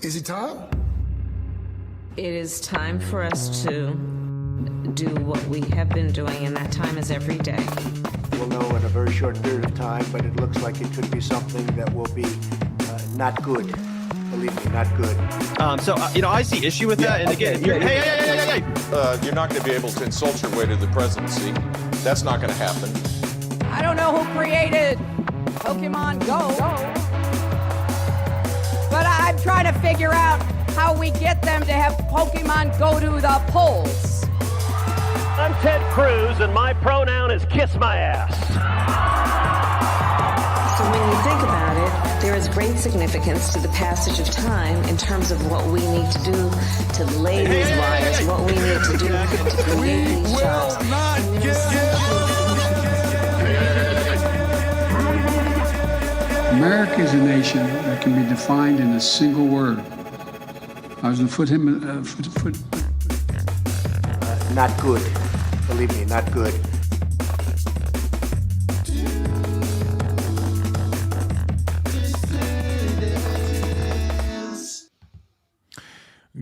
Is it time? It is time for us to do what we have been doing, and that time is every day. We'll know in a very short period of time, but it looks like it could be something that will be not good. Believe me, not good. I see issue with that. And again, hey. You're not going to be able to insult your way to the presidency. That's not going to happen. I don't know who created Pokemon Go, but I'm trying to figure out how we get them to have Pokemon go to the polls. I'm Ted Cruz, and my pronoun is kiss my ass. So when you think about it, there is great significance to the passage of time in terms of what we need to do to lay these wires, what we need to do to create these jobs. America is a nation that can be defined in a single word. I was going to put Not good. Believe me, not good.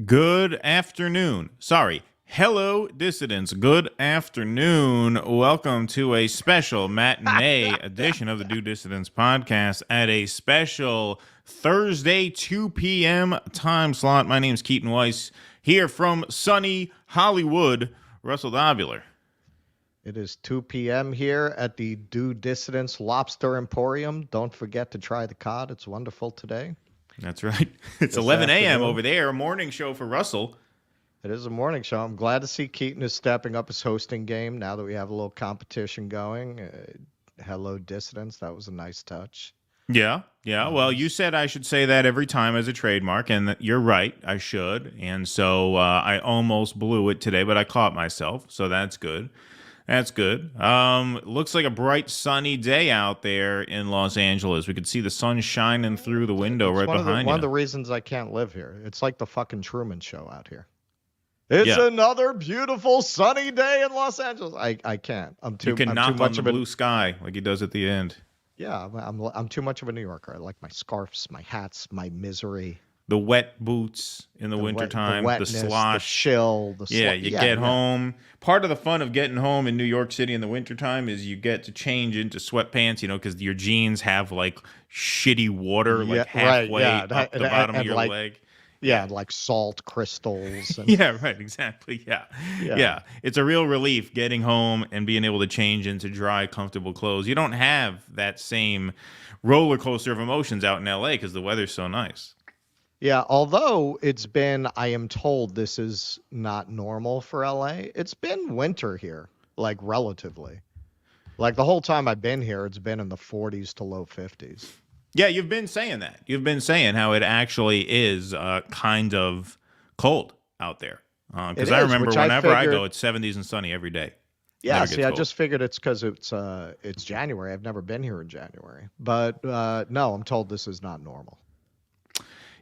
Good afternoon. Sorry. Hello, dissidents. Good afternoon. Welcome to a special matinee edition of the Do Dissidents podcast at a special Thursday 2 p.m. time slot. My name is Keaton Weiss, here from sunny Hollywood. Russell Dobular. It is 2 p.m. here at the Do Dissidents Lobster Emporium. Don't forget to try the cod. It's wonderful today. That's right. It's 11 a.m. over there, a morning show for Russell. It is a morning show. I'm glad to see Keaton is stepping up his hosting game now that we have a little competition going. Hello, dissidents. That was a nice touch. Yeah. Well, you said I should say that every time as a trademark, and you're right. I should. And so I almost blew it today, but I caught myself. So that's good. That's good. Looks like a bright, sunny day out there in Los Angeles. We could see the sun shining through the window right behind you. One of the reasons I can't live here. It's like the fucking Truman Show out here. It's another beautiful sunny day in Los Angeles. I can't. I'm too. You can knock on the blue sky like he does at the end. Yeah, I'm too much of a New Yorker. I like my scarves, my hats, my misery. The wet boots in the wintertime, the slosh. The chill. You get home. Part of the fun of getting home in New York City in the wintertime is you get to change into sweatpants, because your jeans have like shitty water halfway up the bottom of your leg. Yeah, like salt crystals. And... Yeah, right, exactly. Yeah. It's a real relief getting home and being able to change into dry, comfortable clothes. You don't have that same roller coaster of emotions out in LA because the weather's so nice. Yeah, although it's been, I am told this is not normal for LA. It's been winter here, like relatively. Like the whole time I've been here, it's been in the 40s to low 50s. Yeah, you've been saying that. You've been saying how it actually is kind of cold out there. Because I remember whenever I go, it's 70s and sunny every day. Yeah, see, I just figured it's because it's January. I've never been here in January. But no, I'm told this is not normal.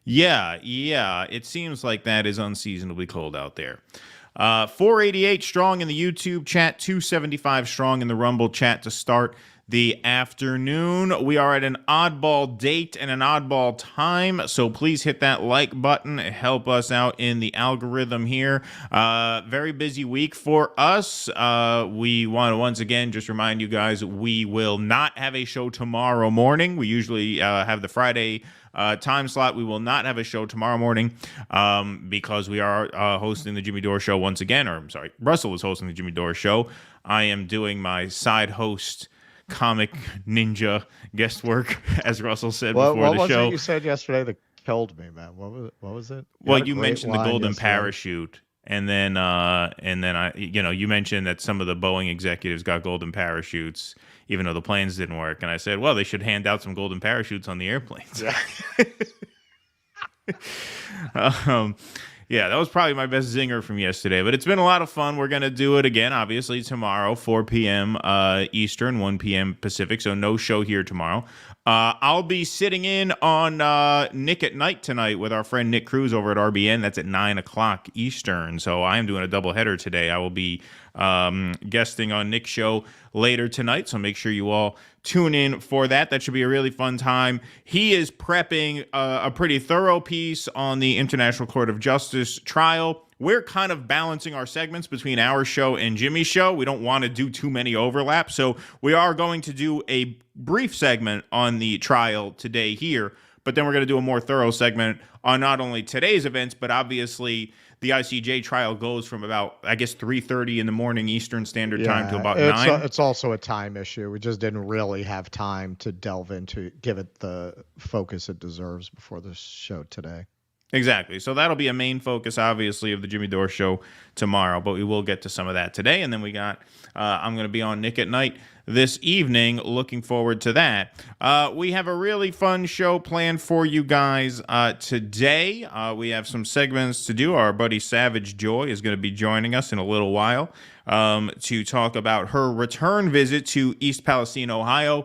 Yeah. It seems like that is unseasonably cold out there. 488 strong in the YouTube chat, 275 strong in the Rumble chat to start the afternoon. We are at an oddball date and an oddball time, so please hit that like button. Help us out in the algorithm here. Very busy week for us. We want to once again just remind you guys we will not have a show tomorrow morning. We usually have the Friday time slot. We will not have a show tomorrow morning because we are hosting the Jimmy Dore Show once again. Or I'm sorry, Russell is hosting the Jimmy Dore Show. I am doing my side host comic ninja guest work, as Russell said before the show. What was it you said yesterday that killed me, man? What was it? Well, you mentioned the golden parachute, and then you mentioned that some of the Boeing executives got golden parachutes, even though the planes didn't work. And I said, well, they should hand out some golden parachutes on the airplanes. Yeah, that was probably my best zinger from yesterday, but it's been a lot of fun. We're going to do it again, obviously, tomorrow, 4 p.m. Eastern, 1 p.m. Pacific, so no show here tomorrow. I'll be sitting in on Nick at Night tonight with our friend Nick Cruz over at RBN. That's at 9 o'clock Eastern. So I am doing a doubleheader today. I will be guesting on Nick's show later tonight. So make sure you all tune in for that. That should be a really fun time. He is prepping a pretty thorough piece on the International Court of Justice trial. We're kind of balancing our segments between our show and Jimmy's show. We don't want to do too many overlaps. So we are going to do a brief segment on the trial today here, but then we're going to do a more thorough segment on not only today's events, but obviously the ICJ trial goes from about, I guess, 3:30 in the morning Eastern Standard Time to about 9. It's also a time issue. We just didn't really have time to delve into, give it the focus it deserves before the show today. Exactly. So that'll be a main focus, obviously, of the Jimmy Dore show tomorrow, but we will get to some of that today. And then we got, I'm going to be on Nick at Night this evening. Looking forward to that. We have a really fun show planned for you guys today. We have some segments to do. Our buddy Savage Joy is going to be joining us in a little while to talk about her return visit to East Palestine, Ohio,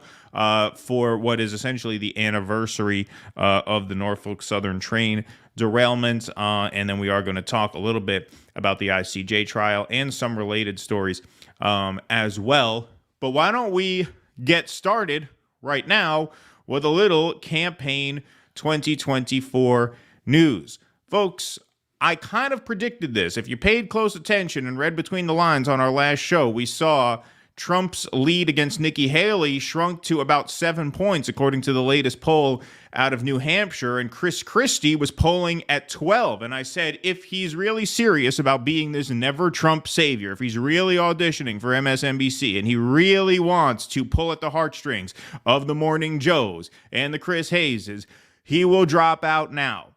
for what is essentially the anniversary of the Norfolk Southern train derailment. And then we are going to talk a little bit about the ICJ trial and some related stories as well. But why don't we get started right now with a little campaign 2024 news. Folks, I kind of predicted this. If you paid close attention and read between the lines on our last show, we saw Trump's lead against Nikki Haley shrunk to about 7 points, according to the latest poll out of New Hampshire, and Christie was polling at 12. And I said, if he's really serious about being this never Trump savior, if he's really auditioning for MSNBC and he really wants to pull at the heartstrings of the Morning Joes and the Chris Hayeses, he will drop out now.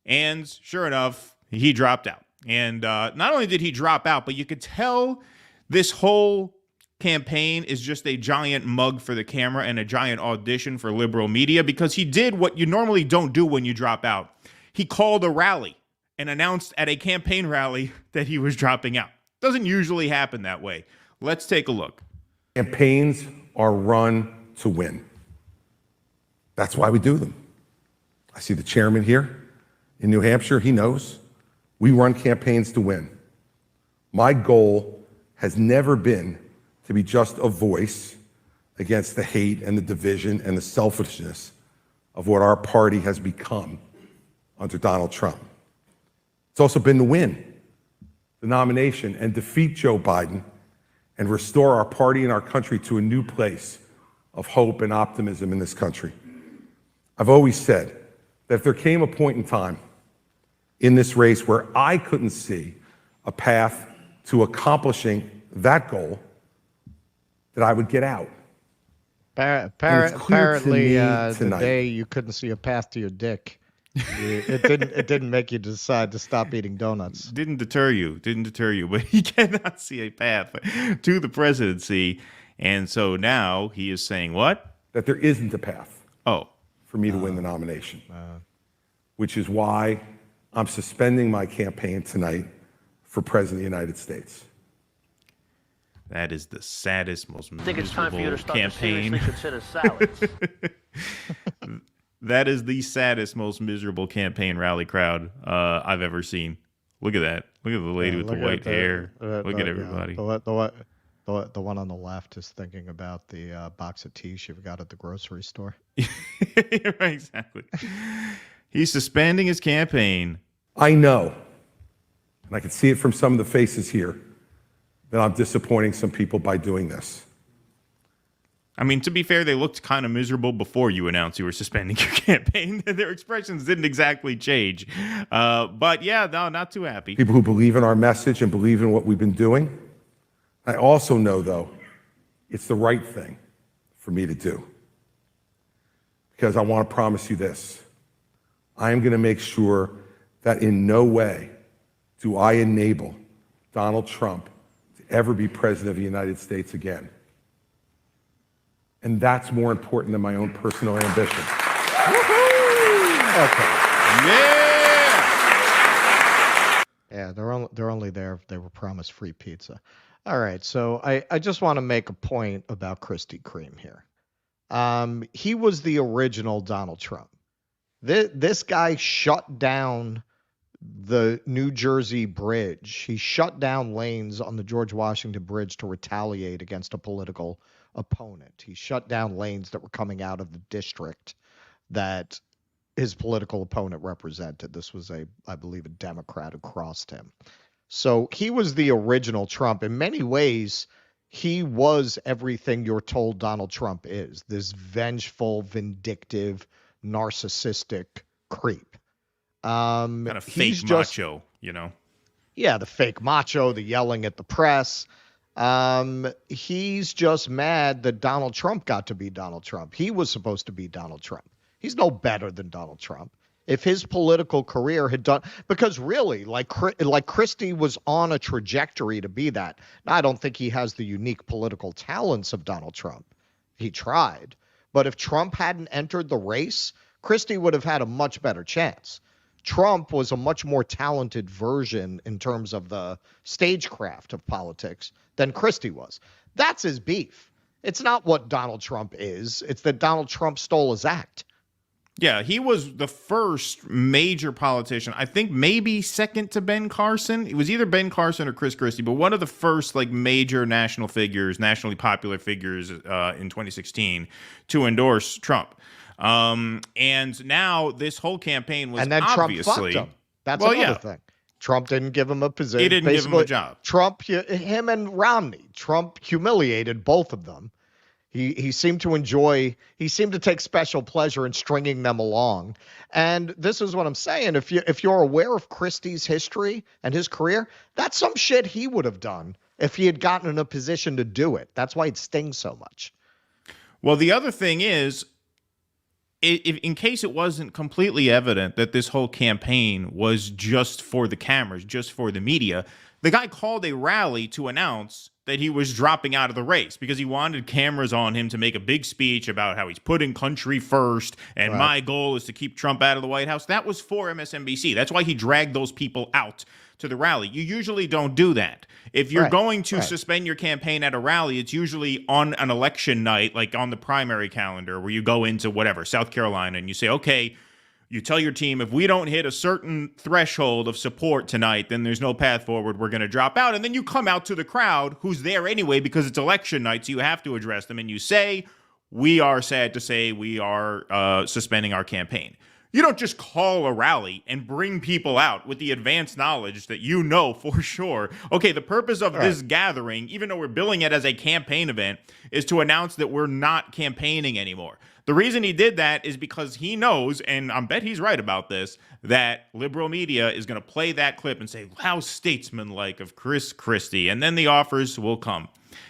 And sure enough, he dropped out. And not only did he drop out, but you could tell this whole campaign is just a giant mug for the camera and a giant audition for liberal media, because he did what you normally don't do when you drop out. He called a rally and announced at a campaign rally that he was dropping out. Doesn't usually happen that way. Let's take a look. Campaigns are run to win. That's why we do them. I see the chairman here in New Hampshire. He knows we run campaigns to win. My goal has never been to be just a voice against the hate and the division and the selfishness of what our party has become under Donald Trump. It's also been to win the nomination and defeat Joe Biden and restore our party and our country to a new place of hope and optimism in this country. I've always said that if there came a point in time in this race where I couldn't see a path to accomplishing that goal, that I would get out. Apparently, the day you couldn't see a path to your dick, it didn't make you decide to stop eating donuts. Didn't deter you, but he cannot see a path to the presidency. And so now he is saying what? That there isn't a path for me to win the nomination, which is why I'm suspending my campaign tonight for President of the United States. That is the saddest, most miserable I think it's time for you to start campaign. to seriously consider salads. That is the saddest, most miserable campaign rally crowd I've ever seen. Look at that. Look at the lady with the white hair. Look at everybody. The one on the left is thinking about the box of tea she got at the grocery store. Right, exactly. He's suspending his campaign. I know, and I can see it from some of the faces here, that I'm disappointing some people by doing this. I mean, to be fair, they looked kind of miserable before you announced you were suspending your campaign. Their expressions didn't exactly change. But yeah, no, not too happy. People who believe in our message and believe in what we've been doing. I also know, though, it's the right thing for me to do. Because I want to promise you this. I am going to make sure that in no way do I enable Donald Trump to ever be president of the United States again. And that's more important than my own personal ambition. Okay. Yeah! Yeah, they're only there if they were promised free pizza. All right, so I just want to make a point about Kristi Kreem here. He was the original Donald Trump. This guy shut down the New Jersey bridge. He shut down lanes on the George Washington Bridge to retaliate against a political opponent. He shut down lanes that were coming out of the district that his political opponent represented. This was I believe, a Democrat who crossed him. So he was the original Trump. In many ways, he was everything you're told Donald Trump is, this vengeful, vindictive, narcissistic creep. Kind of fake macho, you know? Yeah, the fake macho, the yelling at the press. He's just mad that Donald Trump got to be Donald Trump. He was supposed to be Donald Trump. He's no better than Donald Trump. If his political career had done, because really, like Christie was on a trajectory to be that. Now, I don't think he has the unique political talents of Donald Trump. He tried. But if Trump hadn't entered the race, Christie would have had a much better chance. Trump was a much more talented version in terms of the stagecraft of politics than Christie was. That's his beef. It's not what Donald Trump is. It's that Donald Trump stole his act. Yeah, he was the first major politician, I think maybe second to Ben Carson. It was either Ben Carson or Chris Christie, but one of the first like major national figures, nationally popular figures in 2016 to endorse Trump. And now this whole campaign was, and then obviously Trump fucked him. That's another thing. Trump didn't give him a position. He didn't give him a job. Trump, him and Romney, Trump humiliated both of them. He seemed to take special pleasure in stringing them along. And this is what I'm saying. If you're aware of Christie's history and his career, that's some shit he would have done if he had gotten in a position to do it. That's why it stings so much. Well, the other thing is, in case it wasn't completely evident that this whole campaign was just for the cameras, just for the media, the guy called a rally to announce that he was dropping out of the race because he wanted cameras on him to make a big speech about how he's putting country first and my goal is to keep Trump out of the White House. That was for MSNBC. That's why he dragged those people out to the rally. You usually don't do that. If you're going to suspend your campaign at a rally, it's usually on an election night, like on the primary calendar, where you go into whatever, South Carolina, and you say, okay, you tell your team, if we don't hit a certain threshold of support tonight, then there's no path forward. We're going to drop out. And then you come out to the crowd who's there anyway because it's election night, so you have to address them. And you say, we are sad to say we are suspending our campaign. You don't just call a rally and bring people out with the advanced knowledge that you know for sure. Okay, the purpose of this gathering, even though we're billing it as a campaign event, is to announce that we're not campaigning anymore. The reason he did that is because he knows, and I bet he's right about this, that liberal media is going to play that clip and say, how statesmanlike of Chris Christie, and then the offers will come.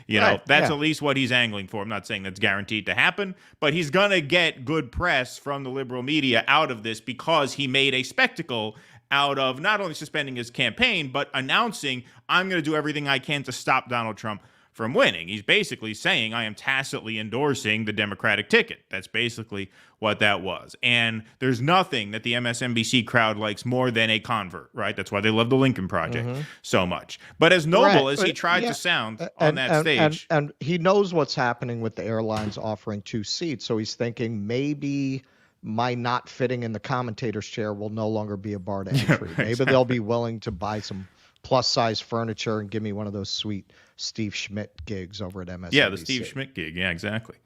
You know, that's at least what he's angling for. I'm not saying that's guaranteed to happen, but he's going to get good press from the liberal media out of this because he made a spectacle out of not only suspending his campaign, but announcing, I'm going to do everything I can to stop Donald Trump from winning. He's basically saying, I am tacitly endorsing the Democratic ticket. That's basically what that was. And there's nothing that the MSNBC crowd likes more than a convert, right? That's why they love the Lincoln Project so much. But as noble as he tried to sound on that stage. And he knows what's happening with the airlines offering 2 seats. So he's thinking maybe my not fitting in the commentator's chair will no longer be a bar to entry. Maybe they'll be willing to buy some plus size furniture and give me one of those sweet Steve Schmidt gigs over at MSNBC. Yeah, the Steve Schmidt gig. Yeah, exactly.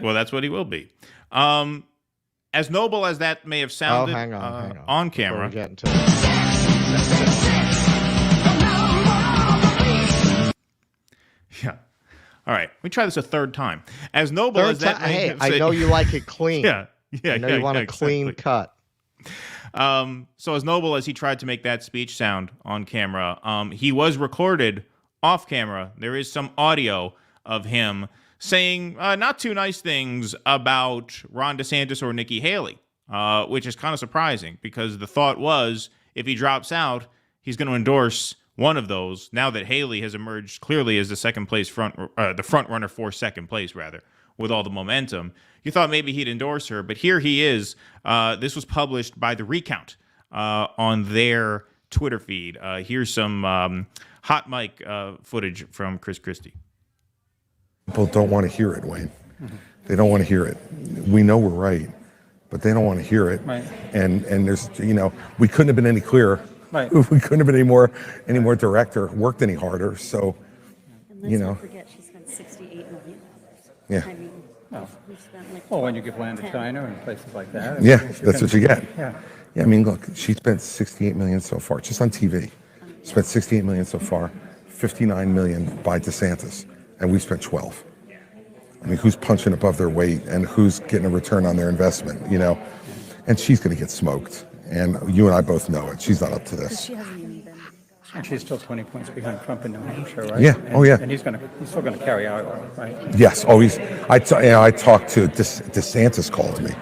Well, that's what he will be. As noble as that may have sounded hang on. on camera. Get into Yeah. All right. Let me try this a third time. As noble as that may have I know you like it clean. Yeah. I know you want a clean cut. So as noble as he tried to make that speech sound on camera, he was recorded off camera. There is some audio of him saying not too nice things about Ron DeSantis or Nikki Haley, which is kind of surprising because the thought was if he drops out, he's going to endorse one of those. Now that Haley has emerged clearly as the front runner for second place, rather, with all the momentum, you thought maybe he'd endorse her, but here he is. This was published by The Recount on their Twitter feed. Here's some hot mic footage from Chris Christie. People don't want to hear it, Wayne. They don't want to hear it. We know we're right, but they don't want to hear it. Right. And there's, we couldn't have been any clearer. Right. We couldn't have been any more direct or worked any harder. So, And let's not forget she spent $68 million. Yeah. I mean, Well, we spent like when you give land to 10. China and places like that. Yeah, that's what you get. Yeah. Yeah, I mean, look, she spent $68 million so far, just on TV. Spent $68 million so far, $59 million by DeSantis, and we spent 12. I mean, who's punching above their weight and who's getting a return on their investment, And she's going to get smoked, and you and I both know it. She's not up to this. She hasn't even been. And she's still 20 points behind Trump in New Hampshire, right? Yeah. And, Oh, yeah. And he's still going to carry Iowa, right? Yes, always. I talked to DeSantis called me,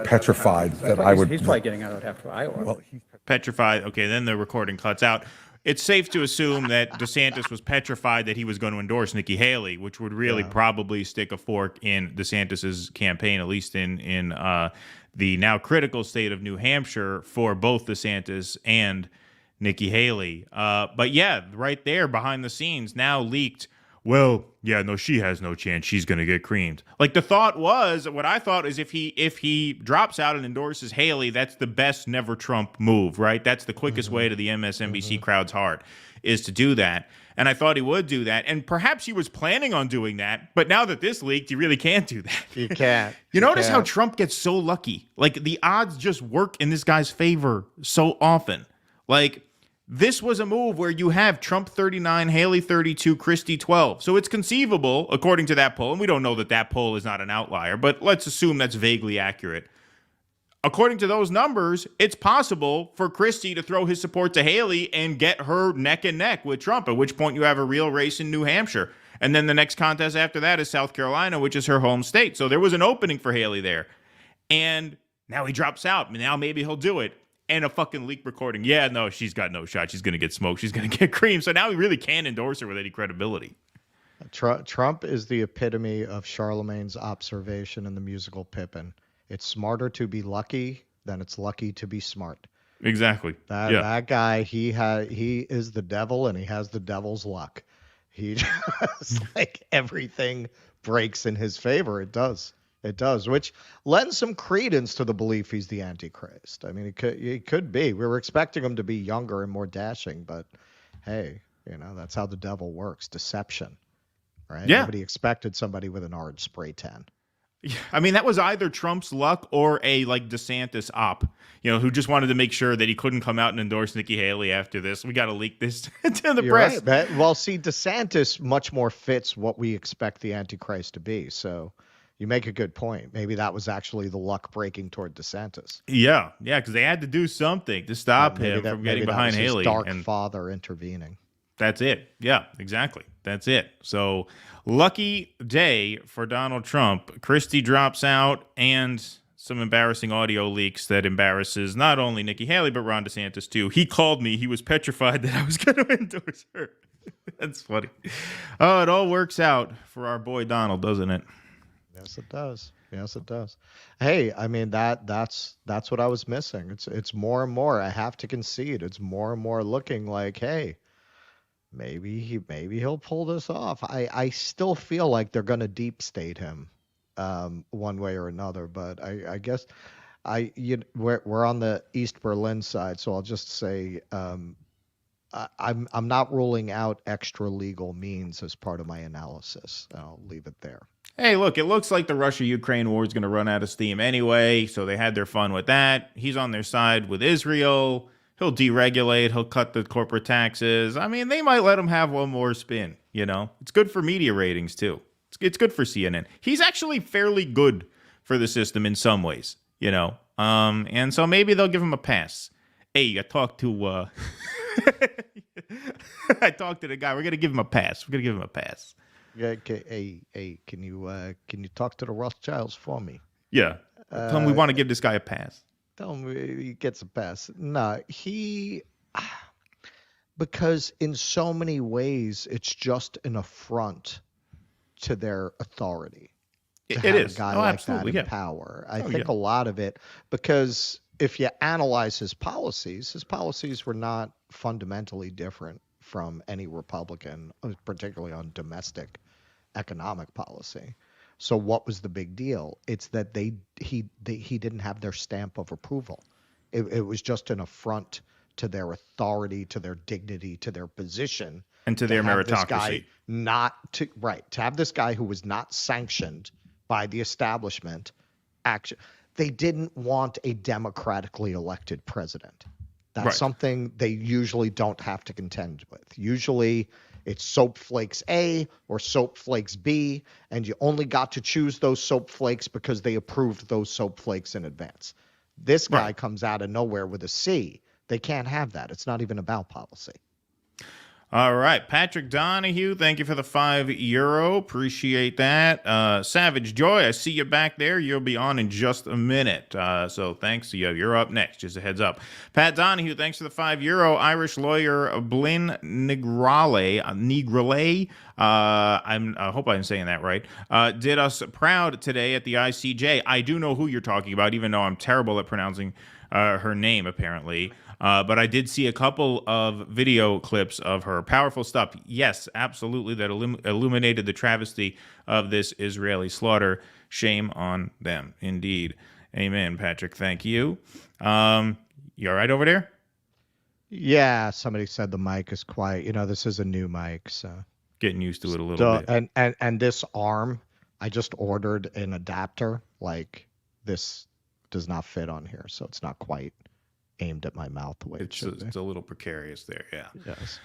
petrified that I would. He's probably getting out after Iowa. Well, Petrified. Okay, then the recording cuts out. It's safe to assume that DeSantis was petrified that he was going to endorse Nikki Haley, which would really probably stick a fork in DeSantis's campaign, at least in the now critical state of New Hampshire for both DeSantis and Nikki Haley. But yeah, right there behind the scenes now leaked, well, yeah, no, she has no chance. She's going to get creamed. Like the thought was, what I thought is if he drops out and endorses Haley, that's the best never Trump move, right? That's the quickest way to the MSNBC crowd's heart is to do that. And I thought he would do that. And perhaps he was planning on doing that. But now that this leaked, you really can't do that. You can't. You notice how Trump gets so lucky. Like the odds just work in this guy's favor so often. Like this was a move where you have Trump 39, Haley 32, Christie 12. So it's conceivable, according to that poll, and we don't know that that poll is not an outlier, but let's assume that's vaguely accurate. According to those numbers, it's possible for Christie to throw his support to Haley and get her neck and neck with Trump, at which point you have a real race in New Hampshire. And then the next contest after that is South Carolina, which is her home state. So there was an opening for Haley there. And now he drops out. Now maybe he'll do it. And a fucking leak recording. Yeah, no, she's got no shot. She's going to get smoked. She's going to get creamed. So now he really can't endorse her with any credibility. Trump is the epitome of Charlemagne's observation in the musical Pippin. It's smarter to be lucky than it's lucky to be smart. Exactly. That guy, he is the devil and he has the devil's luck. He just like everything breaks in his favor. It does. It does, which lends some credence to the belief he's the Antichrist. I mean, it could be. We were expecting him to be younger and more dashing, but hey, that's how the devil works. Deception, right? Yeah. Nobody expected somebody with an orange spray tan. I mean, that was either Trump's luck or a DeSantis op, who just wanted to make sure that he couldn't come out and endorse Nikki Haley after this. We got to leak this to the press. Right. Well, see, DeSantis much more fits what we expect the Antichrist to be. So you make a good point. Maybe that was actually the luck breaking toward DeSantis. Yeah, because they had to do something to stop him from getting behind Haley. His dark father intervening. That's it. Yeah, exactly. That's it. So lucky day for Donald Trump. Christie drops out and some embarrassing audio leaks that embarrasses not only Nikki Haley, but Ron DeSantis too. He called me. He was petrified that I was going to endorse her. That's funny. Oh, it all works out for our boy Donald, doesn't it? Yes, it does. Yes, it does. Hey, I mean that's what I was missing. It's more and more. I have to concede. It's more and more looking like, hey, maybe he'll pull this off. I still feel like they're going to deep state him, one way or another. But I guess we're on the East Berlin side, so I'll just say I'm not ruling out extra legal means as part of my analysis. I'll leave it there. Hey, look, it looks like the Russia-Ukraine war is going to run out of steam anyway, so they had their fun with that. He's on their side with Israel. He'll deregulate. He'll cut the corporate taxes. I mean, they might let him have one more spin, It's good for media ratings, too. It's good for CNN. He's actually fairly good for the system in some ways, And so maybe they'll give him a pass. Hey, I talked to... I talked to the guy. We're going to give him a pass. Yeah, hey, can you talk to the Rothschilds for me? Yeah. Tell him we want to give this guy a pass. Tell him he gets a pass. No, because in so many ways it's just an affront to their authority. It have is. A guy Oh, like absolutely, that in yeah. power. I think a lot of it, because if you analyze his policies were not fundamentally different from any Republican, particularly on domestic economic policy. So what was the big deal? It's that he didn't have their stamp of approval. It was just an affront to their authority, to their dignity, to their position, and to their have this meritocracy. guy to have this guy who was not sanctioned by the establishment. They didn't want a democratically elected president. That's something they usually don't have to contend with. Usually it's soap flakes A or soap flakes B, and you only got to choose those soap flakes because they approved those soap flakes in advance. This guy comes out of nowhere with a C. They can't have that. It's not even about policy. All right. Patrick Donahue, thank you for the €5. Appreciate that. Savage Joy, I see you back there. You'll be on in just a minute. So thanks to you. You're up next. Just a heads up. Pat Donahue, thanks for the €5. Irish lawyer Blin Negrale, I hope I'm saying that right, did us proud today at the ICJ. I do know who you're talking about, even though I'm terrible at pronouncing her name, apparently. But I did see a couple of video clips of her. Powerful stuff. Yes, absolutely. That illuminated the travesty of this Israeli slaughter. Shame on them. Indeed. Amen, Patrick. Thank you. You all right over there? Yeah, somebody said the mic is quiet. You know, this is a new mic, so getting used to it a little bit. And this arm, I just ordered an adapter. Like, this does not fit on here, so it's not quite aimed at my mouth the way it should be. It's a little precarious there, yeah. Yes.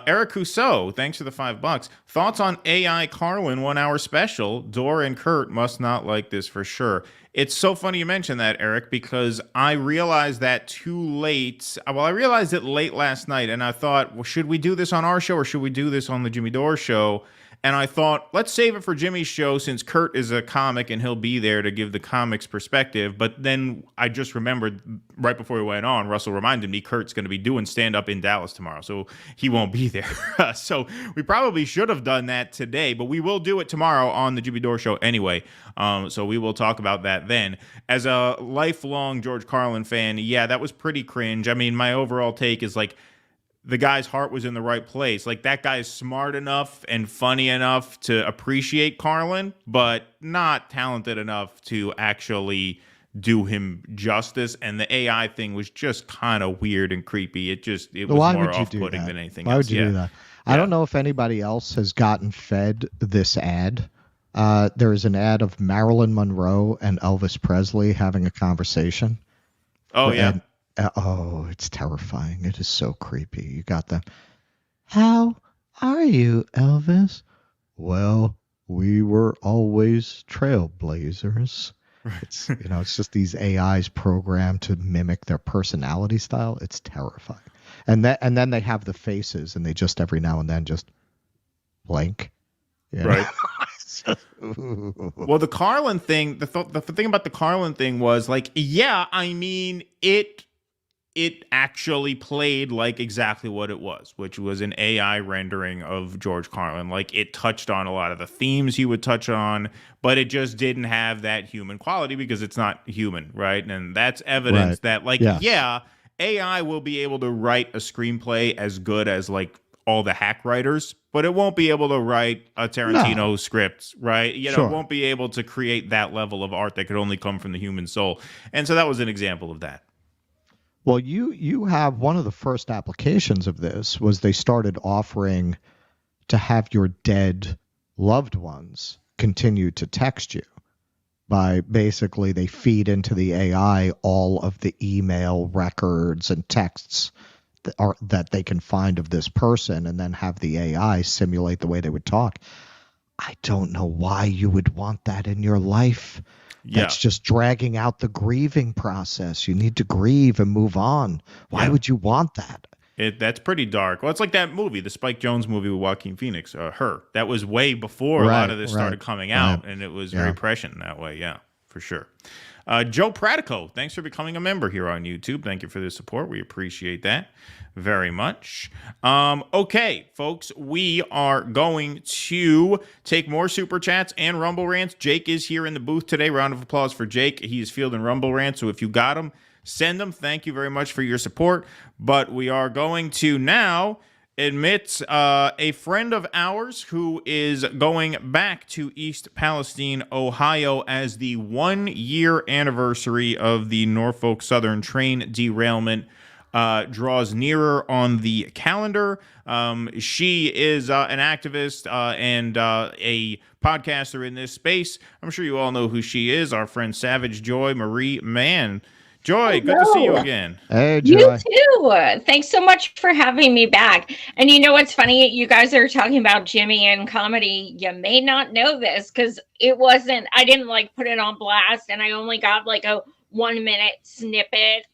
Eric Cousseau, thanks for the $5. Thoughts on AI Carlin 1 hour special? Dor and Kurt must not like this for sure. It's so funny you mentioned that, Eric, because I realized that too late. Well, I realized it late last night, and I thought, well, should we do this on our show or should we do this on the Jimmy Dore show? And I thought, let's save it for Jimmy's show since Kurt is a comic and he'll be there to give the comics perspective. But then I just remembered right before we went on, Russell reminded me Kurt's going to be doing stand-up in Dallas tomorrow, so he won't be there. So we probably should have done that today, but we will do it tomorrow on the Jimmy Dore show anyway. So we will talk about that then. As a lifelong George Carlin fan, yeah, that was pretty cringe. I mean, my overall take is like, the guy's heart was in the right place. Like, that guy is smart enough and funny enough to appreciate Carlin, but not talented enough to actually do him justice. And the AI thing was just kind of weird and creepy. It was more off-putting than anything else. Why would you do that? I don't know if anybody else has gotten fed this ad. There is an ad of Marilyn Monroe and Elvis Presley having a conversation. Oh, yeah. Oh, it's terrifying. It is so creepy. You got them. How are you, Elvis? Well, we were always trailblazers. Right. It's just these AIs programmed to mimic their personality style. It's terrifying. And then they have the faces, and they just every now and then just blink. Right. Well, the Carlin thing, the thing about the Carlin thing was like, yeah, I mean, it actually played like exactly what it was, which was an AI rendering of George Carlin. Like, it touched on a lot of the themes he would touch on, but it just didn't have that human quality because it's not human, right? And that's evidence that, like, yeah, AI will be able to write a screenplay as good as, like, all the hack writers, but it won't be able to write a Tarantino script, right? It won't be able to create that level of art that could only come from the human soul. And so that was an example of that. Well, you have one of the first applications of this was they started offering to have your dead loved ones continue to text you by basically they feed into the AI all of the email records and texts that they can find of this person and then have the AI simulate the way they would talk. I don't know why you would want that in your life. That's just dragging out the grieving process. You need to grieve and move on. Why would you want that? That's pretty dark. Well, it's like that movie, the Spike Jonze movie with Joaquin Phoenix, Her. That was way before a lot of this started coming out, and it was very prescient in that way. Yeah, for sure. Joe Pratico, thanks for becoming a member here on YouTube. Thank you for the support. We appreciate that very much. Okay, folks, we are going to take more Super Chats and Rumble Rants. Jake is here in the booth today. Round of applause for Jake. He is fielding Rumble Rants, so if you got them, send them. Thank you very much for your support. But we are going to now admits a friend of ours who is going back to East Palestine, Ohio, as the 1-year anniversary of the Norfolk Southern train derailment draws nearer on the calendar. She is an activist and a podcaster in this space. I'm sure you all know who she is, our friend Savage Joy Marie-Mann. Joy, good to see you again. Hey, Joy. You too. Thanks so much for having me back. And you know what's funny? You guys are talking about Jimmy and comedy. You may not know this because I didn't like put it on blast and I only got like a 1-minute snippet.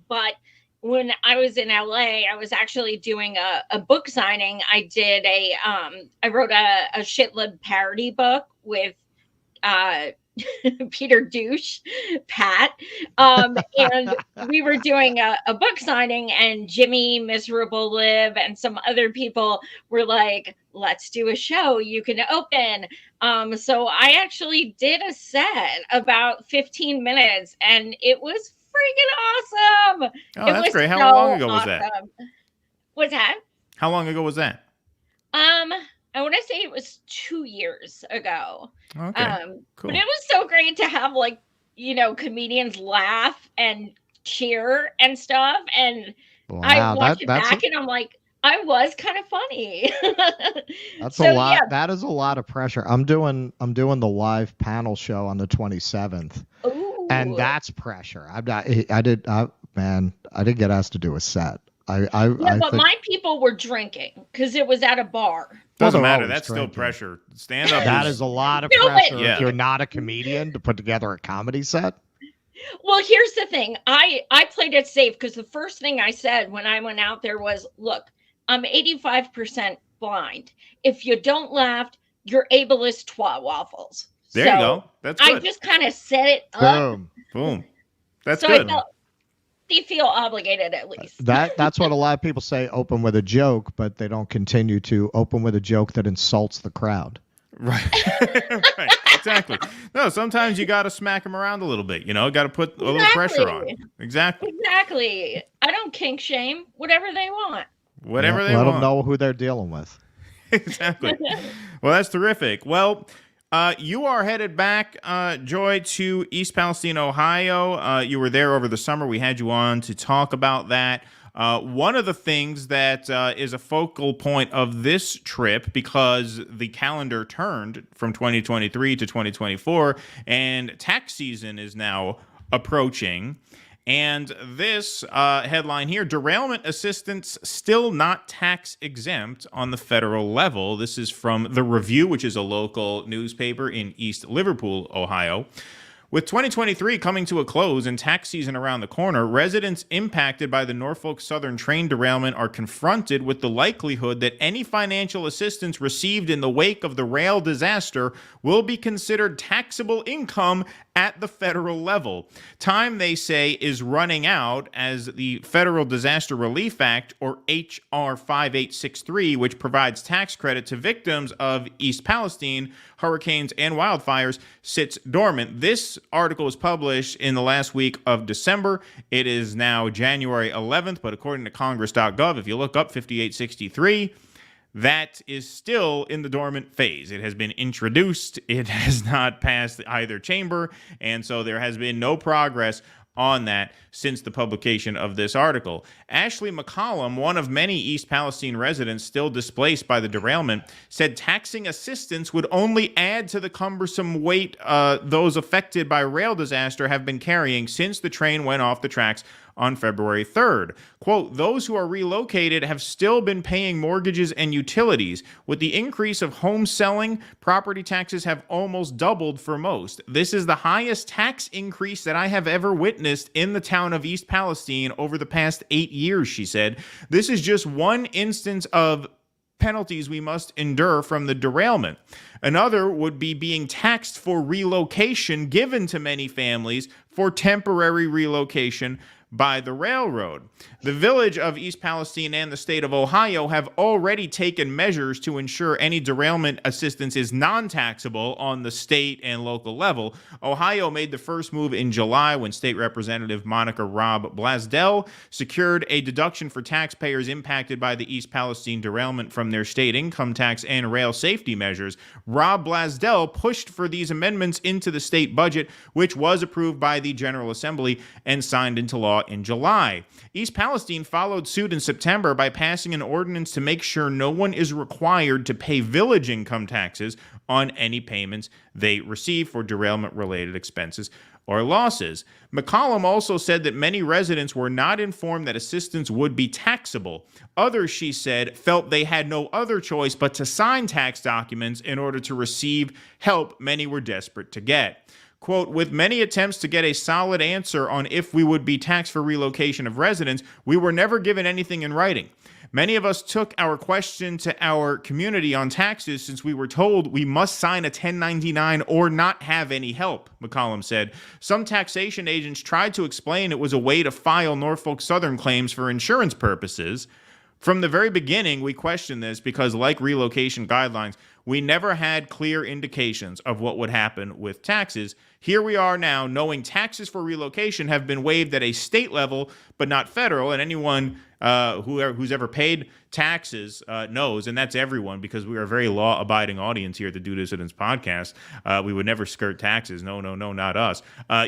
But when I was in LA, I was actually doing a book signing. I wrote a shitlib parody book with Peter Douche, Pat, and we were doing a book signing, and Jimmy, Miserable Live, and some other people were like, let's do a show, you can open. So I actually did a set about 15 minutes, and it was freaking awesome. Oh, that's great. How long ago was that? What's that? How long ago was that? I want to say it was 2 years ago. Okay, cool. But it was so great to have comedians laugh and cheer and stuff. And Wow, I watched it back and I'm like, I was kind of funny. That's a lot. Yeah. That is a lot of pressure. I'm doing the live panel show on the 27th. Ooh. And that's pressure. I didn't get asked to do a set. But my people were drinking because it was at a bar. Doesn't matter. That's still pressure. Stand up. That is a lot of pressure if you're not a comedian to put together a comedy set. Well, here's the thing. I played it safe because the first thing I said when I went out there was, look, I'm 85% blind. If you don't laugh, you're ableist twat waffles. There you go. That's good. I just kind of set it up. Boom. That's so good. They feel obligated at least. That's what a lot of people say, open with a joke, but they don't continue to open with a joke that insults the crowd. Right. Right. Exactly. No, sometimes you got to smack them around a little bit, got to put a little pressure on. Exactly. I don't kink shame. Whatever they want. Whatever they want. Let them know who they're dealing with. Exactly. Well, that's terrific. Well, you are headed back, Joy, to East Palestine, Ohio. You were there over the summer. We had you on to talk about that. One of the things that is a focal point of this trip, because the calendar turned from 2023 to 2024, and tax season is now approaching. And this headline here, derailment assistance still not tax exempt on the federal level. This is from The Review, which is a local newspaper in East Liverpool, Ohio. With 2023 coming to a close and tax season around the corner, residents impacted by the Norfolk Southern train derailment are confronted with the likelihood that any financial assistance received in the wake of the rail disaster will be considered taxable income at the federal level. Time, they say, is running out as the Federal Disaster Relief Act, or H.R. 5863, which provides tax credit to victims of East Palestine, hurricanes, and wildfires, sits dormant. This article was published in the last week of December. It is now January 11th, but according to Congress.gov, if you look up 5863, that is still in the dormant phase. It has been introduced. It has not passed either chamber, and so there has been no progress on that since the publication of this article. Ashley McCollum, one of many East Palestine residents still displaced by the derailment, said taxing assistance would only add to the cumbersome weight those affected by rail disaster have been carrying since the train went off the tracks on February 3rd. Quote, those who are relocated have still been paying mortgages and utilities. With the increase of home selling, property taxes have almost doubled for most. This is the highest tax increase that I have ever witnessed in the town of East Palestine over the past 8 years, she said. This is just one instance of penalties we must endure from the derailment. Another would be being taxed for relocation given to many families for temporary relocation by the railroad. The village of East Palestine and the state of Ohio have already taken measures to ensure any derailment assistance is non-taxable on the state and local level. Ohio made the first move in July when State Representative Monica Robb Blasdell secured a deduction for taxpayers impacted by the East Palestine derailment from their state income tax and rail safety measures. Robb Blasdell pushed for these amendments into the state budget, which was approved by the General Assembly and signed into law in July. East Palestine followed suit in September by passing an ordinance to make sure no one is required to pay village income taxes on any payments they receive for derailment-related expenses or losses. McCollum also said that many residents were not informed that assistance would be taxable. Others, she said, felt they had no other choice but to sign tax documents in order to receive help many were desperate to get. Quote, with many attempts to get a solid answer on if we would be taxed for relocation of residents, we were never given anything in writing. Many of us took our question to our community on taxes since we were told we must sign a 1099 or not have any help, McCollum said. Some taxation agents tried to explain it was a way to file Norfolk Southern claims for insurance purposes. From the very beginning, we questioned this because, like relocation guidelines, we never had clear indications of what would happen with taxes. Here we are now, knowing taxes for relocation have been waived at a state level, but not federal, and anyone who's ever paid taxes knows, and that's everyone, because we are a very law-abiding audience here at the Do Dissidents podcast. We would never skirt taxes. No, not us.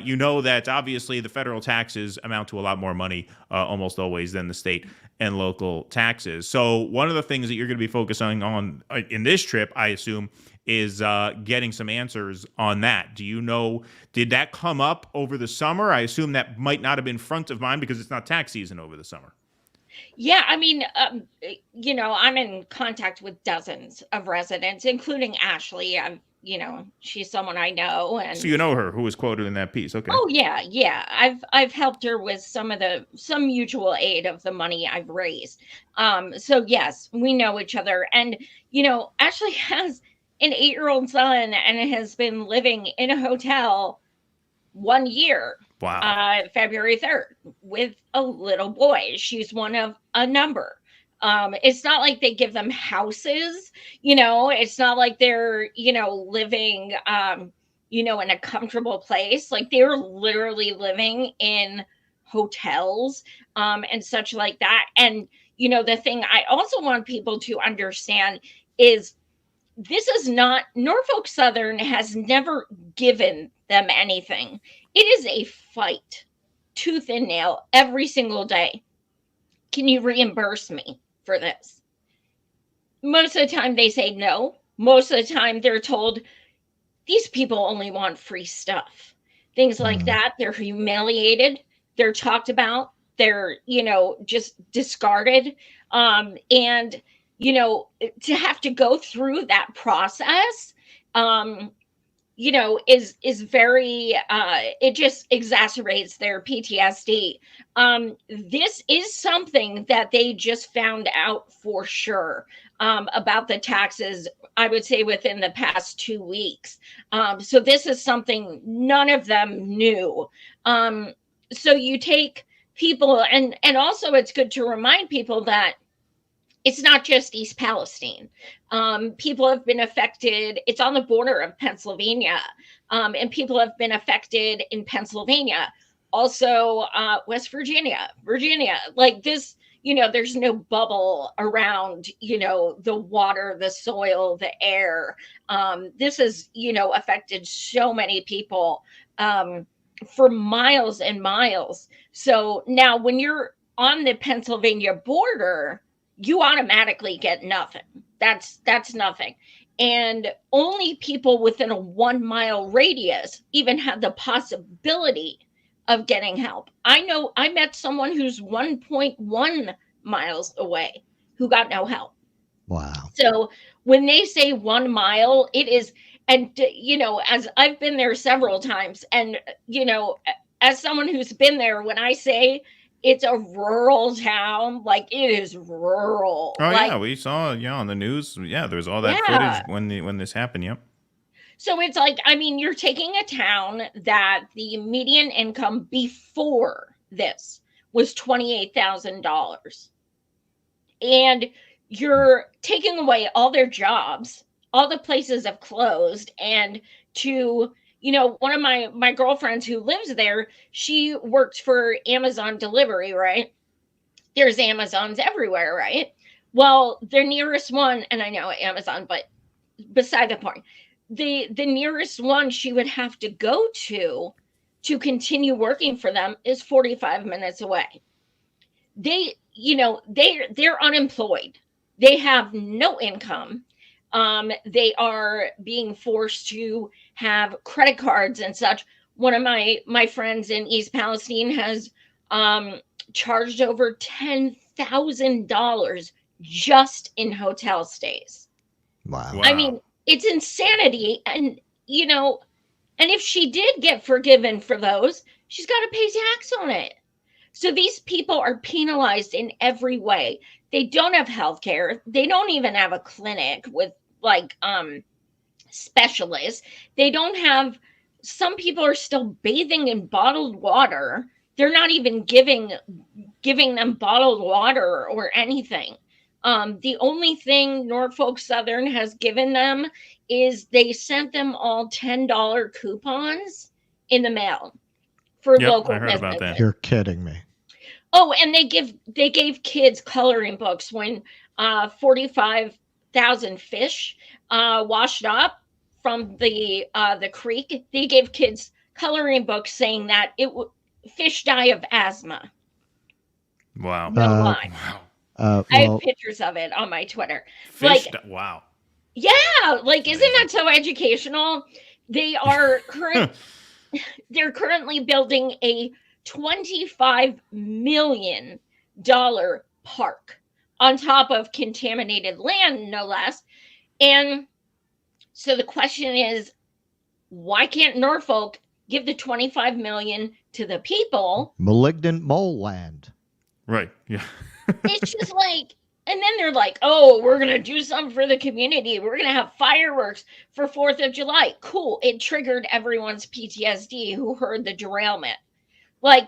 You know that obviously the federal taxes amount to a lot more money almost always than the state and local taxes. So one of the things that you're going to be focusing on in this trip, I assume, is getting some answers on that. Do you know, did that come up over the summer? I assume that might not have been front of mind because it's not tax season over the summer. Yeah, I mean, I'm in contact with dozens of residents, including Ashley. She's someone I know, and so you know her, who was quoted in that piece. Okay. Oh yeah. I've helped her with some mutual aid of the money I've raised. So yes, we know each other, and Ashley has an 8-year-old son and has been living in a hotel 1 year. Wow. February 3rd with a little boy. She's one of a number. It's not like they give them houses, it's not like they're, living, in a comfortable place. Like they're literally living in hotels, and such like that. And, the thing I also want people to understand is this is not, Norfolk Southern has never given them anything. It is a fight, tooth and nail, every single day. Can you reimburse me for this? Most of the time they say no. Most of the time they're told these people only want free stuff. Things like that. They're humiliated. They're talked about. They're, just discarded. And, to have to go through that process, is very, it just exacerbates their PTSD. This is something that they just found out for sure, about the taxes, I would say within the past 2 weeks. So this is something none of them knew. So you take people, and also it's good to remind people that it's not just East Palestine. People have been affected. It's on the border of Pennsylvania, and people have been affected in Pennsylvania. Also, West Virginia, like this, there's no bubble around, the water, the soil, the air. This has, affected so many people for miles and miles. So now when you're on the Pennsylvania border, you automatically get nothing. That's nothing. And only people within a 1 mile radius even have the possibility of getting help. I know I met someone who's 1.1 miles away who got no help. Wow. So when they say 1 mile, it is, and as I've been there several times, and as someone who's been there, when I say it's a rural town, like it is rural. Oh yeah, we saw on the news. Yeah, there's all that footage when this happened. Yep. So it's like, you're taking a town that the median income before this was $28,000. And you're taking away all their jobs. All the places have closed. And to, one of my girlfriends who lives there, she works for Amazon delivery, right? There's Amazons everywhere, right? Well, their nearest one, and I know Amazon, but beside the point, the nearest one she would have to go to continue working for them is 45 minutes away. They're unemployed. They have no income. They are being forced to have credit cards and such. One of my friends in East Palestine has charged over $10,000 just in hotel stays. Wow. I mean, it's insanity. And, and if she did get forgiven for those, she's got to pay tax on it. So these people are penalized in every way. They don't have health care. They don't even have a clinic with specialists. They don't have, some people are still bathing in bottled water. They're not even giving them bottled water or anything. The only thing Norfolk Southern has given them is they sent them all $10 coupons in the mail for local I heard businesses. about that. You're kidding me. Oh, and they gave kids coloring books when 45,000 fish washed up from the creek. They gave kids coloring books saying that fish die of asthma. Wow. No lie. Wow. I have pictures of it on my Twitter. Wow. Yeah, isn't that so educational? They are they're currently building a $25 million park on top of contaminated land, no less. And so the question is, why can't Norfolk give the $25 million to the people? Malignant mole land. Right. Yeah. It's just and then they're like, oh, we're going to do something for the community. We're going to have fireworks for 4th of July. Cool. It triggered everyone's PTSD who heard the derailment. Then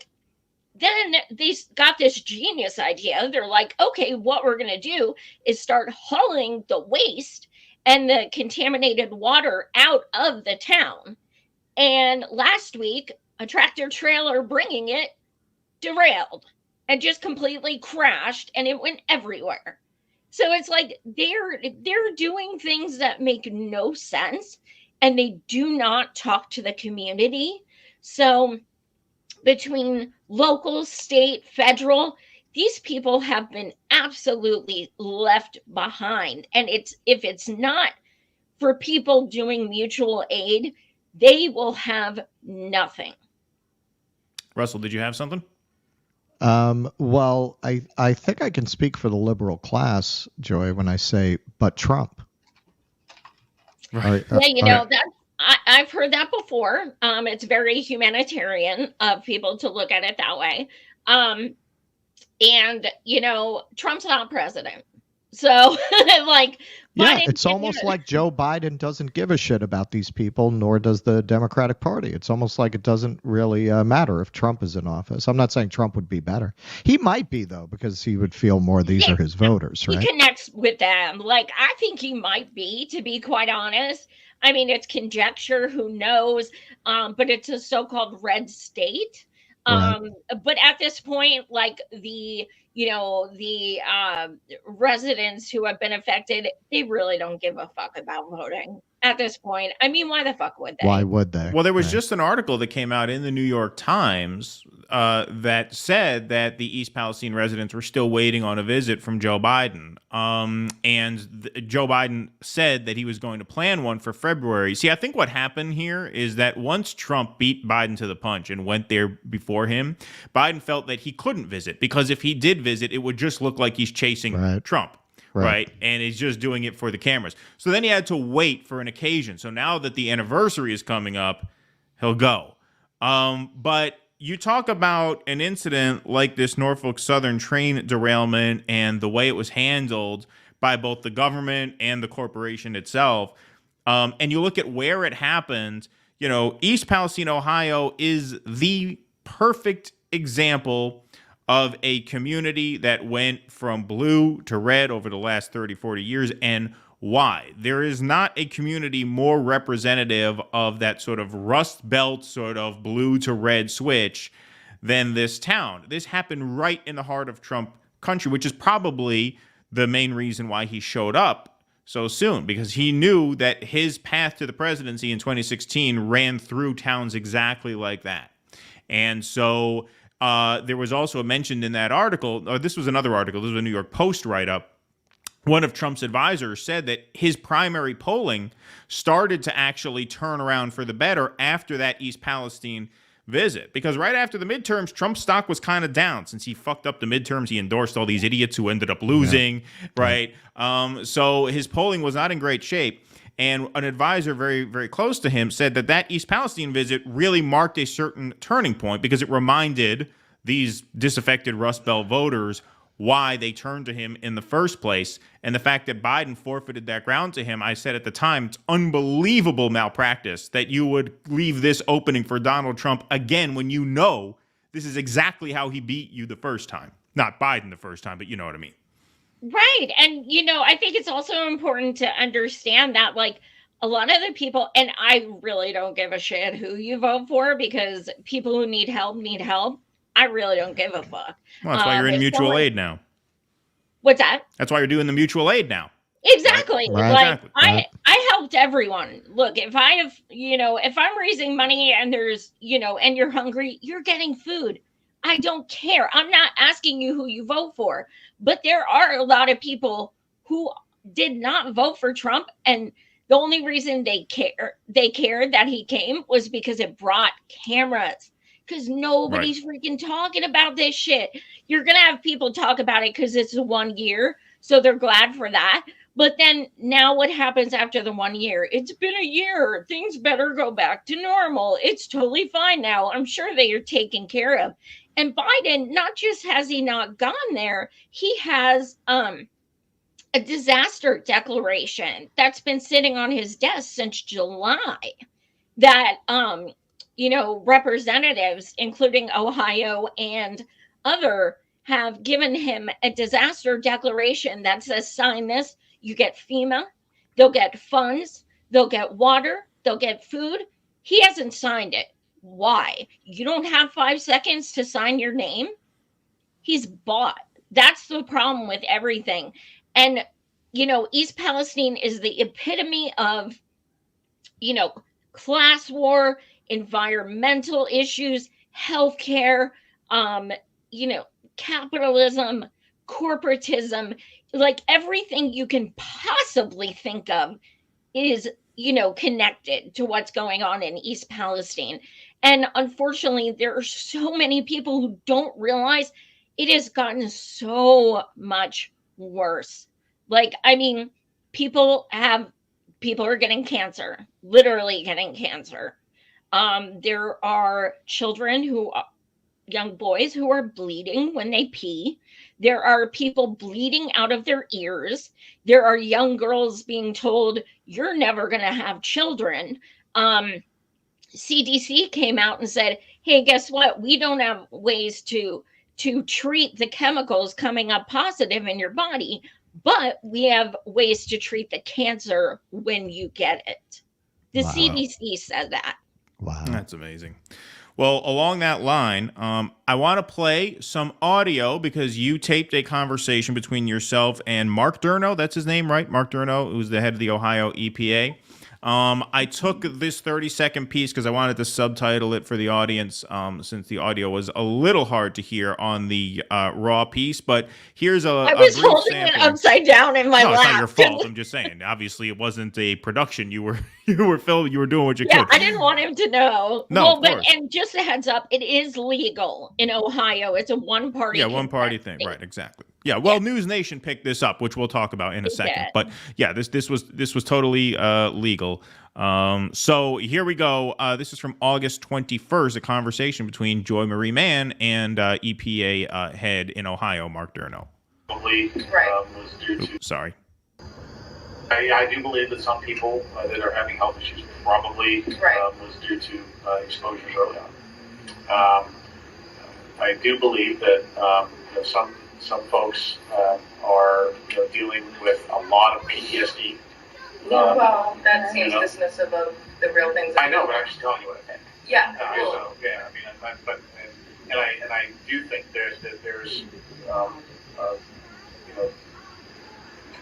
they got this genius idea. They're like, okay, what we're going to do is start hauling the waste and the contaminated water out of the town. And last week, a tractor trailer bringing it derailed and just completely crashed, and it went everywhere. So it's they're doing things that make no sense, and they do not talk to the community. So between local, state, federal, these people have been absolutely left behind. And if it's not for people doing mutual aid, they will have nothing. Russell, did you have something? Well, I think I can speak for the liberal class, Joy, when I say, but Trump. Right. I've heard that before. It's very humanitarian of people to look at it that way. And Trump's not president. So it's almost like Joe Biden doesn't give a shit about these people, nor does the Democratic Party. It's almost like it doesn't really matter if Trump is in office. I'm not saying Trump would be better. He might be, though, because he would feel more these are his voters, right? He connects with them. I think he might be, to be quite honest. I mean, it's conjecture, who knows? But it's a so-called red state. Right. But at this point, the residents who have been affected, they really don't give a fuck about voting at this point. I mean, why the fuck would they? Why would they? Well, there was just an article that came out in the New York Times that said that the East Palestine residents were still waiting on a visit from Joe Biden. Joe Biden said that he was going to plan one for February. See, I think what happened here is that once Trump beat Biden to the punch and went there before him, Biden felt that he couldn't visit, because if he did visit, it would just look like he's chasing Trump. Right. And he's just doing it for the cameras. So then he had to wait for an occasion. So now that the anniversary is coming up, he'll go. But you talk about an incident like this Norfolk Southern train derailment and the way it was handled by both the government and the corporation itself. And you look at where it happened, East Palestine, Ohio is the perfect example of a community that went from blue to red over the last 30, 40 years, and why. There is not a community more representative of that sort of Rust Belt sort of blue to red switch than this town. This happened right in the heart of Trump country, which is probably the main reason why he showed up so soon, because he knew that his path to the presidency in 2016 ran through towns exactly like that. And so there was also mentioned in that article, or this was another article, this was a New York Post write-up, one of Trump's advisors said that his primary polling started to actually turn around for the better after that East Palestine visit. Because right after the midterms, Trump's stock was kind of down. Since he fucked up the midterms, he endorsed all these idiots who ended up losing, right? So his polling was not in great shape. And an advisor very, very close to him said that that East Palestine visit really marked a certain turning point because it reminded these disaffected Rust Belt voters why they turned to him in the first place. And the fact that Biden forfeited that ground to him, I said at the time, it's unbelievable malpractice that you would leave this opening for Donald Trump again when you know this is exactly how he beat you the first time. Not Biden the first time, but you know what I mean. Right. And, you know, I think it's also important to understand that, like, a lot of the people, and I really don't give a shit who you vote for, because people who need help need help. I really don't give a fuck. Well, that's why you're in mutual aid now. What's that? That's why you're doing the mutual aid now. Exactly. Right. Like, Exactly. I helped everyone. Look, if I have, you know, if I'm raising money and there's, you know, and you're hungry, you're getting food. I don't care. I'm not asking you who you vote for, but there are a lot of people who did not vote for Trump, and the only reason they cared that he came was because it brought cameras. Because nobody's freaking talking about this shit. You're going to have people talk about it because it's 1 year. So they're glad for that. But then now what happens after the 1 year? It's been a year. Things better go back to normal. It's totally fine now. I'm sure they are taken care of. And Biden, not just has he not gone there, he has a disaster declaration that's been sitting on his desk since July that, you know, representatives, including Ohio and other, have given him a disaster declaration that says, sign this, you get FEMA, they'll get funds, they'll get water, they'll get food. He hasn't signed it. Why? You don't have 5 seconds to sign your name? He's bought. That's the problem with everything. And, you know, East Palestine is the epitome of, you know, class war, environmental issues, healthcare, you know, capitalism, corporatism, like everything you can possibly think of is, you know, connected to what's going on in East Palestine. And unfortunately, there are so many people who don't realize it has gotten so much worse. Like, I mean, people are getting cancer, literally getting cancer. There are children young boys who are bleeding when they pee. There are people bleeding out of their ears. There are young girls being told, you're never going to have children. CDC came out and said, hey, guess what? We don't have ways to treat the chemicals coming up positive in your body, but we have ways to treat the cancer when you get it. The CDC said that. Wow. That's amazing. Well, along that line, I want to play some audio because you taped a conversation between yourself and Mark Durno. That's his name, right? Mark Durno, who's the head of the Ohio EPA. I took this 30-second piece because I wanted to subtitle it for the audience since the audio was a little hard to hear on the raw piece. But here's I was holding it upside down in my lap. No, it's not your fault. I'm just saying. Obviously, it wasn't a production. You were filming. You were doing what you could. I didn't want him to know. No, well, of but course. and just a heads up, it is legal in Ohio. It's a one-party. Yeah, one-party thing. Right, exactly. Yeah, well, News Nation picked this up, which we'll talk about in a second. did. But yeah, this was totally legal. So here we go. This is from August 21st, a conversation between Joy Marie-Mann and EPA head in Ohio, Mark Durno. Was due to. Sorry. I do believe that some people that are having health issues probably was due to exposures early on. I do believe that some folks are dealing with a lot of PTSD. Well, that seems dismissive of the real things. I know, but I'm just telling you what I think. Yeah. So yeah, I mean, I do think there's the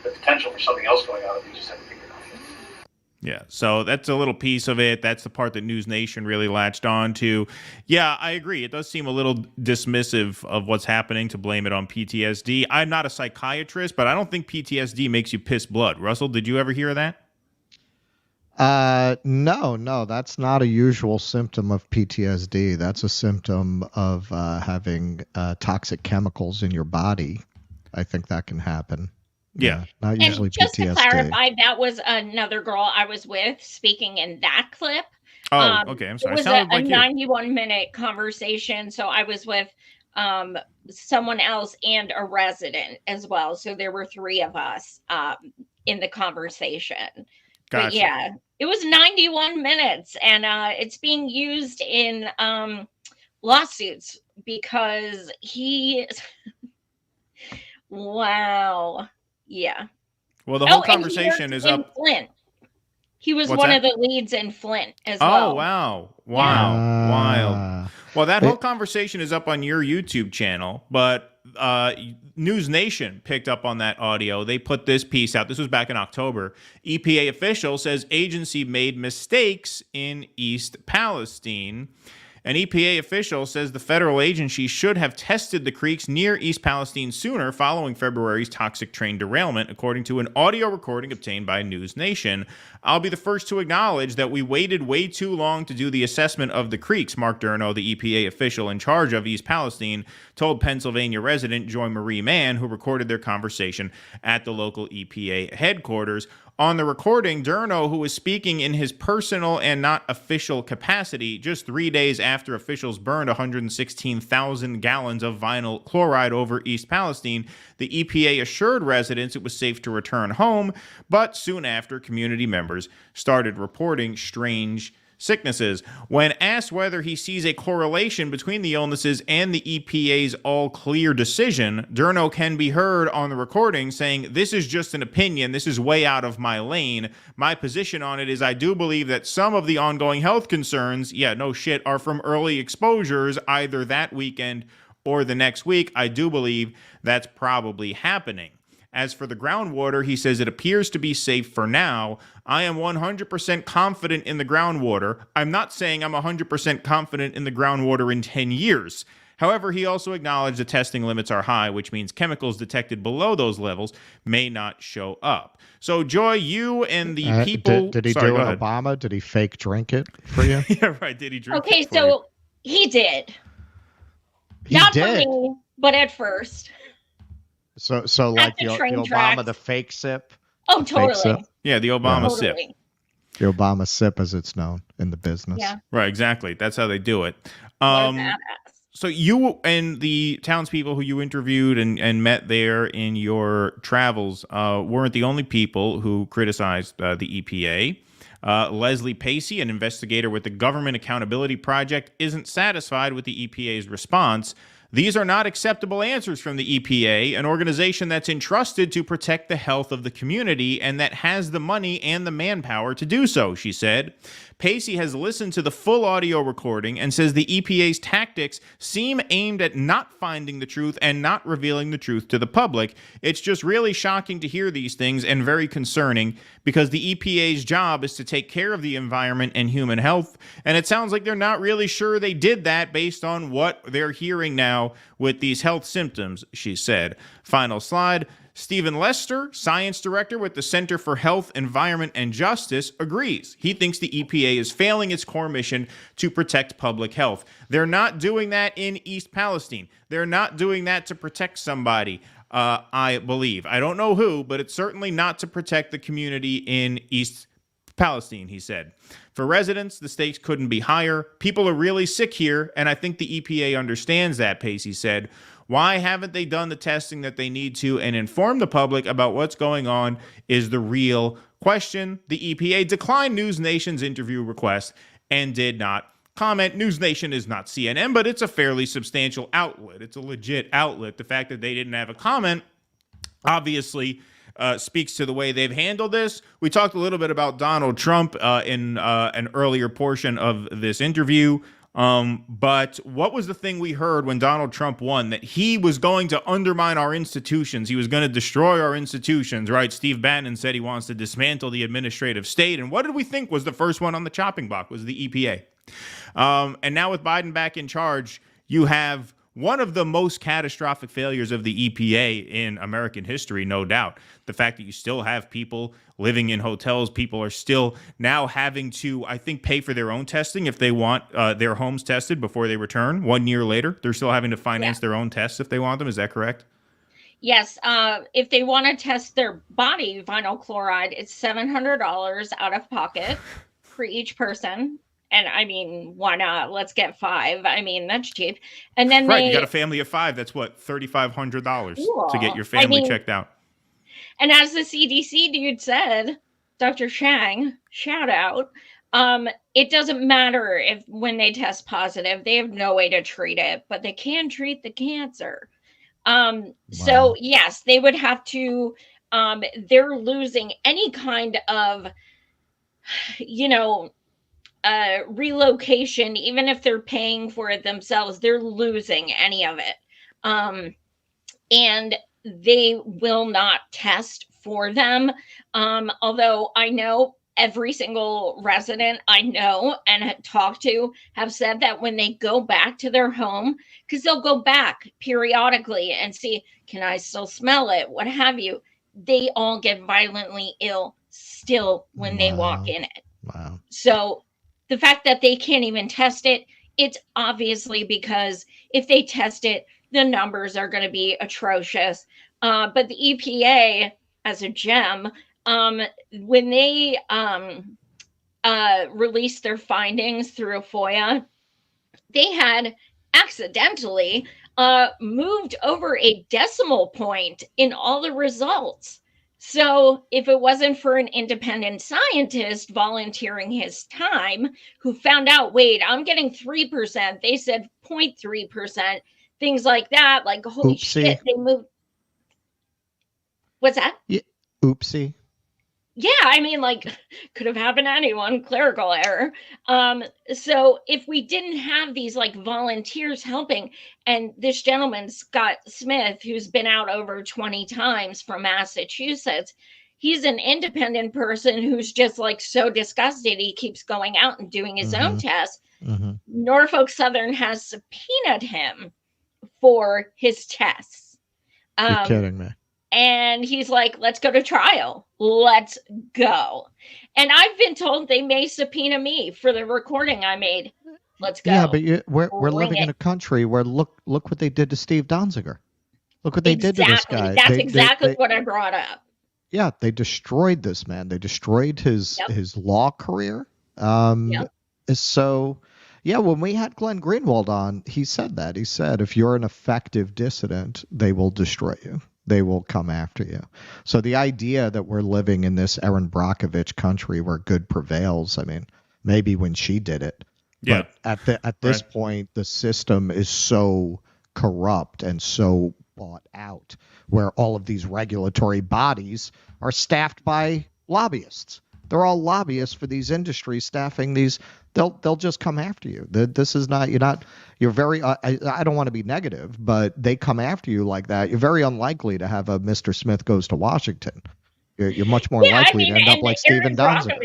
potential for something else going on that we just haven't figured out. Yeah, so that's a little piece of it. That's the part that News Nation really latched on to. Yeah, I agree. It does seem a little dismissive of what's happening to blame it on PTSD. I'm not a psychiatrist, but I don't think PTSD makes you piss blood. Russell, did you ever hear that? No, that's not a usual symptom of PTSD. That's a symptom of having toxic chemicals in your body. I think that can happen. Yeah. Not usually and just PTSD. to clarify, that was another girl I was with speaking in that clip. Oh, okay. I'm sorry. It was Sounded a like you. 91-minute conversation. So I was with someone else and a resident as well. So there were three of us in the conversation. Gotcha. But yeah, it was 91 minutes, and it's being used in lawsuits because he. Wow. Yeah. Well, the whole and he conversation worked is in up. Flint. He was What's one that? of the leads in Flint as well. Oh, wow. Wild. Well, that whole conversation is up on your YouTube channel, but News Nation picked up on that audio. They put this piece out. This was back in October. EPA official says agency made mistakes in East Palestine. An EPA official says the federal agency should have tested the creeks near East Palestine sooner following February's toxic train derailment, according to an audio recording obtained by News Nation. I'll be the first to acknowledge that we waited way too long to do the assessment of the creeks, Mark Durno, the EPA official in charge of East Palestine, told Pennsylvania resident Joy Marie-Mann, who recorded their conversation at the local EPA headquarters. On the recording, Durno, who was speaking in his personal and not official capacity just 3 days after officials burned 116,000 gallons of vinyl chloride over East Palestine, the EPA assured residents it was safe to return home, but soon after, community members started reporting strange sicknesses. When asked whether he sees a correlation between the illnesses and the EPA's all-clear decision, Durno can be heard on the recording saying, "This is just an opinion. This is way out of my lane. My position on it is I do believe that some of the ongoing health concerns, are from early exposures either that weekend or the next week. I do believe that's probably happening." As for the groundwater, he says it appears to be safe for now. I am 100% confident in the groundwater. I'm not saying I'm 100% confident in the groundwater in 10 years. However, he also acknowledged the testing limits are high, which means chemicals detected below those levels may not show up. So, Joy, you and the people... Did he do an Obama? Did he fake drink it for you? Yeah, right. Did he drink Okay, it for you? so he did. He Not did. for me, but at first. So like the the train Obama, tracks. the fake sip? Oh, The fake sip? totally. Yeah, the Obama sip. Totally. The Obama sip, as it's known in the business. Yeah. Right, exactly. That's how they do it. What a badass. So you and the townspeople who you interviewed and met there in your travels weren't the only people who criticized the EPA. Leslie Pacey, an investigator with the Government Accountability Project, isn't satisfied with the EPA's response. These are not acceptable answers from the EPA, an organization that's entrusted to protect the health of the community and that has the money and the manpower to do so, she said. Pacey has listened to the full audio recording and says the EPA's tactics seem aimed at not finding the truth and not revealing the truth to the public. It's just really shocking to hear these things and very concerning because the EPA's job is to take care of the environment and human health, and it sounds like they're not really sure they did that based on what they're hearing now with these health symptoms, she said. Final slide. Stephen Lester, science director with the Center for Health, Environment, and Justice, agrees. He thinks the EPA is failing its core mission to protect public health. They're not doing that in East Palestine. They're not doing that to protect somebody, I believe. I don't know who, but it's certainly not to protect the community in East Palestine, he said. For residents, the stakes couldn't be higher. People are really sick here, and I think the EPA understands that, Pacey said. Why haven't they done the testing that they need to and inform the public about what's going on is the real question. The EPA declined News Nation's interview request and did not comment. News Nation is not CNN, but it's a fairly substantial outlet. It's a legit outlet. The fact that they didn't have a comment obviously speaks to the way they've handled this. We talked a little bit about Donald Trump in an earlier portion of this interview. But what was the thing we heard when Donald Trump won? That he was going to undermine our institutions. He was going to destroy our institutions, right? Steve Bannon said he wants to dismantle the administrative state. And what did we think was the first one on the chopping block? Was the EPA. And now with Biden back in charge, you have one of the most catastrophic failures of the EPA in American history, no doubt. The fact that you still have people living in hotels, people are still now having to, I think, pay for their own testing if they want their homes tested before they return. 1 year later, they're still having to finance their own tests if they want them. Is that correct? Yes. If they want to test their body vinyl chloride, it's $700 out of pocket for each person. And I mean, why not? Let's get 5. I mean, that's cheap. And then you got a family of 5. That's what, $3,500 to get your family checked out. And as the CDC dude said, Dr. Chang, shout out, it doesn't matter if when they test positive, they have no way to treat it, but they can treat the cancer. So yes, they would have to, they're losing any kind of, relocation, even if they're paying for it themselves, they're losing any of it. And they will not test for them. Although I know every single resident I know and talked to have said that when they go back to their home, because they'll go back periodically and see, can I still smell it? What have you? They all get violently ill still when they walk in it. Wow. So the fact that they can't even test it, it's obviously because if they test it, the numbers are going to be atrocious. But the EPA, as a gem, when they released their findings through a FOIA, they had accidentally moved over a decimal point in all the results. So if it wasn't for an independent scientist volunteering his time who found out, wait, I'm getting 3%, they said 0.3%, things like that, like, holy shit, they moved. What's that? Yeah. Oopsie. Yeah, I mean, like, could have happened to anyone, clerical error. So if we didn't have these like volunteers helping, and this gentleman, Scott Smith, who's been out over 20 times from Massachusetts, he's an independent person who's just like so disgusted he keeps going out and doing his own tests. Norfolk Southern has subpoenaed him for his tests. You're kidding me. And he's like, let's go to trial. Let's go. And I've been told they may subpoena me for the recording I made. Let's go. Yeah, but we're living in a country where look what they did to Steve Donziger. Look what they did to this guy. That's exactly what I brought up. Yeah, they destroyed this man. They destroyed his law career. So, yeah, when we had Glenn Greenwald on, he said that. He said, if you're an effective dissident, they will destroy you. They will come after you. So the idea that we're living in this Erin Brockovich country where good prevails, I mean, maybe when she did it. Yeah. But at this point, the system is so corrupt and so bought out where all of these regulatory bodies are staffed by lobbyists. They're all lobbyists for these industries staffing these. They'll just come after you. This is not, you're very, I don't want to be negative, but they come after you like that. You're very unlikely to have a Mr. Smith goes to Washington. You're much more likely to end up like Stephen Donziger.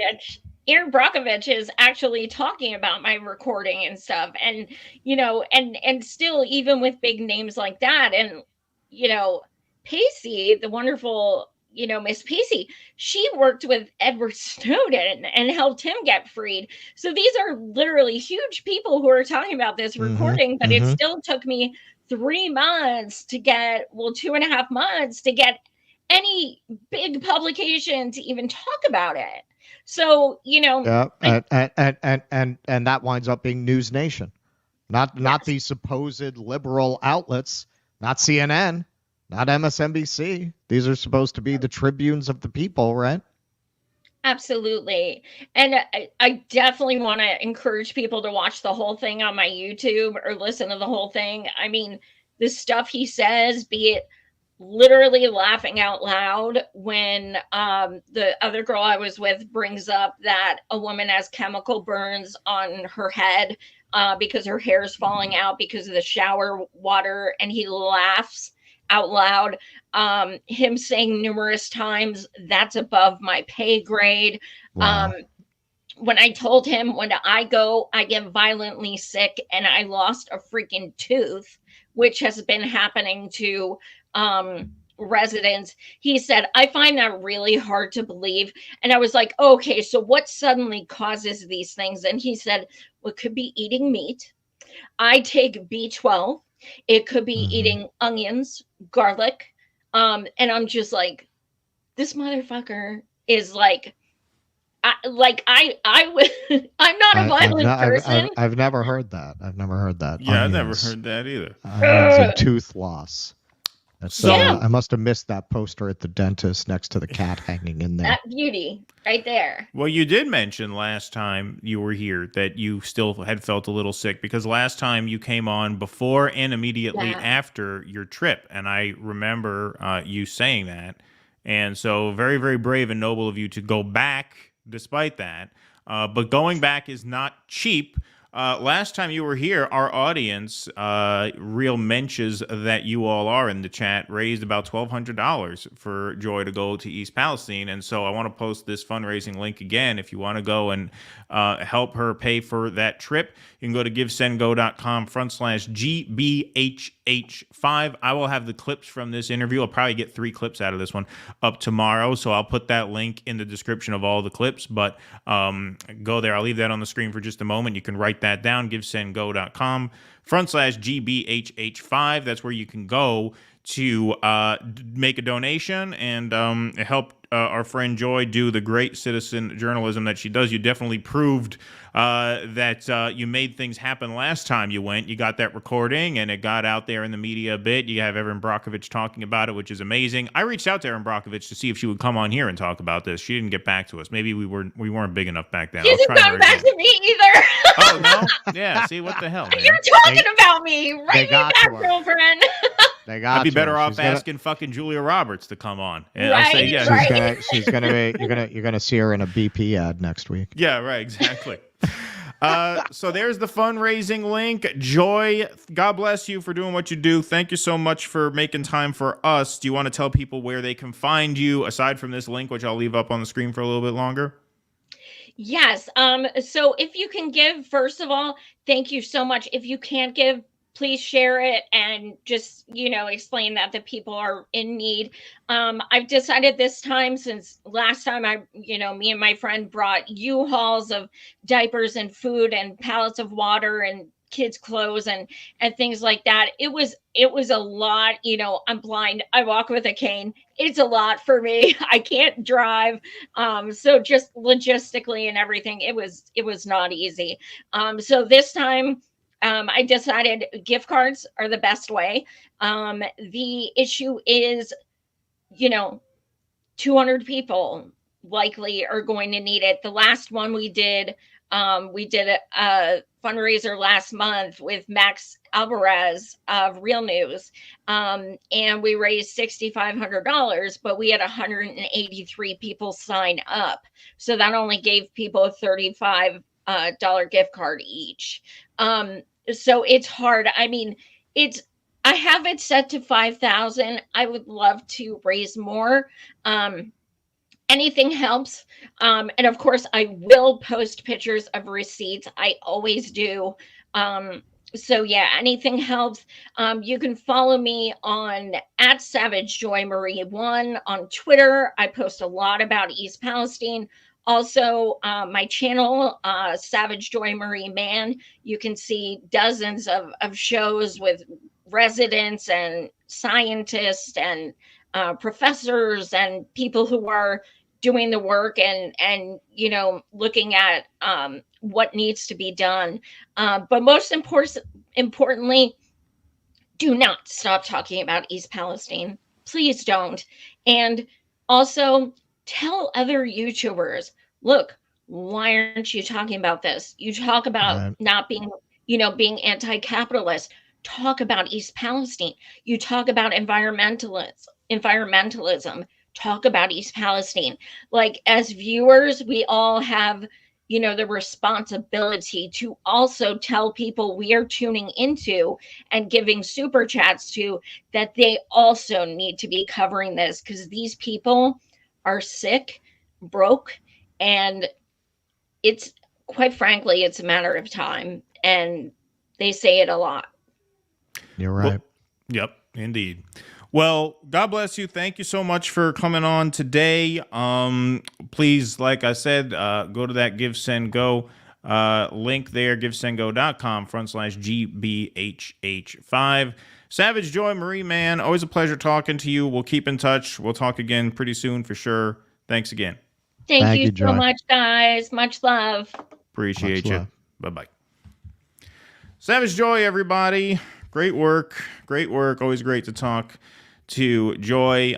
Erin Brockovich is actually talking about my recording and stuff. And, and still, even with big names like that, and, Pacey, the wonderful, Miss Pacey, she worked with Edward Snowden and helped him get freed. So these are literally huge people who are talking about this recording, but it still took me 3 months to get, 2.5 months to get any big publication to even talk about it. So, Yeah, and that winds up being News Nation, not these supposed liberal outlets, not CNN. Not MSNBC. These are supposed to be the tribunes of the people, right? Absolutely. And I definitely want to encourage people to watch the whole thing on my YouTube or listen to the whole thing. I mean, the stuff he says, be it literally laughing out loud when the other girl I was with brings up that a woman has chemical burns on her head because her hair is falling out because of the shower water, and he laughs out loud. Him saying numerous times, that's above my pay grade. Wow. When I told him when I go, I get violently sick and I lost a freaking tooth, which has been happening to residents, he said, I find that really hard to believe. And I was like, okay, so what suddenly causes these things? And he said, well, it could be eating meat. I take B12. It could be eating onions, garlic. And I'm just like, this motherfucker is like, I'm not a violent person. I've never heard that. I've never heard that. Yeah, I've never heard that either. Onions and tooth loss. So Yeah. I must have missed that poster at the dentist next to the cat hanging in there. That beauty right there. Well, you did mention last time you were here that you still had felt a little sick, because last time you came on before and immediately after your trip. And I remember you saying that. And so very, very brave and noble of you to go back despite that. But going back is not cheap. Last time you were here, our audience, real mentions that you all are in the chat, raised about $1,200 for Joy to go to East Palestine. And so I want to post this fundraising link again. If you want to go and help her pay for that trip, you can go to givesendgo.com/GBHH5. I will have the clips from this interview. I'll probably get 3 clips out of this one up tomorrow. So I'll put that link in the description of all the clips, but go there. I'll leave that on the screen for just a moment. You can write that down, givesendgo.com/GBHH5. That's where you can go to make a donation and help our friend Joy do the great citizen journalism that she does. You definitely proved that you made things happen last time you went. You got that recording and it got out there in the media a bit. You have Erin Brockovich talking about it, which is amazing. I reached out to Erin Brockovich to see if she would come on here and talk about this. She didn't get back to us. Maybe we weren't big enough back then. She didn't come back to me either. Oh, no? Yeah, see, what the hell, man? You're talking about me. Write me back, girlfriend. I'd be better off asking fucking Julia Roberts to come on. And I'll say, yeah. She's gonna be. You're gonna see her in a BP ad next week. Yeah, right. Exactly. So there's the fundraising link. Joy, God bless you for doing what you do. Thank you so much for making time for us. Do you want to tell people where they can find you aside from this link, which I'll leave up on the screen for a little bit longer? Yes. So if you can give, first of all, thank you so much. If you can't give, please share it and just, explain that the people are in need. I've decided this time, since last time me and my friend brought U-Hauls of diapers and food and pallets of water and kids' clothes and things like that. It was a lot. I'm blind. I walk with a cane. It's a lot for me. I can't drive. So just logistically and everything, it was not easy. So this time, I decided gift cards are the best way. The issue is, 200 people likely are going to need it. The last one we did a fundraiser last month with Max Alvarez of Real News, and we raised $6,500, but we had 183 people sign up. So that only gave people a $35 gift card each. So it's hard. I mean, I have it set to 5,000. I would love to raise more. Anything helps. And of course, I will post pictures of receipts. I always do. So yeah, anything helps. You can follow me on @SavageJoyMarie1 on Twitter. I post a lot about East Palestine. Also, my channel, Savage Joy Marie-Mann, you can see dozens of shows with residents and scientists and professors and people who are doing the work and looking at what needs to be done. But most importantly, do not stop talking about East Palestine. Please don't. And also, tell other YouTubers, look, why aren't you talking about this? You talk about not being, being anti-capitalist. Talk about East Palestine. You talk about environmentalism. Talk about East Palestine. Like, as viewers, we all have, the responsibility to also tell people we are tuning into and giving super chats to that they also need to be covering this, because these people are sick, broke, and it's, quite frankly, it's a matter of time, and they say it a lot. You're right. Well, yep, indeed. Well, God bless you. Thank you so much for coming on today. Please, like I said, go to that Give, Send, Go link there, givesendgo.com/GBHH5. Savage Joy Marie-Mann, always a pleasure talking to you. We'll keep in touch. We'll talk again pretty soon for sure. Thanks again. Thank you so much, guys. Much love. Appreciate you. Bye-bye. Savage Joy, everybody. Great work. Great work. Always great to talk to Joy.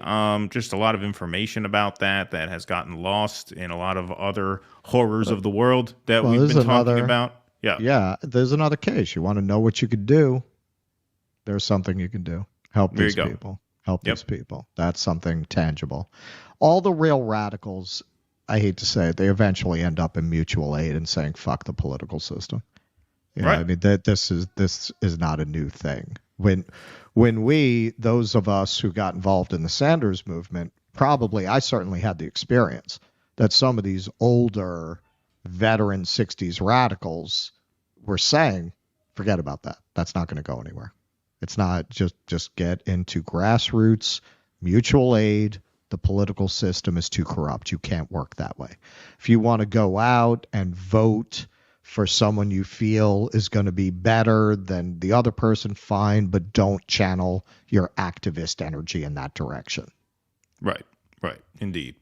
Just a lot of information about that has gotten lost in a lot of other horrors of the world that we've been talking about. Yeah. Yeah. There's another case. You want to know what you could do? There's something you can do. Help these people. Help these people. That's something tangible. All the real radicals, I hate to say it, they eventually end up in mutual aid and saying, fuck the political system. You know, I mean, this is not a new thing. When we, those of us who got involved in the Sanders movement, I certainly had the experience that some of these older veteran 60s radicals were saying, forget about that. That's not going to go anywhere. It's not just get into grassroots, mutual aid. The political system is too corrupt. You can't work that way. If you want to go out and vote for someone you feel is going to be better than the other person, fine, but don't channel your activist energy in that direction. Right. Indeed.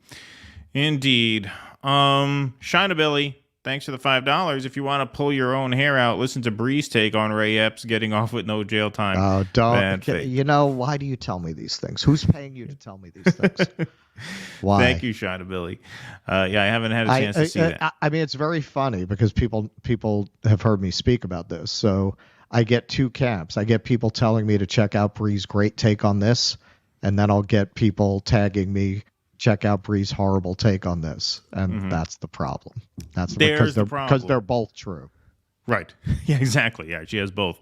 Shinabilly, thanks for the $5. If you want to pull your own hair out, listen to Bree's take on Ray Epps getting off with no jail time. Oh, don't. Why do you tell me these things? Who's paying you to tell me these things? Why? Thank you, Shinabilly. I haven't had a chance to see that. I mean, it's very funny because people have heard me speak about this. So I get two camps. I get people telling me to check out Bree's great take on this, and then I'll get people tagging me, check out Bree's horrible take on this, and that's the problem. That's because they're both true. Right. Yeah, exactly. Yeah, she has both.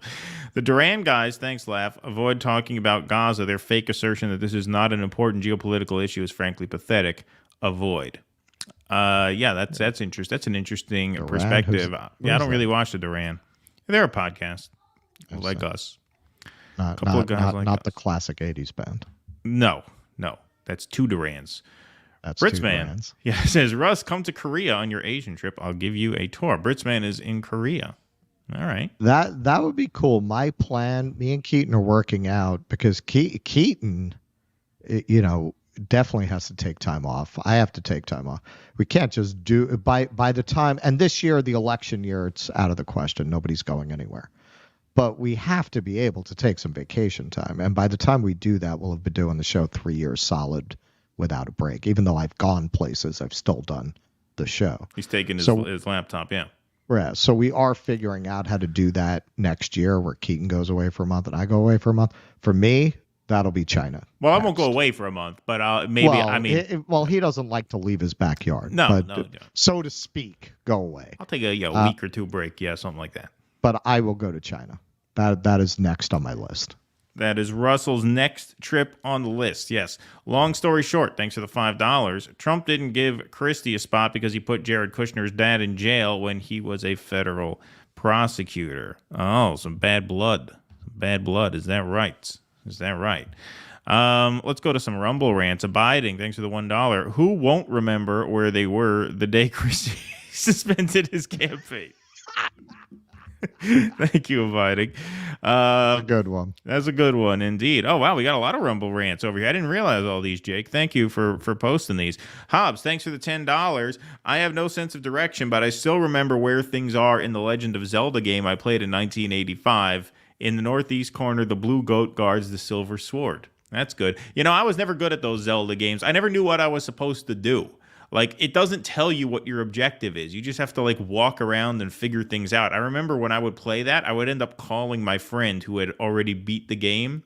The Duran guys, thanks, Laugh, avoid talking about Gaza. Their fake assertion that this is not an important geopolitical issue is frankly pathetic. Avoid. That's interesting. That's an interesting perspective. I don't really watch the Duran. They're a podcast like us. Not the classic 80s band. No. That's two Durans. That's Britsman. Yeah, says, Russ, come to Korea on your Asian trip. I'll give you a tour. Britsman is in Korea. All right. That would be cool. My plan, me and Keaton are working out because Keaton, definitely has to take time off. I have to take time off. We can't just do by the time, and this year, the election year, it's out of the question. Nobody's going anywhere. But we have to be able to take some vacation time. And by the time we do that, we'll have been doing the show 3 years solid without a break. Even though I've gone places, I've still done the show. He's taking his laptop, yeah. Yeah, so we are figuring out how to do that next year where Keaton goes away for a month and I go away for a month. For me, that'll be China. Well, I won't go away for a month, but maybe, he doesn't like to leave his backyard. No. So to speak, go away. I'll take a week or two break, something like that. But I will go to China. That is next on my list. That is Russell's next trip on the list. Yes. Long story short, thanks for the $5. Trump didn't give Christie a spot because he put Jared Kushner's dad in jail when he was a federal prosecutor. Oh, some bad blood. Is that right? Let's go to some Rumble rants. Abiding, thanks for the $1. Who won't remember where they were the day Christie suspended his campaign? Thank you, Abiding. That's a good one. That's a good one indeed. Oh, wow. We got a lot of Rumble rants over here. I didn't realize all these, Jake. Thank you for posting these. Hobbs, thanks for the $10. I have no sense of direction, but I still remember where things are in the Legend of Zelda game I played in 1985. In the northeast corner, the blue goat guards the silver sword. That's good. I was never good at those Zelda games. I never knew what I was supposed to do. Like, it doesn't tell you what your objective is. You just have to, like, walk around and figure things out. I remember when I would play that, I would end up calling my friend who had already beat the game.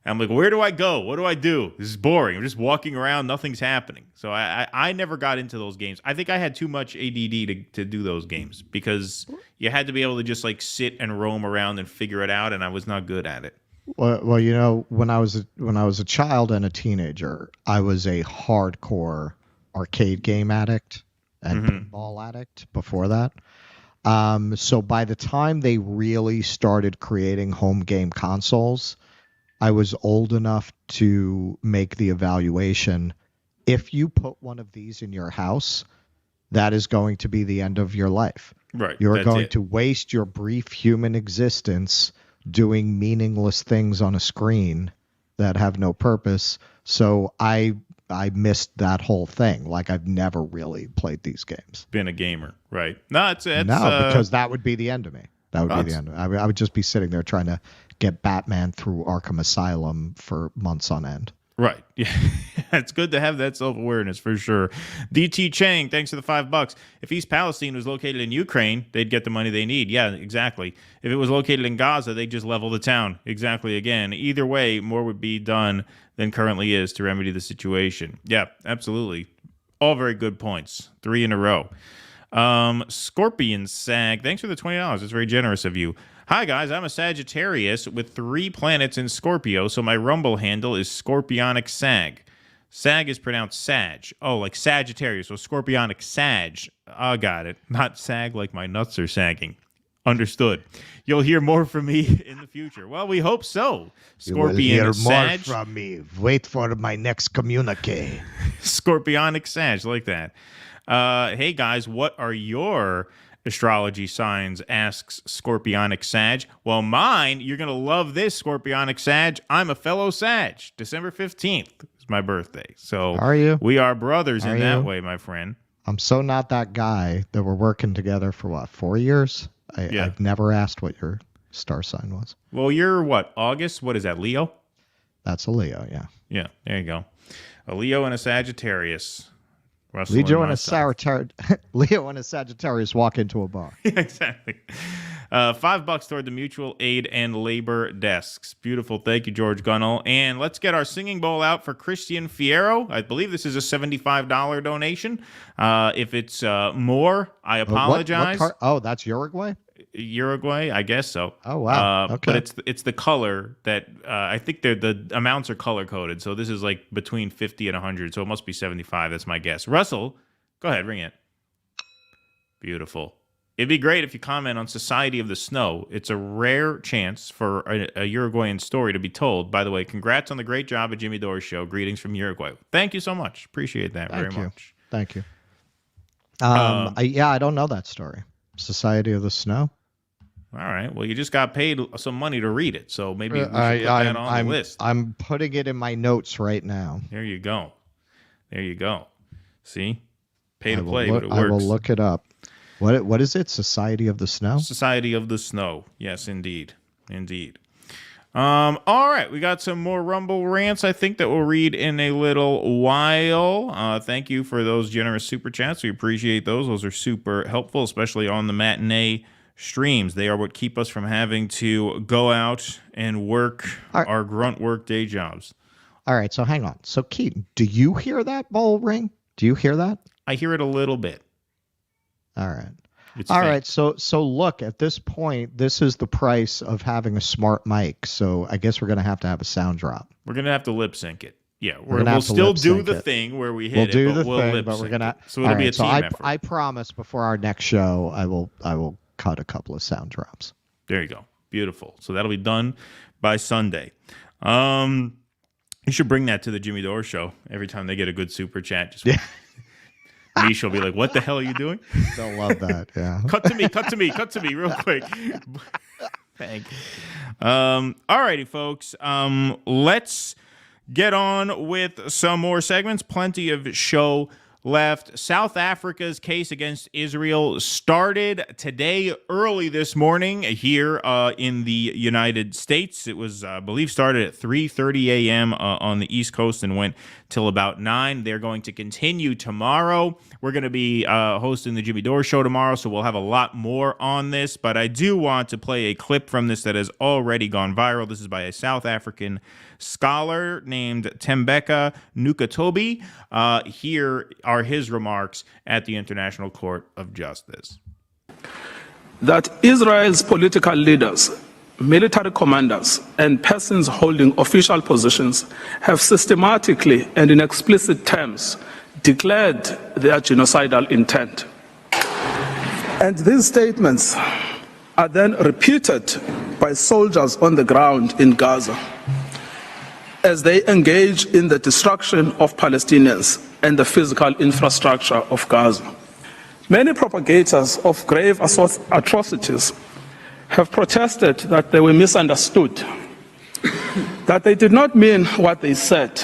And I'm like, where do I go? What do I do? This is boring. I'm just walking around. Nothing's happening. So I never got into those games. I think I had too much ADD to do those games because you had to be able to just, like, sit and roam around and figure it out, and I was not good at it. Well, you know, when I was a child and a teenager, I was a hardcore arcade game addict and pinball addict before that. So by the time they really started creating home game consoles, I was old enough to make the evaluation. If you put one of these in your house, that is going to be the end of your life. Right. You're going to waste your brief human existence doing meaningless things on a screen that have no purpose. So I missed that whole thing. Like, I've never really played these games. Been a gamer, right? No, it's because that would be the end of me. That would be the end of me. I would just be sitting there trying to get Batman through Arkham Asylum for months on end. Right. Yeah. It's good to have that self-awareness for sure. DT Chang, thanks for the $5. If East Palestine was located in Ukraine, they'd get the money they need. Yeah, exactly. If it was located in Gaza, they'd just level the town. Exactly. Again, either way, more would be done than currently is to remedy the situation. Yeah, absolutely. All very good points. 3 in a row. Scorpion Sag, thanks for the $20. It's very generous of you. Hi, guys. I'm a Sagittarius with 3 planets in Scorpio, so my Rumble handle is Scorpionic Sag. Sag is pronounced Sag. Oh, like Sagittarius, so Scorpionic Sag. I got it. Not sag like my nuts are sagging. Understood. You'll hear more from me in the future. Well, we hope so. Scorpion You will hear Sag. more from me. Wait for my next communique. Scorpionic Sag, like that. Hey, guys, what are your astrology signs, asks Scorpionic Sag. Well, mine, you're going to love this, Scorpionic Sag. I'm a fellow Sag. December 15th is my birthday. So Are you? We are brothers Are in that you? way, my friend. I'm so not that guy that we're working together for, 4 years? I've never asked what your star sign was. Well, you're what, August? What is that, Leo? That's a Leo, yeah. Yeah, there you go. A Leo and a Sagittarius. Leo and a Sagittarius walk into a bar. Exactly. $5 toward the mutual aid and labor desks. Beautiful. Thank you, George Gunnell. And let's get our singing bowl out for Christian Fierro. I believe this is a $75 donation. If it's more, I apologize. Oh, that's Uruguay? Uruguay, I guess so. Oh, wow. Okay. But it's the color that I think the amounts are color coded. So this is like between 50 and 100. So it must be 75. That's my guess. Russell, go ahead, ring it. Beautiful. It'd be great if you comment on Society of the Snow. It's a rare chance for a Uruguayan story to be told. By the way, congrats on the great job at Jimmy Dore's show. Greetings from Uruguay. Thank you so much. Appreciate that very much. Thank you. I don't know that story. Society of the Snow? All right. Well, you just got paid some money to read it, so maybe we should put that on the list. I'm putting it in my notes right now. There you go. There you go. See? Pay to play, but it works. I will look it up. What is it? Society of the Snow? Society of the Snow. Yes, indeed. Indeed. All right. We got some more Rumble rants, I think, that we'll read in a little while. Thank you for those generous super chats. We appreciate those. Those are super helpful, especially on the matinee streams. They are what keep us from having to go out and work our grunt work day jobs. All right, so hang on. So Keaton, do you hear that bell ring? Do you hear that? I hear it a little bit. All right. It's All faint. right, so look, at this point, this is the price of having a smart mic. So I guess we're going to have a sound drop. We're going to have to lip sync it. Yeah, we'll still do the thing where we hit we'll it, but we'll lip but we're sync gonna. it. So it'll be a team effort. I promise before our next show, I will cut a couple of sound drops. There you go. Beautiful. So that'll be done by Sunday. You should bring that to the Jimmy Dore show every time they get a good super chat. Just Mish will be like, "What the hell are you doing?" They'll love that. Yeah. cut to me, real quick. Thank you. All righty, folks. Let's get on with some more segments. Plenty of show left. South Africa's case against Israel started today early this morning here in the United States. It was, I believe, started at 3:30 a.m. On the East Coast and went till about 9. They're going to continue tomorrow. We're going to be hosting the Jimmy Dore Show tomorrow, so we'll have a lot more on this. But I do want to play a clip from this that has already gone viral. This is by a South African scholar named Tembeka Nukatobi. Here are his remarks at the International Court of Justice. That Israel's political leaders, military commanders, and persons holding official positions have systematically and in explicit terms declared their genocidal intent. And these statements are then repeated by soldiers on the ground in Gaza as they engage in the destruction of Palestinians and the physical infrastructure of Gaza. Many propagators of grave atrocities have protested that they were misunderstood, that they did not mean what they said,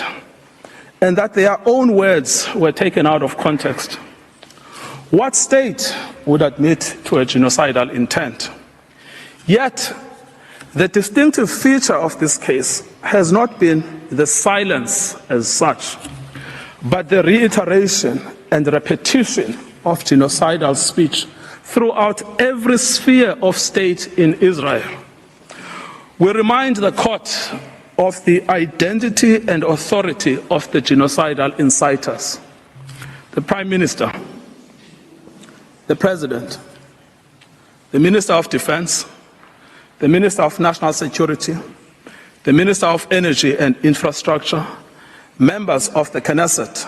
and that their own words were taken out of context. What state would admit to a genocidal intent? Yet, the distinctive feature of this case has not been the silence as such, but the reiteration and repetition of genocidal speech throughout every sphere of state in Israel. We remind the court of the identity and authority of the genocidal inciters: the Prime Minister, the President, the Minister of Defense, the Minister of National Security, the Minister of Energy and Infrastructure, members of the Knesset,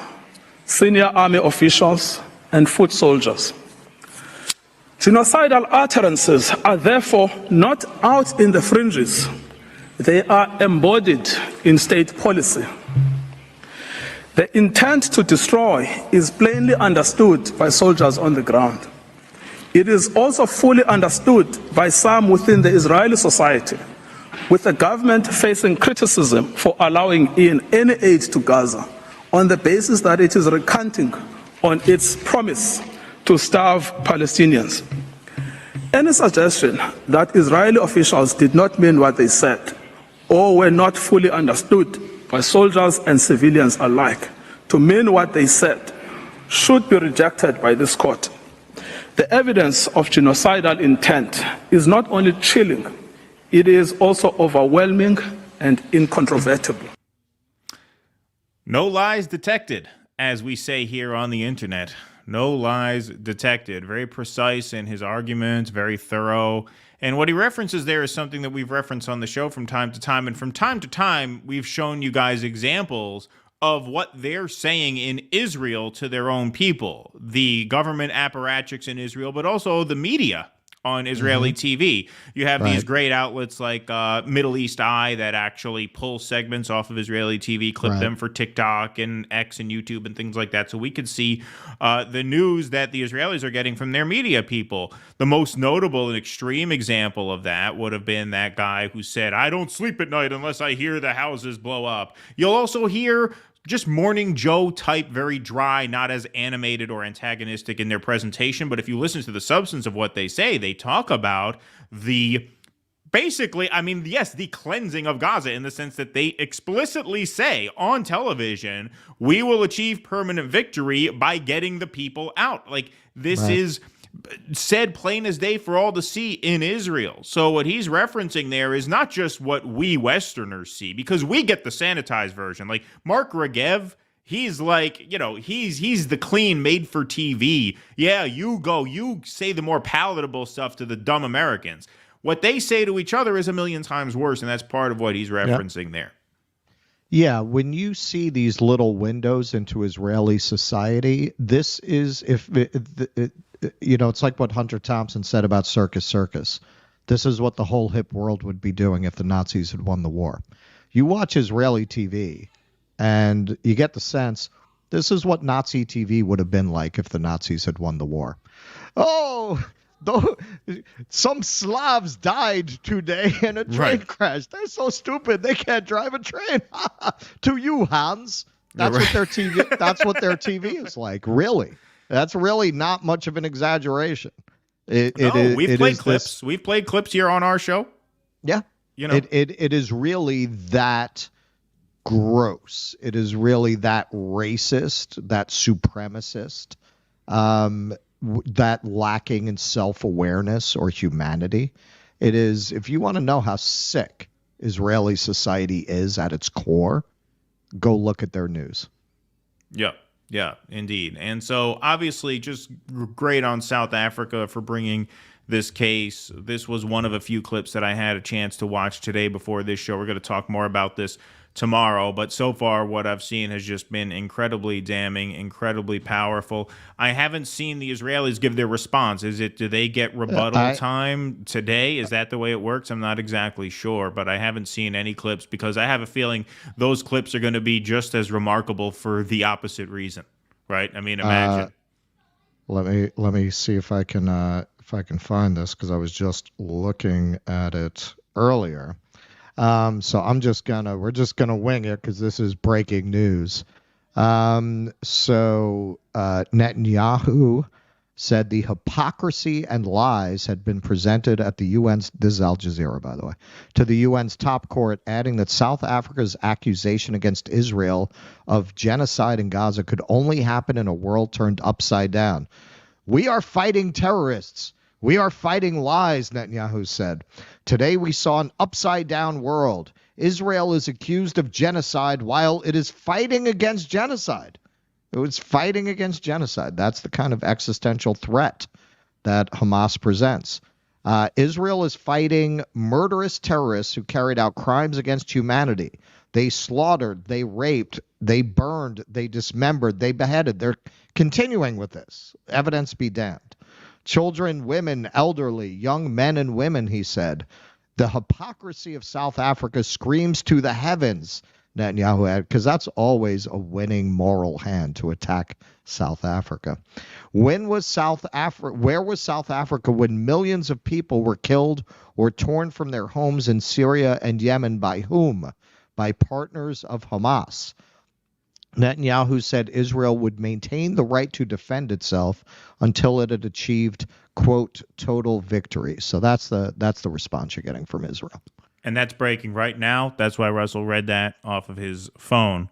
senior army officials, and foot soldiers. Genocidal utterances are therefore not out in the fringes. They are embodied in state policy. The intent to destroy is plainly understood by soldiers on the ground. It is also fully understood by some within the Israeli society, with the government facing criticism for allowing in any aid to Gaza on the basis that it is recanting on its promise to starve Palestinians. Any suggestion that Israeli officials did not mean what they said or were not fully understood by soldiers and civilians alike to mean what they said should be rejected by this court. The evidence of genocidal intent is not only chilling, it is also overwhelming and incontrovertible. No lies detected, as we say here on the internet. No lies detected. Very precise in his arguments, very thorough. And what he references there is something that we've referenced on the show from time to time. And from time to time, we've shown you guys examples of what they're saying in Israel to their own people. The government apparatchiks in Israel, but also the media on Israeli TV. You have these great outlets like Middle East Eye that actually pull segments off of Israeli TV, clip them for TikTok and X and YouTube and things like that. So we could see the news that the Israelis are getting from their media people. The most notable and extreme example of that would have been that guy who said, "I don't sleep at night unless I hear the houses blow up." You'll also hear just Morning Joe type, very dry, not as animated or antagonistic in their presentation. But if you listen to the substance of what they say, they talk about the cleansing of Gaza, in the sense that they explicitly say on television, we will achieve permanent victory by getting the people out. Like, this is said plain as day for all to see in Israel. So what he's referencing there is not just what we Westerners see, because we get the sanitized version. Like Mark Regev, he's like, he's the clean, made for TV. Yeah, you say the more palatable stuff to the dumb Americans. What they say to each other is a million times worse, and that's part of what he's referencing there. Yeah, when you see these little windows into Israeli society, this is it's like what Hunter Thompson said about Circus. This is what the whole hip world would be doing if the Nazis had won the war. You watch Israeli TV, and you get the sense this is what Nazi TV would have been like if the Nazis had won the war. Oh, some Slavs died today in a train crash. They're so stupid they can't drive a train. To you, Hans. That's what their TV. That's what their TV is like. Really, that's really not much of an exaggeration. We've played clips. We've played clips here on our show. Yeah, it is really that gross. It is really that racist, that supremacist, that lacking in self-awareness or humanity. It is, if you want to know how sick Israeli society is at its core, go look at their news. Yeah, indeed. And so obviously just great on South Africa for bringing this case. This was one of a few clips that I had a chance to watch today before this show. We're going to talk more about this tomorrow, but so far what I've seen has just been incredibly damning, incredibly powerful. I haven't seen the Israelis give their response. Do they get rebuttal time today? Is that the way it works? I'm not exactly sure, but I haven't seen any clips because I have a feeling those clips are going to be just as remarkable for the opposite reason, right? I mean, imagine. Let me see if I can find this, because I was just looking at it earlier. So we're just gonna wing it because this is breaking news. So Netanyahu said the hypocrisy and lies had been presented at the UN's, this is Al Jazeera, by the way, to the UN's top court, adding that South Africa's accusation against Israel of genocide in Gaza could only happen in a world turned upside down. We are fighting terrorists. We are fighting lies, Netanyahu said. Today we saw an upside-down world. Israel is accused of genocide while it is fighting against genocide. It was fighting against genocide. That's the kind of existential threat that Hamas presents. Israel is fighting murderous terrorists who carried out crimes against humanity. They slaughtered, they raped, they burned, they dismembered, they beheaded. They're continuing with this. Evidence be damned. Children, women, elderly, young men and women, he said. The hypocrisy of South Africa screams to the heavens, Netanyahu added, because that's always a winning moral hand to attack South Africa. Where was South Africa when millions of people were killed or torn from their homes in Syria and Yemen? By whom? By partners of Hamas. Netanyahu said Israel would maintain the right to defend itself until it had achieved, quote, total victory. So that's the response you're getting from Israel. And that's breaking right now. That's why Russell read that off of his phone.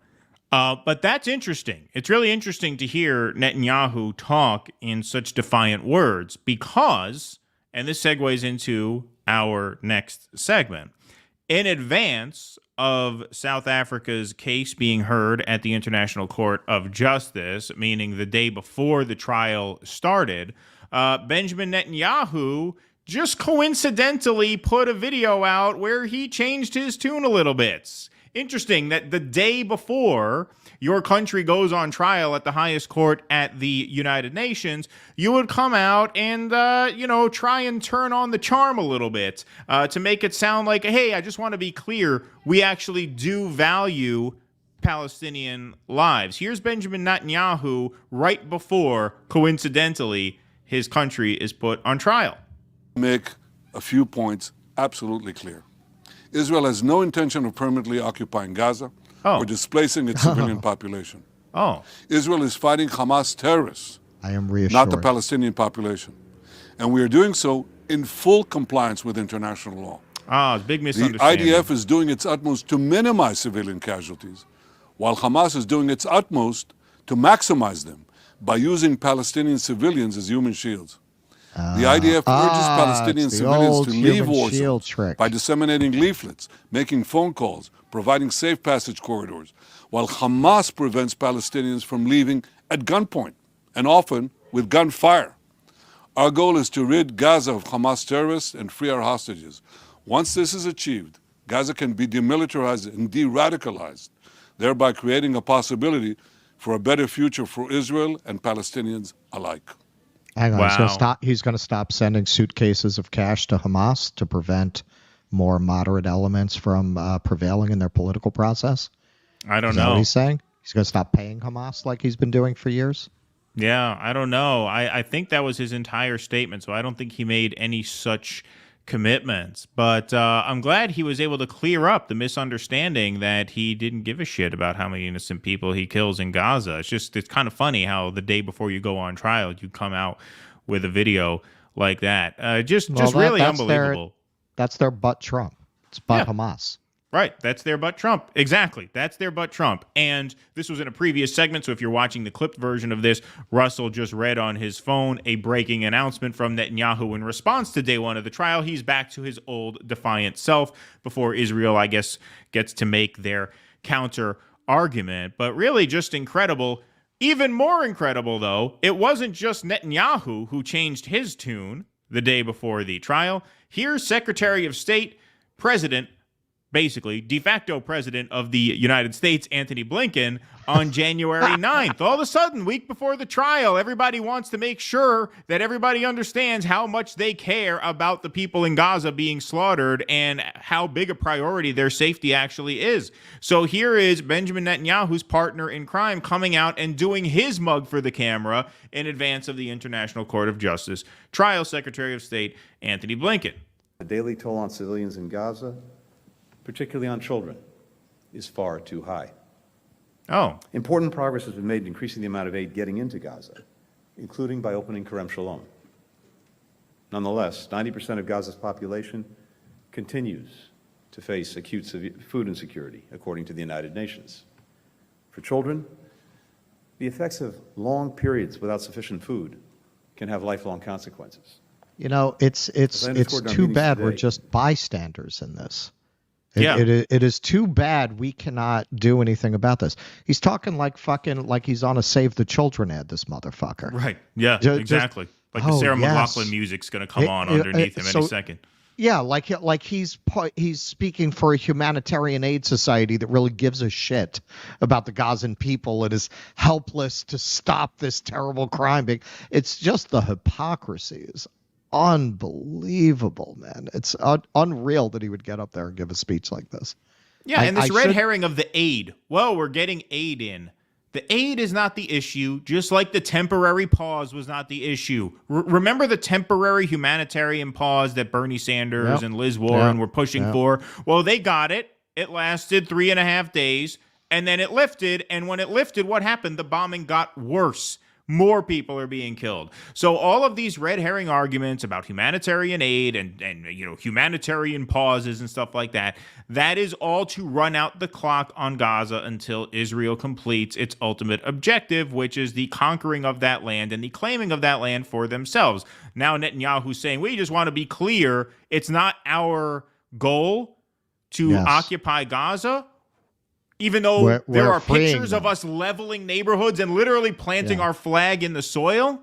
But that's interesting. It's really interesting to hear Netanyahu talk in such defiant words because, and this segues into our next segment, in advance of South Africa's case being heard at the International Court of Justice, meaning the day before the trial started, Benjamin Netanyahu just coincidentally put a video out where he changed his tune a little bit. Interesting that the day before your country goes on trial at the highest court at the United Nations, you would come out and, try and turn on the charm a little bit to make it sound like, hey, I just want to be clear, we actually do value Palestinian lives. Here's Benjamin Netanyahu right before, coincidentally, his country is put on trial. Make a few points absolutely clear. Israel has no intention of permanently occupying Gaza or displacing its civilian population. Israel is fighting Hamas terrorists, I am reassured. not the Palestinian population. And we are doing so in full compliance with international law. Big The misunderstanding. IDF is doing its utmost to minimize civilian casualties, while Hamas is doing its utmost to maximize them by using Palestinian civilians as human shields. The IDF urges Palestinian civilians to leave war zones by disseminating leaflets, making phone calls, providing safe passage corridors, while Hamas prevents Palestinians from leaving at gunpoint and often with gunfire. Our goal is to rid Gaza of Hamas terrorists and free our hostages. Once this is achieved, Gaza can be demilitarized and de-radicalized, thereby creating a possibility for a better future for Israel and Palestinians alike. Hang on, he's going to stop sending suitcases of cash to Hamas to prevent more moderate elements from prevailing in their political process? I don't Is that know. what he's saying? He's going to stop paying Hamas like he's been doing for years? Yeah, I don't know. I think that was his entire statement, so I don't think he made any such commitments. But I'm glad he was able to clear up the misunderstanding that he didn't give a shit about how many innocent people he kills in Gaza. It's kind of funny how the day before you go on trial, you come out with a video like that. Really unbelievable. That's their butt Trump. It's butt Hamas. Right. That's their butt Trump. Exactly. That's their butt Trump. And this was in a previous segment, so if you're watching the clipped version of this, Russell just read on his phone a breaking announcement from Netanyahu in response to day one of the trial. He's back to his old defiant self before Israel, I guess, gets to make their counter argument. But really just incredible. Even more incredible, though, it wasn't just Netanyahu who changed his tune the day before the trial. Here's Secretary of State, basically de facto president of the United States, Antony Blinken, on January 9th. All of a sudden, week before the trial, everybody wants to make sure that everybody understands how much they care about the people in Gaza being slaughtered and how big a priority their safety actually is. So here is Benjamin Netanyahu's partner in crime coming out and doing his mug for the camera in advance of the International Court of Justice trial. Secretary of State Antony Blinken. The daily toll on civilians in Gaza, particularly on children, is far too high. Oh. Important progress has been made in increasing the amount of aid getting into Gaza, including by opening Kerem Shalom. Nonetheless, 90% of Gaza's population continues to face acute food insecurity, according to the United Nations. For children, the effects of long periods without sufficient food can have lifelong consequences. You know, it's too bad we're just bystanders in this. It is too bad we cannot do anything about this. He's talking like he's on a Save the Children ad, this motherfucker. Right. Yeah, exactly. The Sarah McLachlan music's going to come on underneath him any second. Yeah, like he's speaking for a humanitarian aid society that really gives a shit about the Gazan people and is helpless to stop this terrible crime. It's just the hypocrisy is unbelievable, man. It's unreal that he would get up there and give a speech like this. Yeah, and this red herring of the aid. Well, we're getting aid in. The aid is not the issue, just like the temporary pause was not the issue. Remember the temporary humanitarian pause that Bernie Sanders and Liz Warren were pushing for? Well, they got it. It lasted 3.5 days, and then it lifted. And when it lifted, what happened? The bombing got worse. More people are being killed. So all of these red herring arguments about humanitarian aid and humanitarian pauses and stuff like that, that is all to run out the clock on Gaza until Israel completes its ultimate objective, which is the conquering of that land and the claiming of that land for themselves. Now Netanyahu's saying, we just want to be clear, it's not our goal to occupy Gaza. Even though there are pictures of us leveling neighborhoods and literally planting our flag in the soil.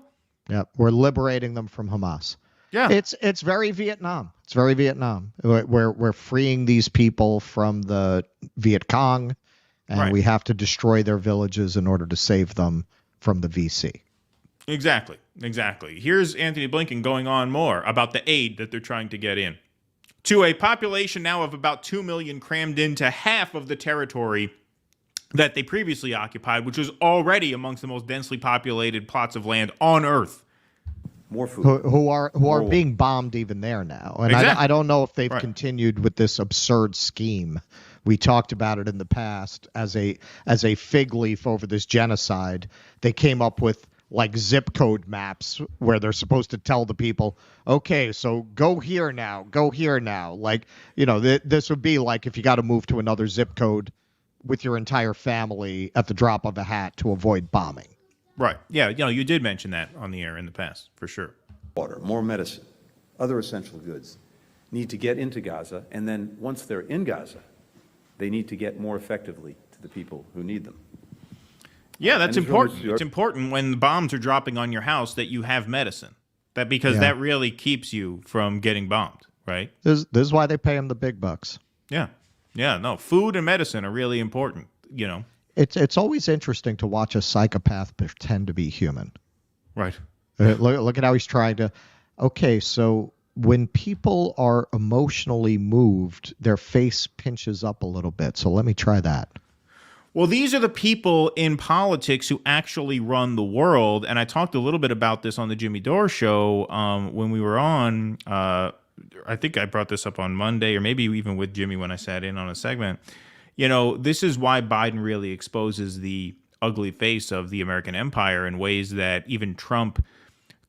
Yeah, we're liberating them from Hamas. Yeah, it's very Vietnam. It's very Vietnam. We're freeing these people from the Viet Cong, and we have to destroy their villages in order to save them from the VC. Exactly. Here's Antony Blinken going on more about the aid that they're trying to get in. To a population now of about 2 million crammed into half of the territory that they previously occupied, which was already amongst the most densely populated plots of land on Earth. More food. Who are being bombed even there now. And I don't know if they've continued with this absurd scheme. We talked about it in the past as a fig leaf over this genocide. They came up with like zip code maps where they're supposed to tell the people, okay, so go here now. Like, this would be like if you got to move to another zip code with your entire family at the drop of a hat to avoid bombing. Right. Yeah, you did mention that on the air in the past, for sure. Water, more medicine, other essential goods need to get into Gaza, and then once they're in Gaza, they need to get more effectively to the people who need them. Yeah, that's important. It's important when the bombs are dropping on your house that you have medicine, because that really keeps you from getting bombed, right? This is why they pay them the big bucks. Yeah. No, food and medicine are really important, It's always interesting to watch a psychopath pretend to be human. Right. Look at how he's trying to. Okay, so when people are emotionally moved, their face pinches up a little bit. So let me try that. Well, these are the people in politics who actually run the world. And I talked a little bit about this on the Jimmy Dore show when we were on I think I brought this up on Monday, or maybe even with Jimmy when I sat in on a segment. This is why Biden really exposes the ugly face of the American empire in ways that even Trump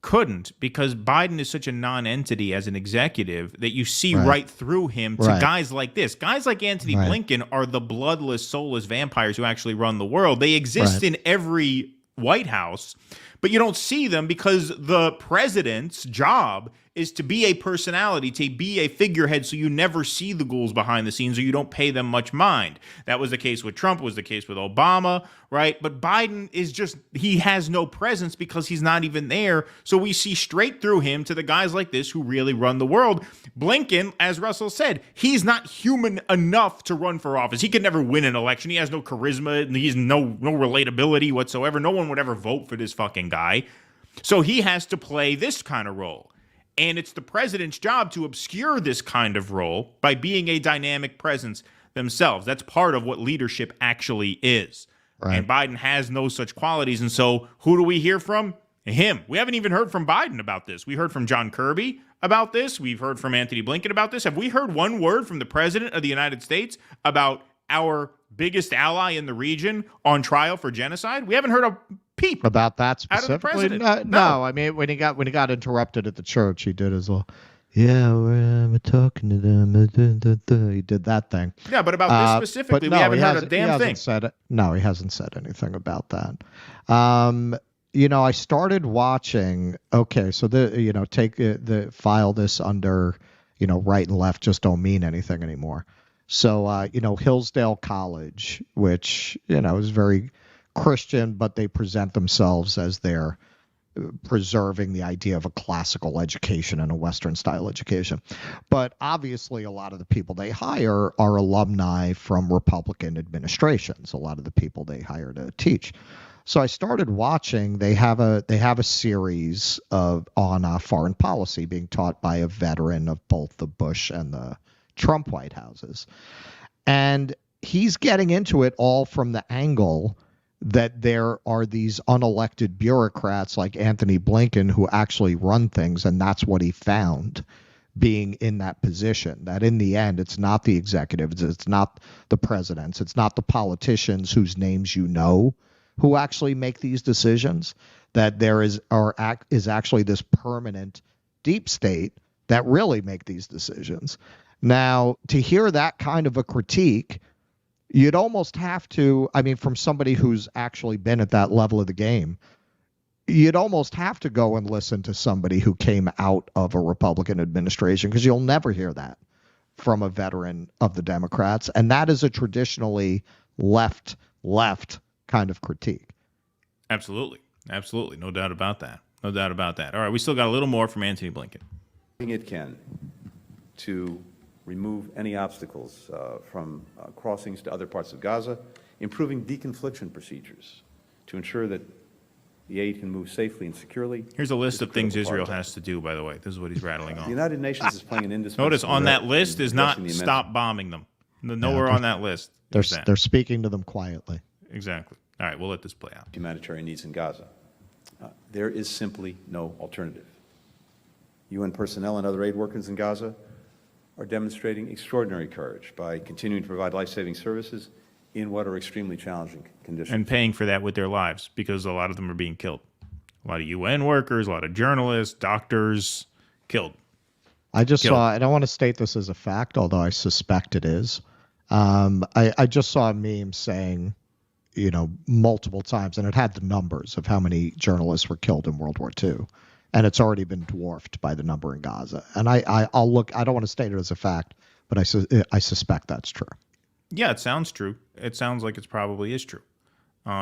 couldn't, because Biden is such a non-entity as an executive that you see right through him to guys like this. Guys like Anthony Blinken are the bloodless, soulless vampires who actually run the world. They exist in every White House, but you don't see them because the president's job is to be a personality, to be a figurehead, so you never see the ghouls behind the scenes or you don't pay them much mind. That was the case with Trump, was the case with Obama, right? But Biden is just, he has no presence because he's not even there. So we see straight through him to the guys like this who really run the world. Blinken, as Russell said, he's not human enough to run for office. He could never win an election. He has no charisma and he's no relatability whatsoever. No one would ever vote for this fucking guy. So he has to play this kind of role. And it's the president's job to obscure this kind of role by being a dynamic presence themselves. That's part of what leadership actually is. Right. And Biden has no such qualities. And so who do we hear from? Him. We haven't even heard from Biden about this. We heard from John Kirby about this. We've heard from Anthony Blinken about this. Have we heard one word from the president of the United States about our biggest ally in the region on trial for genocide? We haven't heard a peep about that specifically. No, I mean when he got interrupted at the church, he did his little, we're talking to them. He did that thing. Yeah, but about this specifically, we haven't heard a damn thing. No, he hasn't said anything about that. I started watching. Okay, so file this under, right and left just don't mean anything anymore. So Hillsdale College, which is very Christian, but they present themselves as they're preserving the idea of a classical education and a Western style education. But obviously a lot of the people they hire are alumni from Republican administrations, a lot of the people they hire to teach. So I started watching, they have a series on foreign policy being taught by a veteran of both the Bush and the Trump White Houses. And he's getting into it all from the angle that there are these unelected bureaucrats like Anthony Blinken who actually run things, and that's what he found being in that position, that in the end, it's not the executives, it's not the presidents, it's not the politicians whose names who actually make these decisions, that there is actually this permanent deep state that really make these decisions. Now, to hear that kind of a critique, you'd almost have to, from somebody who's actually been at that level of the game, you'd almost have to go and listen to somebody who came out of a Republican administration, because you'll never hear that from a veteran of the Democrats. And that is a traditionally left kind of critique. Absolutely. No doubt about that. All right, we still got a little more from Anthony Blinken. It can to remove any obstacles from crossings to other parts of Gaza, improving deconfliction procedures to ensure that the aid can move safely and securely. Here's a list of things Israel has to do, by the way. This is what he's rattling on. The United Nations is playing an indispensable Notice on that list is not stop bombing them. Nowhere on that list. They're speaking to them quietly. Exactly. All right, we'll let this play out. Humanitarian needs in Gaza. There is simply no alternative. UN personnel and other aid workers in Gaza are demonstrating extraordinary courage by continuing to provide life-saving services in what are extremely challenging conditions. And paying for that with their lives, because a lot of them are being killed. A lot of UN workers, a lot of journalists, doctors, killed. I just saw, and I want to state this as a fact, although I suspect it is. I just saw a meme saying, multiple times, and it had the numbers of how many journalists were killed in World War II. And it's already been dwarfed by the number in Gaza. And I'll look, I don't want to state it as a fact, but I suspect that's true. Yeah, it sounds true. It sounds like it probably is true.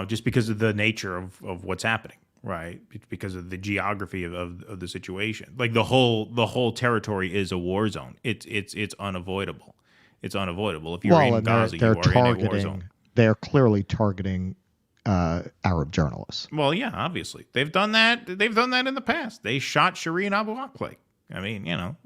Just because of the nature of what's happening, right? Because of the geography of the situation. Like the whole territory is a war zone. It's unavoidable. It's unavoidable. If you're in Gaza, you are in a war zone. They're clearly targeting Arab journalists. Well, yeah, obviously. They've done that. They've done that in the past. They shot Shireen Abu Akleh.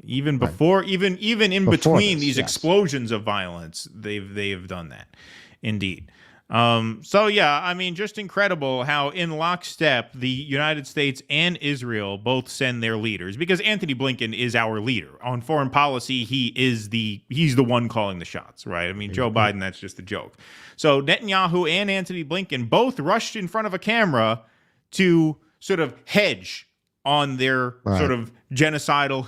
Even before, even in between these explosions of violence, they've done that. Indeed. So yeah, I mean, just incredible how in lockstep the United States and Israel both send their leaders, because Anthony Blinken is our leader on foreign policy. He's the one calling the shots, right? I mean, Joe Biden, that's just a joke. So Netanyahu and Anthony Blinken both rushed in front of a camera to sort of hedge on their sort of genocidal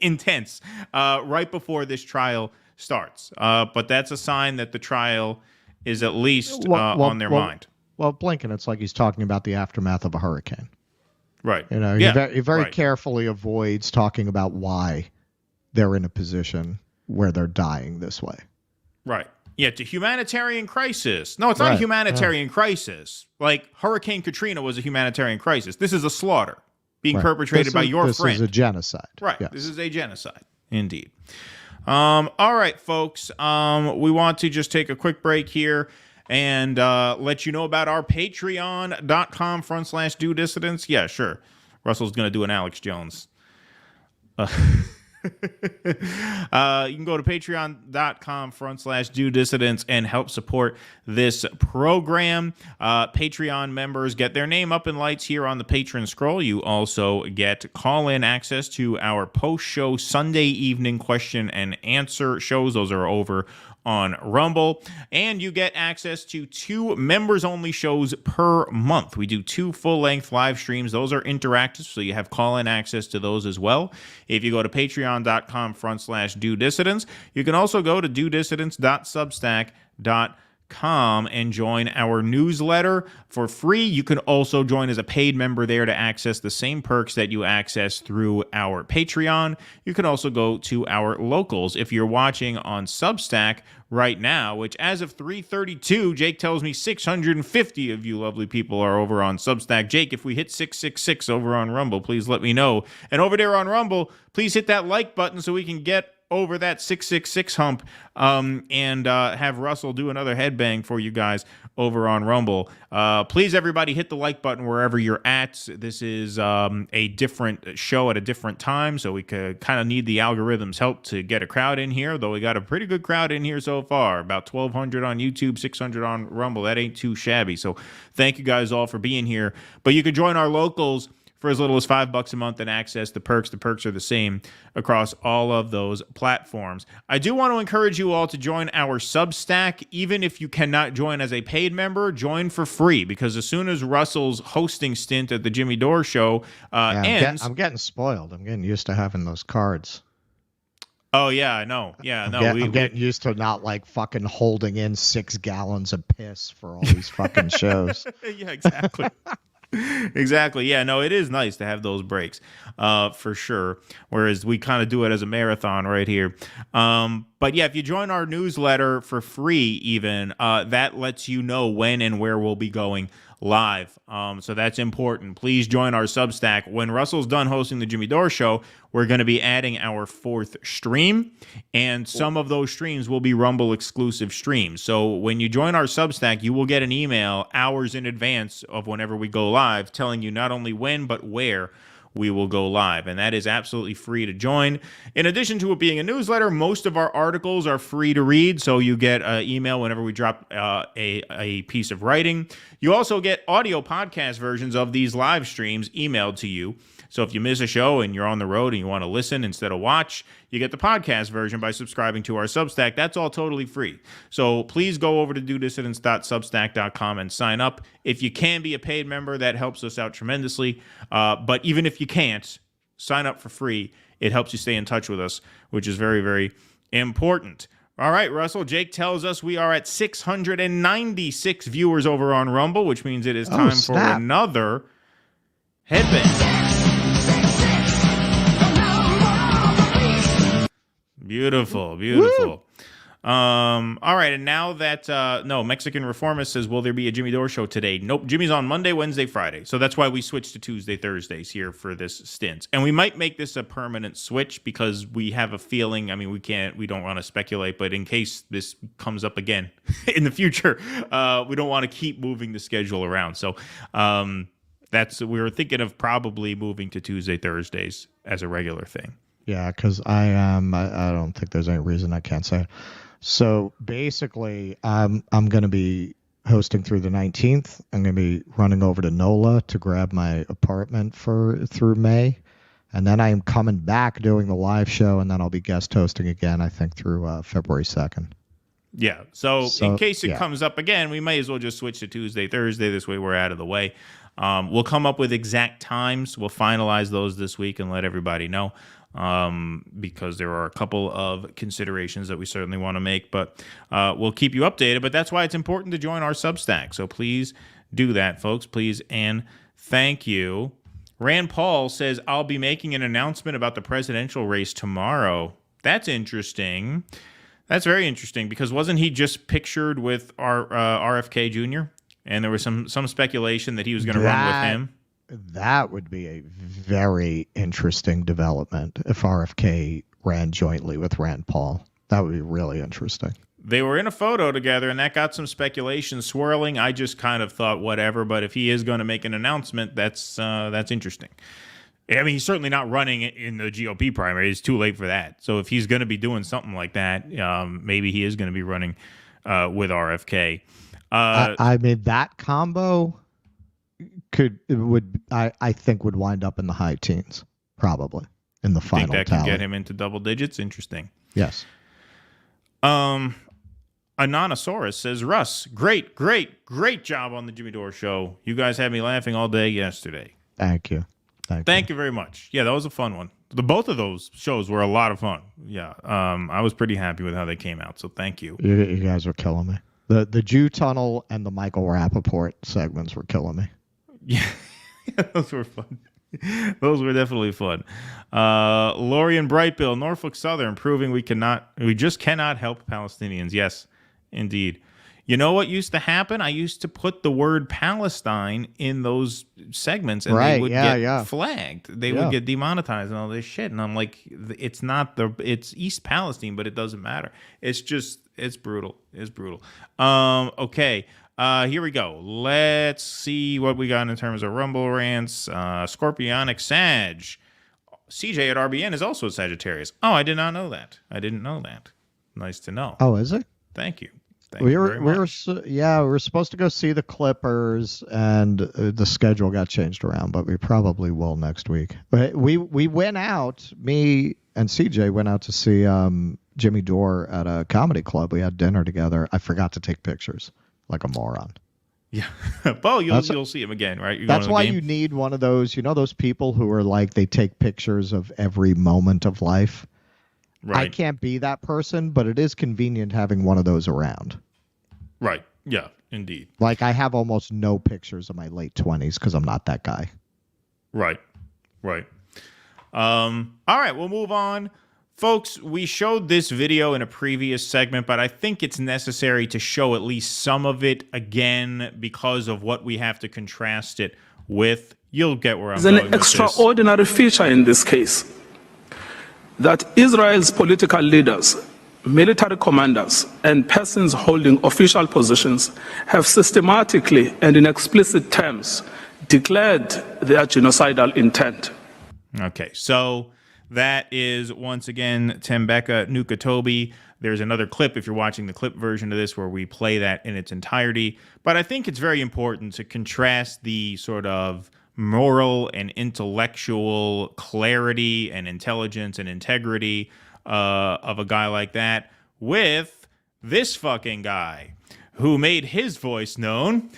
intents right before this trial starts. But that's a sign that the trial is at least on their mind. Well, Blinken, it's like he's talking about the aftermath of a hurricane. Right. You know, he very carefully avoids talking about why they're in a position where they're dying this way. Right. Yeah, it's a humanitarian crisis. No, it's not a humanitarian crisis. Like Hurricane Katrina was a humanitarian crisis. This is a slaughter being perpetrated by your friend. This is a genocide. Right. Yes. This is a genocide. Indeed. All right, folks. We want to just take a quick break here and let you know about our patreon.com/do dissidents. Yeah, sure. Russell's going to do an Alex Jones. You can go to patreon.com/do dissidents and help support this program. Patreon members get their name up in lights here on the patron scroll. You also get call-in access to our post-show Sunday evening question and answer shows. Those are over on Rumble, and you get access to 2 members-only shows per month. We do 2 full-length live streams. Those are interactive, so you have call-in access to those as well. If you go to patreon.com/do dissidents, you can also go to dodissidents.substack.com and join our newsletter for free. You can also join as a paid member there to access the same perks that you access through our Patreon. You can also go to our locals. If you're watching on Substack right now, which as of 3:32, Jake tells me 650 of you lovely people are over on Substack. Jake, if we hit 666 over on Rumble, please let me know. And over there on Rumble, please hit that like button so we can get over that 666 hump and have Russell do another headbang for you guys over on Rumble. Please, everybody, hit the like button wherever you're at. This is a different show at a different time, so we could kind of need the algorithm's help to get a crowd in here, though we got a pretty good crowd in here so far. About 1,200 on YouTube, 600 on Rumble. That ain't too shabby. So thank you guys all for being here. But you could join our locals for as little as $5 a month and access the perks. The perks are the same across all of those platforms. I do want to encourage you all to join our Substack. Even if you cannot join as a paid member, join for free, because as soon as Russell's hosting stint at the Jimmy Dore Show ends... I'm getting spoiled. I'm getting used to having those cards. Oh, yeah, I know. Yeah, I'm getting used to not like fucking holding in 6 gallons of piss for all these fucking shows. Yeah, exactly. Exactly. Yeah, no, it is nice to have those breaks for sure. Whereas we kind of do it as a marathon right here. But yeah, if you join our newsletter for free, even that lets you know when and where we'll be going live. So that's important. Please join our Substack. When Russell's done hosting the Jimmy Dore Show, we're going to be adding our 4th stream, and some of those streams will be Rumble exclusive streams. So when you join our Substack, you will get an email hours in advance of whenever we go live telling you not only when, but where we will go live, and that is absolutely free to join. In addition to it being a newsletter, most of our articles are free to read, so you get an email whenever we drop a piece of writing. You also get audio podcast versions of these live streams emailed to you. So if you miss a show and you're on the road and you want to listen instead of watch, you get the podcast version by subscribing to our Substack. That's all totally free. So please go over to dodissidents.substack.com and sign up. If you can be a paid member, that helps us out tremendously. But even if you can't, sign up for free. It helps you stay in touch with us, which is very, very important. All right, Russell, Jake tells us we are at 696 viewers over on Rumble, which means it is time for another headband. Beautiful, beautiful. All right, and now that no, Mexican Reformist says, will there be a Jimmy Dore Show today? Nope, Jimmy's on Monday, Wednesday, Friday. So that's why we switched to Tuesday, Thursdays here for this stint. And we might make this a permanent switch because we have a feeling, I mean, we don't want to speculate, but in case this comes up again in the future, we don't want to keep moving the schedule around. So we were thinking of probably moving to Tuesday, Thursdays as a regular thing. Yeah, because I don't think there's any reason I can't say it. So basically, I'm going to be hosting through the 19th. I'm going to be running over to NOLA to grab my apartment through May. And then I am coming back doing the live show, and then I'll be guest hosting again, I think, through February 2nd. Yeah. So in case it comes up again, we may as well just switch to Tuesday, Thursday. This way we're out of the way. We'll come up with exact times. We'll finalize those this week and let everybody know, because there are a couple of considerations that we certainly want to make. But we'll keep you updated. But that's why it's important to join our Substack. So please do that, folks. Please and thank you. Rand Paul says, I'll be making an announcement about the presidential race tomorrow. That's interesting. That's very interesting, because wasn't he just pictured with our RFK Jr.? And there was some speculation that he was going to run with him. That would be a very interesting development if RFK ran jointly with Rand Paul. That would be really interesting. They were in a photo together, and that got some speculation swirling. I just kind of thought whatever, but if he is going to make an announcement, that's interesting. I mean, he's certainly not running in the GOP primary. It's too late for that. So if he's going to be doing something like that, maybe he is going to be running with RFK. I mean, that combo I think would wind up in the high teens, probably in the final tally. Think that could get him into double digits? Interesting. Yes. Anonysaurus says, Russ, great job on the Jimmy Dore show. You guys had me laughing all day yesterday. Thank you. Thank you very much. Yeah, that was a fun one. Both of those shows were a lot of fun. Yeah, I was pretty happy with how they came out, so thank you. You guys were killing me. The Jew Tunnel and the Michael Rappaport segments were killing me. Yeah, those were fun. Those were definitely fun. Lori and Brightbill, Norfolk Southern, proving we just cannot help Palestinians. Yes, indeed. You know what used to happen? I used to put the word Palestine in those segments, and they would get flagged. They would get demonetized and all this shit. And I'm like, it's East Palestine, but it doesn't matter. It's brutal. It's brutal. Okay. Here we go. Let's see what we got in terms of Rumble rants. Scorpionic Sag. CJ at RBN is also a Sagittarius. Oh, I did not know that. I didn't know that. Nice to know. Oh, is it? Thank you. We were supposed to go see the Clippers, and the schedule got changed around, but we probably will next week. But we went out. Me and CJ went out to see Jimmy Dore at a comedy club. We had dinner together. I forgot to take pictures, like a moron. Yeah. Well, you'll see him again, right? That's why you need one of those. You know those people who are like, they take pictures of every moment of life. Right. I can't be that person, but it is convenient having one of those around. Right. Yeah, indeed. Like, I have almost no pictures of my late 20s because I'm not that guy. Right. All right, we'll move on. Folks, we showed this video in a previous segment, but I think it's necessary to show at least some of it again because of what we have to contrast it with. You'll get where I'm going with this. There's an extraordinary feature in this case, that Israel's political leaders, military commanders, and persons holding official positions have systematically and in explicit terms declared their genocidal intent. Okay, so that is, once again, Tembeka Nukatobi. There's another clip, if you're watching the clip version of this, where we play that in its entirety. But I think it's very important to contrast the sort of moral and intellectual clarity and intelligence and integrity of a guy like that with this fucking guy who made his voice known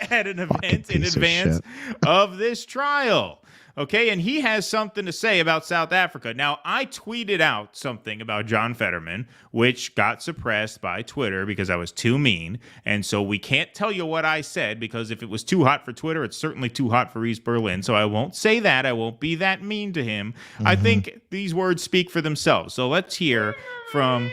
at an event in advance of this trial. Okay, and he has something to say about South Africa. Now, I tweeted out something about John Fetterman, which got suppressed by Twitter because I was too mean. And so we can't tell you what I said, because if it was too hot for Twitter, it's certainly too hot for East Berlin. So I won't say that. I won't be that mean to him. I think these words speak for themselves. So let's hear from...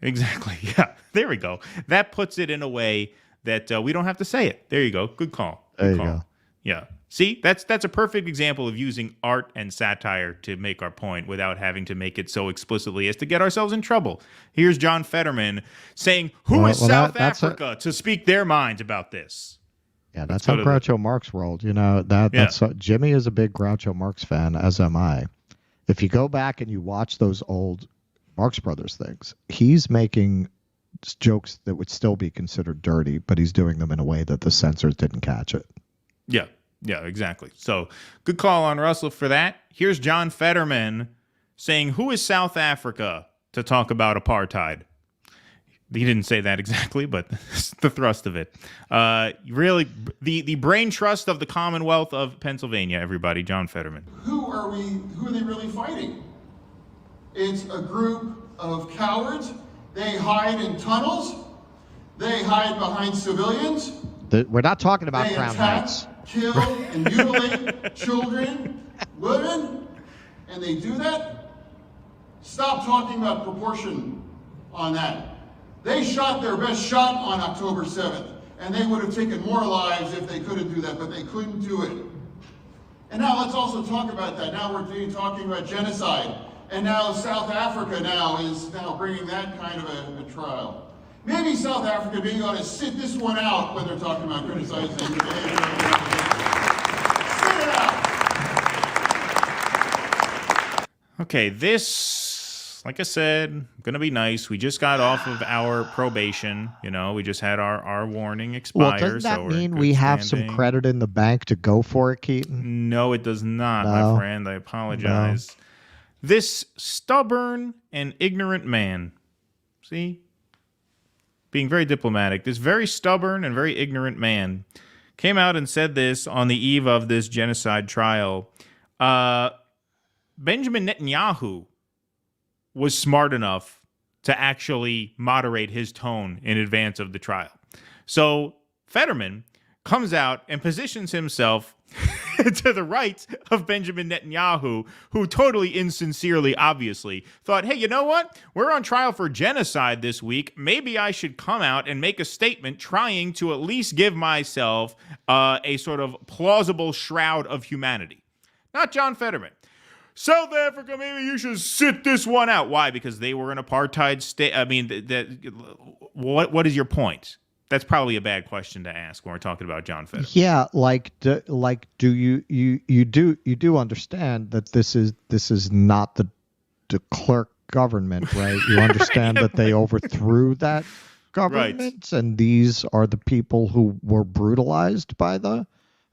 Exactly. Yeah, there we go. That puts it in a way that we don't have to say it. There you go. Good call. There you go. Yeah. See, that's a perfect example of using art and satire to make our point without having to make it so explicitly as to get ourselves in trouble. Here's John Fetterman saying, who is South Africa to speak their minds about this? Yeah, that's how Groucho Marx rolled. You know, Jimmy is a big Groucho Marx fan, as am I. If you go back and you watch those old Marx Brothers things, he's making jokes that would still be considered dirty, but he's doing them in a way that the censors didn't catch it. Yeah, exactly. So good call on Russell for that. Here's John Fetterman saying, who is South Africa to talk about apartheid? He didn't say that exactly, but the thrust of it. Really, the brain trust of the Commonwealth of Pennsylvania, everybody, John Fetterman. Who are they really fighting? It's a group of cowards. They hide in tunnels. They hide behind civilians. We're not talking about They Crown attack, Heights. kill, and mutilate children, women, and they do that? Stop talking about proportion on that. They shot their best shot on October 7th, and they would have taken more lives if they couldn't do that, but they couldn't do it. And now let's also talk about that. Now we're talking about genocide, and now South Africa is bringing that kind of a trial. Maybe South Africa being ought to sit this one out when they're talking about criticizing. Sit it out. Okay, this, like I said, going to be nice. We just got off of our probation. We just had our warning expire. Well, doesn't that mean we have some credit in the bank to go for it, Keaton? No, it does not, my friend. I apologize. No. This stubborn and ignorant man, see? Being very diplomatic, this very stubborn and very ignorant man came out and said this on the eve of this genocide trial. Benjamin Netanyahu was smart enough to actually moderate his tone in advance of the trial. So Fetterman comes out and positions himself to the right of Benjamin Netanyahu, who totally insincerely, obviously, thought, hey, you know what? We're on trial for genocide this week. Maybe I should come out and make a statement trying to at least give myself a sort of plausible shroud of humanity. Not John Fetterman. South Africa, maybe you should sit this one out. Why? Because they were an apartheid state. I mean, what is your point? That's probably a bad question to ask when we're talking about John Fetterman. Yeah, do you do understand that this is not the de Klerk government, right? You understand that they overthrew that government, right. And these are the people who were brutalized by the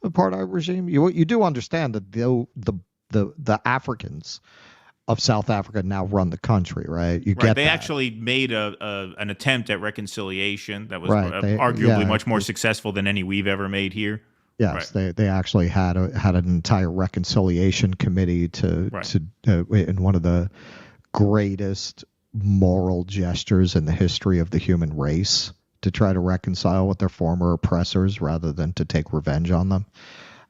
apartheid regime. You do understand that the Africans of South Africa now run the country, right? You get They that. actually made an attempt at reconciliation that was arguably much more successful than any we've ever made here. Yes, right. They actually had an entire reconciliation committee in one of the greatest moral gestures in the history of the human race to try to reconcile with their former oppressors rather than to take revenge on them.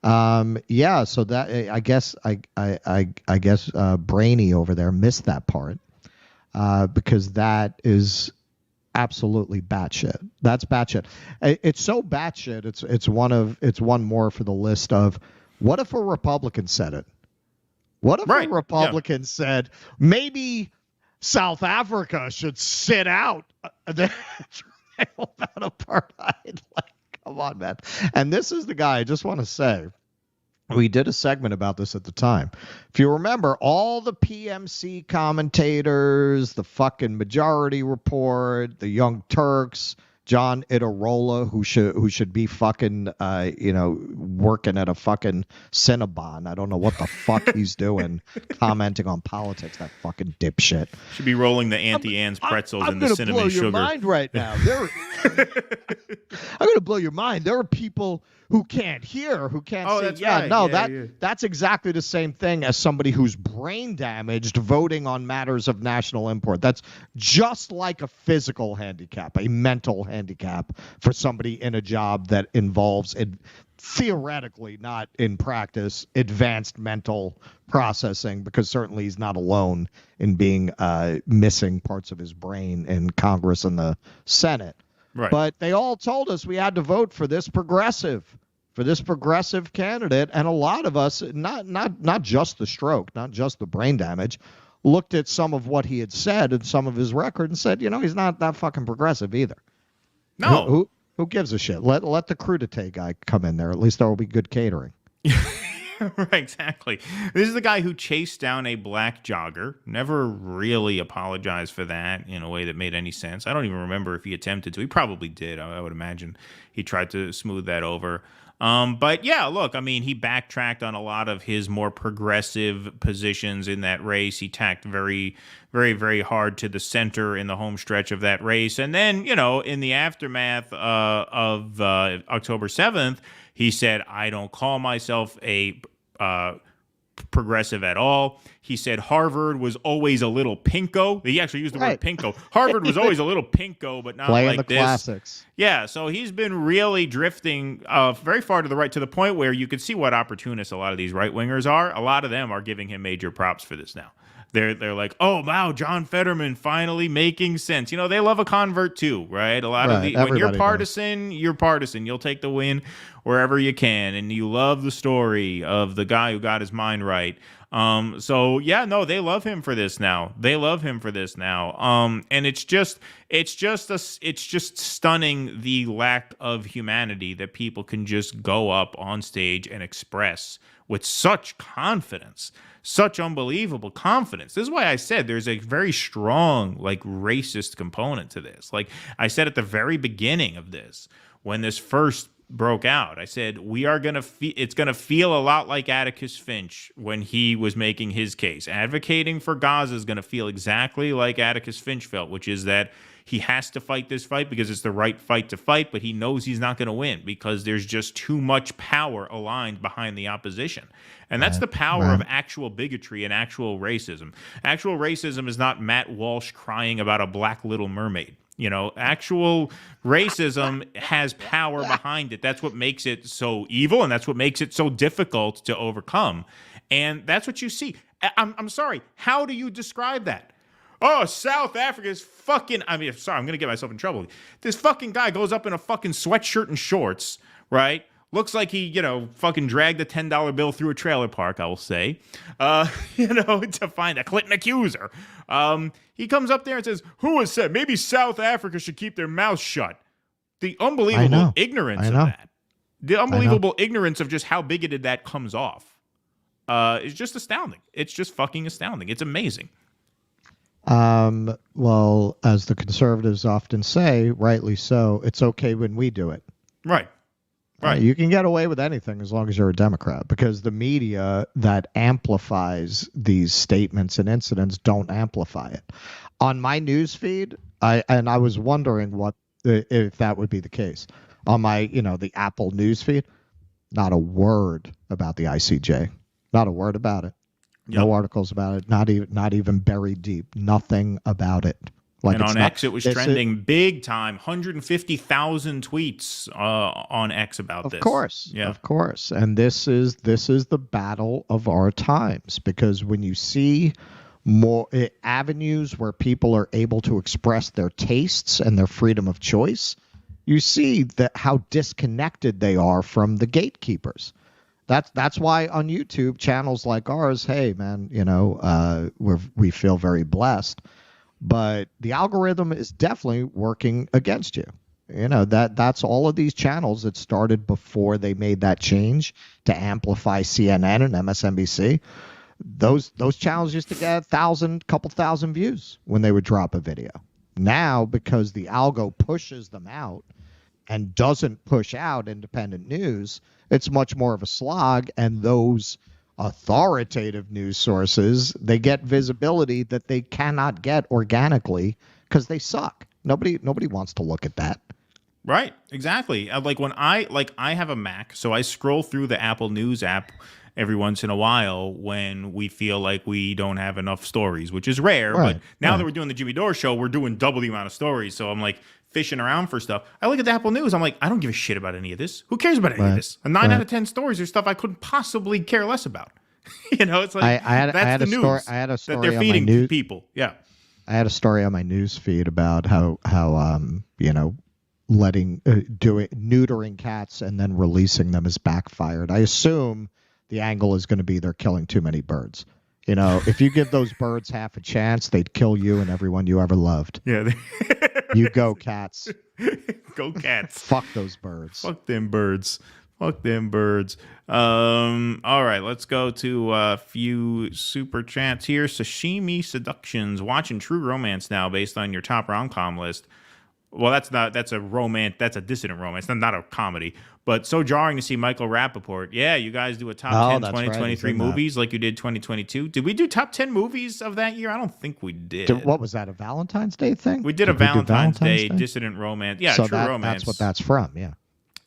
So that I guess Brainy over there missed that part because that is absolutely batshit. That's batshit. It's so batshit. It's one more for the list of what if a Republican said it? What if a Republican said maybe South Africa should sit out the trial about apartheid? Come on, man. And this is the guy, I just want to say, we did a segment about this at the time. If you remember, all the PMC commentators, the fucking Majority Report, the Young Turks, John Itarola, who should be fucking, working at a fucking Cinnabon. I don't know what the fuck he's doing, commenting on politics, that fucking dipshit. Should be rolling the Auntie Anne's pretzels in the cinnamon sugar. I'm going to blow your mind right now. I'm going to blow your mind. There are people who can't hear, who can't see. That's right. That's exactly the same thing as somebody who's brain damaged voting on matters of national import. That's just like a physical handicap, a mental handicap for somebody in a job that involves, theoretically, not in practice, advanced mental processing, because certainly he's not alone in being missing parts of his brain in Congress and the Senate. Right. But they all told us we had to vote for this progressive candidate, and a lot of us, not just the stroke, not just the brain damage, looked at some of what he had said and some of his record and said, he's not that fucking progressive either. No. Who gives a shit? Let the crudité guy come in there. At least there will be good catering. Right, exactly. This is the guy who chased down a black jogger, never really apologized for that in a way that made any sense. I don't even remember if he attempted to. He probably did. I would imagine he tried to smooth that over. But yeah, look, I mean, he backtracked on a lot of his more progressive positions in that race. He tacked very, very, very hard to the center in the home stretch of that race. And then, in the aftermath of October 7th, he said, I don't call myself a progressive at all. He said Harvard was always a little pinko. He actually used the word pinko. Harvard was always a little pinko, but not Playing like the this. classics. Yeah, so he's been really drifting very far to the right, to the point where you could see what opportunists a lot of these right-wingers are. A lot of them are giving him major props for this now. They're like, oh, wow, John Fetterman finally making sense. They love a convert too, right? A lot of when you're partisan, you're partisan. You'll take the win wherever you can, and you love the story of the guy who got his mind right. So yeah, no, they love him for this now. They love him for this now. And it's just stunning the lack of humanity that people can just go up on stage and express with such confidence. Such unbelievable confidence. This is why I said there's a very strong, racist component to this. Like I said at the very beginning of this, when this first broke out, I said it's gonna feel a lot like Atticus Finch when he was making his case. Advocating for Gaza is gonna feel exactly like Atticus Finch felt, which is that he has to fight this fight because it's the right fight to fight, but he knows he's not going to win because there's just too much power aligned behind the opposition. And that's the power of actual bigotry and actual racism. Actual racism is not Matt Walsh crying about a black Little Mermaid. Actual racism has power behind it. That's what makes it so evil, and that's what makes it so difficult to overcome. And that's what you see. I'm sorry. How do you describe that? Oh, South Africa is fucking... I'm going to get myself in trouble. This fucking guy goes up in a fucking sweatshirt and shorts, right? Looks like he, fucking dragged a $10 bill through a trailer park, I will say, to find a Clinton accuser. He comes up there and says, who has said maybe South Africa should keep their mouth shut? The unbelievable ignorance of that. The unbelievable ignorance of just how bigoted that comes off is just astounding. It's just fucking astounding. It's amazing. Well, as the conservatives often say, rightly so, it's okay when we do it. Right. Right. You can get away with anything as long as you're a Democrat, because the media that amplifies these statements and incidents don't amplify it. On my news feed, I was wondering if that would be the case. On my, the Apple news feed, not a word about the ICJ. Not a word about it. No articles about it. Not even buried deep. Nothing about it. And on X, it was trending big time. 150,000 tweets on X about this. Of course, of course. And this is the battle of our times, because when you see more avenues where people are able to express their tastes and their freedom of choice, you see that how disconnected they are from the gatekeepers. That's why on YouTube channels like ours, hey man, we feel very blessed, but the algorithm is definitely working against you. That's all of these channels that started before they made that change to amplify CNN and MSNBC. Those channels used to get couple thousand views when they would drop a video. Now, because the algo pushes them out and doesn't push out independent news, it's much more of a slog, and those authoritative news sources, they get visibility that they cannot get organically because they suck. Nobody wants to look at that. Right, exactly. I have a Mac, so I scroll through the Apple News app every once in a while when we feel like we don't have enough stories, which is rare. Right, but now that we're doing the Jimmy Dore show, we're doing double the amount of stories. So I'm fishing around for stuff. I look at the Apple News. I'm like, I don't give a shit about any of this. Who cares about any of this? 9 out of 10 stories are stuff I couldn't possibly care less about. It's like that's the news that they're feeding people. Yeah. I had a story on my news feed about how neutering cats and then releasing them has backfired. I assume the angle is going to be they're killing too many birds. If you give those birds half a chance, they'd kill you and everyone you ever loved. Yeah. You go, cats. Go, cats. Fuck those birds. Fuck them birds. Fuck them birds. All right, let's go to a few super chats here. Sashimi Seductions, watching True Romance now based on your top rom-com list. Well, that's a romance. That's a dissident romance, not a comedy. But so jarring to see Michael Rappaport. Yeah, you guys do a top 10 2023 movies like you did 2022. Did we do top 10 movies of that year? I don't think we did. What was that, a Valentine's Day thing? We did a Valentine's Day dissident romance. Yeah, so True Romance. That's what that's from, yeah.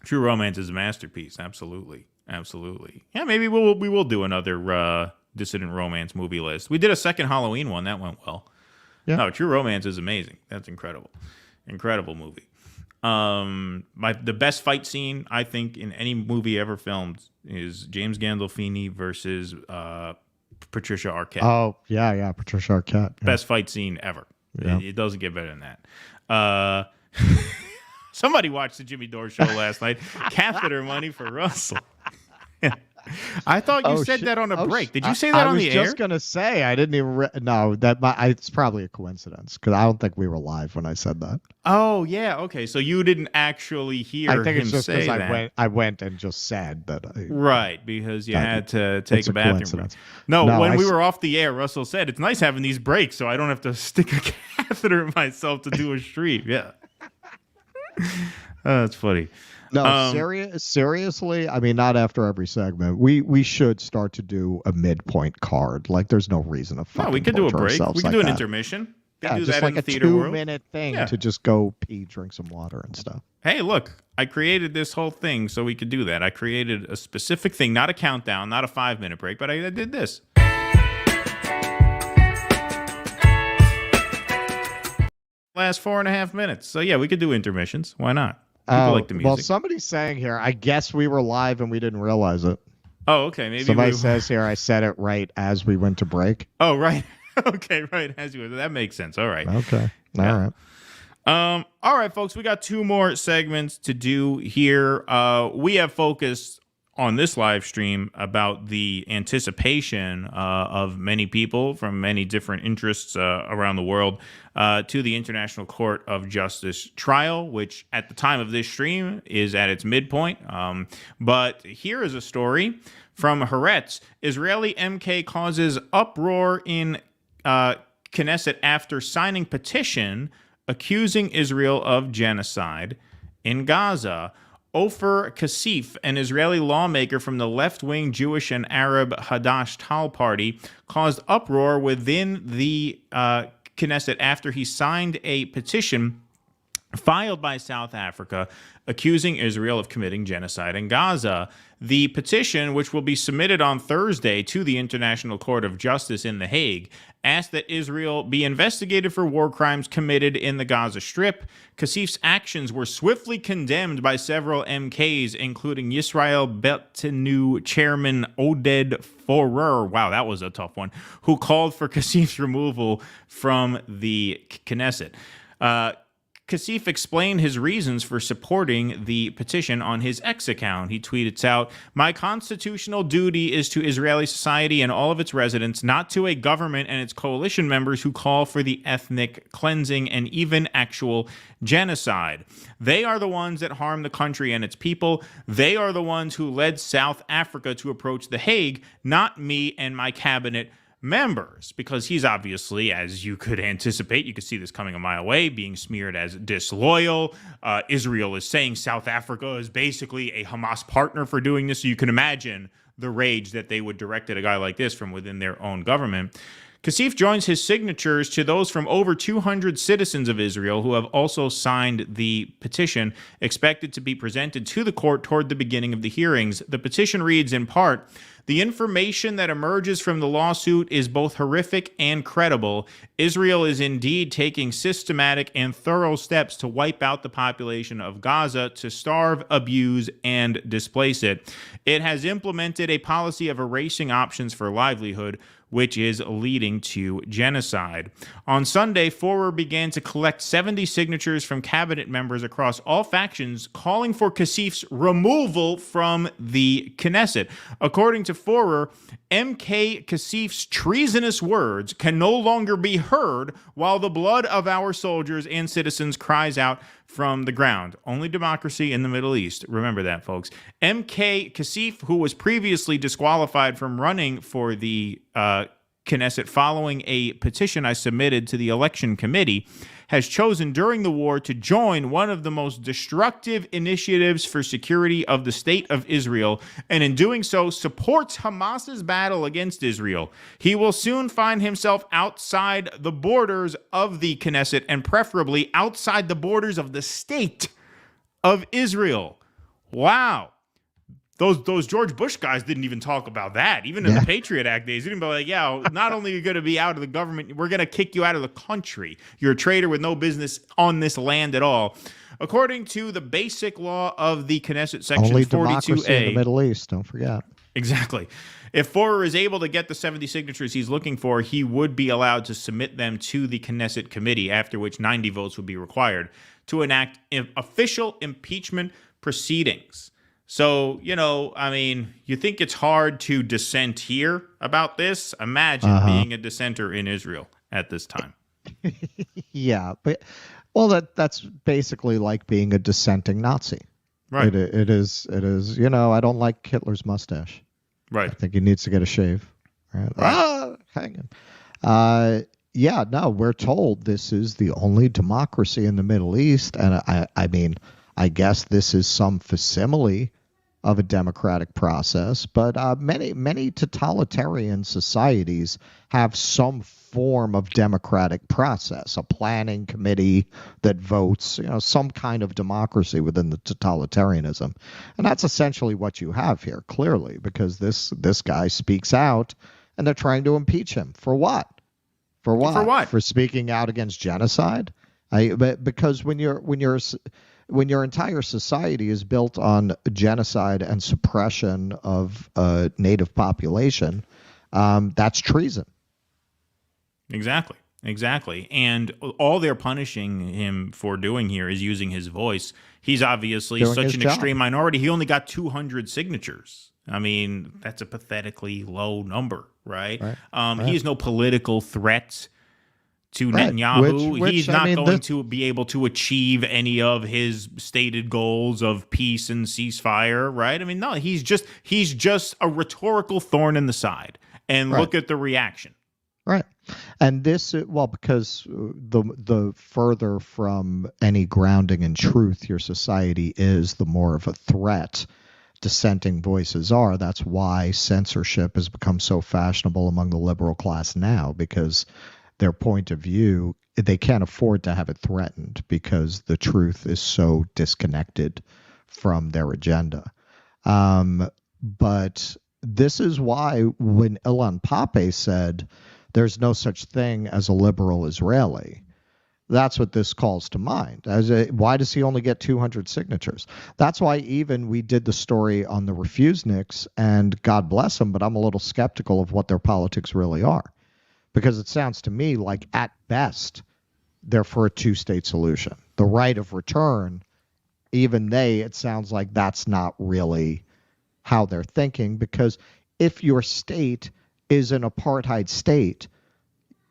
True Romance is a masterpiece. Absolutely. Absolutely. Yeah, maybe we will do another dissident romance movie list. We did a second Halloween one. That went well. Yeah. No, True Romance is amazing. That's incredible. Incredible movie. The best fight scene, I think, in any movie ever filmed is James Gandolfini versus Patricia Arquette. Oh, yeah, Patricia Arquette. Yeah. Best fight scene ever. Yeah. It doesn't get better than that. Somebody watched the Jimmy Dore show last night. Catheter money for Russell. I thought you said that on a break. Did you say that on the air? I was just gonna say I didn't even. No, it's probably a coincidence because I don't think we were live when I said that. Oh yeah, okay. So you didn't actually hear him say that. I think it's just because I went and just said that. Right, because you had to take a bathroom break. No, when we were off the air, Russell said it's nice having these breaks, so I don't have to stick a catheter in myself to do a stream. Yeah, that's funny. No, seriously, I mean, not after every segment. We should start to do a midpoint card. Like, there's no reason to fucking we could do a break. We could do an that. intermission. Yeah, do just that like in the a theater 2-minute thing to just go pee, drink some water and stuff. Hey, look, I created this whole thing so we could do that. I created a specific thing, not a countdown, not a 5-minute break, but I did this. Last 4.5 minutes. So, yeah, we could do intermissions. Why not? People like the music. Well, somebody's saying here, I guess we were live and we didn't realize it. Oh, okay. Maybe somebody says here, I said it right as we went to break. Oh, right. Okay, right. As you went. That makes sense. All right. Okay. All right. All right, folks. We got 2 more segments to do here. We have focused on this live stream about the anticipation of many people from many different interests around the world to the International Court of Justice trial, which at the time of this stream is at its midpoint. But here is a story from Haaretz. Israeli MK causes uproar in Knesset after signing petition accusing Israel of genocide in Gaza. Ofer Kasif, an Israeli lawmaker from the left-wing Jewish and Arab Hadash-Tal party, caused uproar within the Knesset after he signed a petition filed by South Africa accusing Israel of committing genocide in Gaza. The petition, which will be submitted on Thursday to the International Court of Justice in The Hague, asked that Israel be investigated for war crimes committed in the Gaza Strip. Kasif's actions were swiftly condemned by several MKs, including Yisrael Beitenu chairman Oded Forer, wow, that was a tough one, who called for Kasif's removal from the Knesset. Kasif explained his reasons for supporting the petition on his X account. He tweeted out, "My constitutional duty is to Israeli society and all of its residents, not to a government and its coalition members who call for the ethnic cleansing and even actual genocide. They are the ones that harm the country and its people. They are the ones who led South Africa to approach The Hague, not me and my cabinet members," because he's obviously, as you could anticipate, you could see this coming a mile away, being smeared as disloyal. Israel is saying South Africa is basically a Hamas partner for doing this. So you can imagine the rage that they would direct at a guy like this from within their own government. Kasif joins his signatures to those from over 200 citizens of Israel who have also signed the petition, expected to be presented to the court toward the beginning of the hearings. The petition reads in part, "The information that emerges from the lawsuit is both horrific and credible. Israel is indeed taking systematic and thorough steps to wipe out the population of Gaza, to starve, abuse, and displace it. It has implemented a policy of erasing options for livelihood, which is leading to genocide." On Sunday, Forer began to collect 70 signatures from cabinet members across all factions calling for Kasif's removal from the Knesset. According to to Forer, M.K. Kassif's treasonous words can no longer be heard while the blood of our soldiers and citizens cries out from the ground. Only democracy in the Middle East. Remember that, folks. M.K. Kassif, who was previously disqualified from running for the Knesset following a petition I submitted to the election committee, has chosen during the war to join one of the most destructive initiatives for security of the state of Israel, and in doing so supports Hamas's battle against Israel. He will soon find himself outside the borders of the Knesset, and preferably outside the borders of the state of Israel. Wow. Those George Bush guys didn't even talk about that. Even in the Patriot Act days, they didn't be like, yeah, not only are you going to be out of the government, we're going to kick you out of the country. You're a traitor with no business on this land at all. According to the basic law of the Knesset, Section Only 42A. democracy in the Middle East, don't forget. Exactly. If Forer is able to get the 70 signatures he's looking for, he would be allowed to submit them to the Knesset committee, after which 90 votes would be required to enact official impeachment proceedings. So, I mean, you think it's hard to dissent here about this? Imagine being a dissenter in Israel at this time. Yeah, but that's basically like being a dissenting Nazi. Right. It is. I don't like Hitler's mustache. Right. I think he needs to get a shave. Right. Hang him. We're told this is the only democracy in the Middle East, and I mean, I guess this is some facsimile of a democratic process, but many totalitarian societies have some form of democratic process, a planning committee that votes, some kind of democracy within the totalitarianism. And that's essentially what you have here, clearly, because this guy speaks out and they're trying to impeach him. For what? For what? For what? For speaking out against genocide? Because when your entire society is built on genocide and suppression of a native population, that's treason. Exactly. And all they're punishing him for doing here is using his voice. He's obviously Doing such his an job. extreme minority. He only got 200 signatures. I mean, that's a pathetically low number, right? He is no political threat to Netanyahu. Which, he's not going to be able to achieve any of his stated goals of peace and ceasefire, right? I mean, no, he's just a rhetorical thorn in the side. And look at the reaction. Right. And this, because the further from any grounding in truth your society is, the more of a threat dissenting voices are. That's why censorship has become so fashionable among the liberal class now, because their point of view, they can't afford to have it threatened because the truth is so disconnected from their agenda. But this is why when Ilan Pappé said there's no such thing as a liberal Israeli, that's what this calls to mind. Why does he only get 200 signatures? That's why even we did the story on the refuseniks, and God bless them, but I'm a little skeptical of what their politics really are. Because it sounds to me like, at best, they're for a two-state solution. The right of return, even it sounds like that's not really how they're thinking, because if your state is an apartheid state,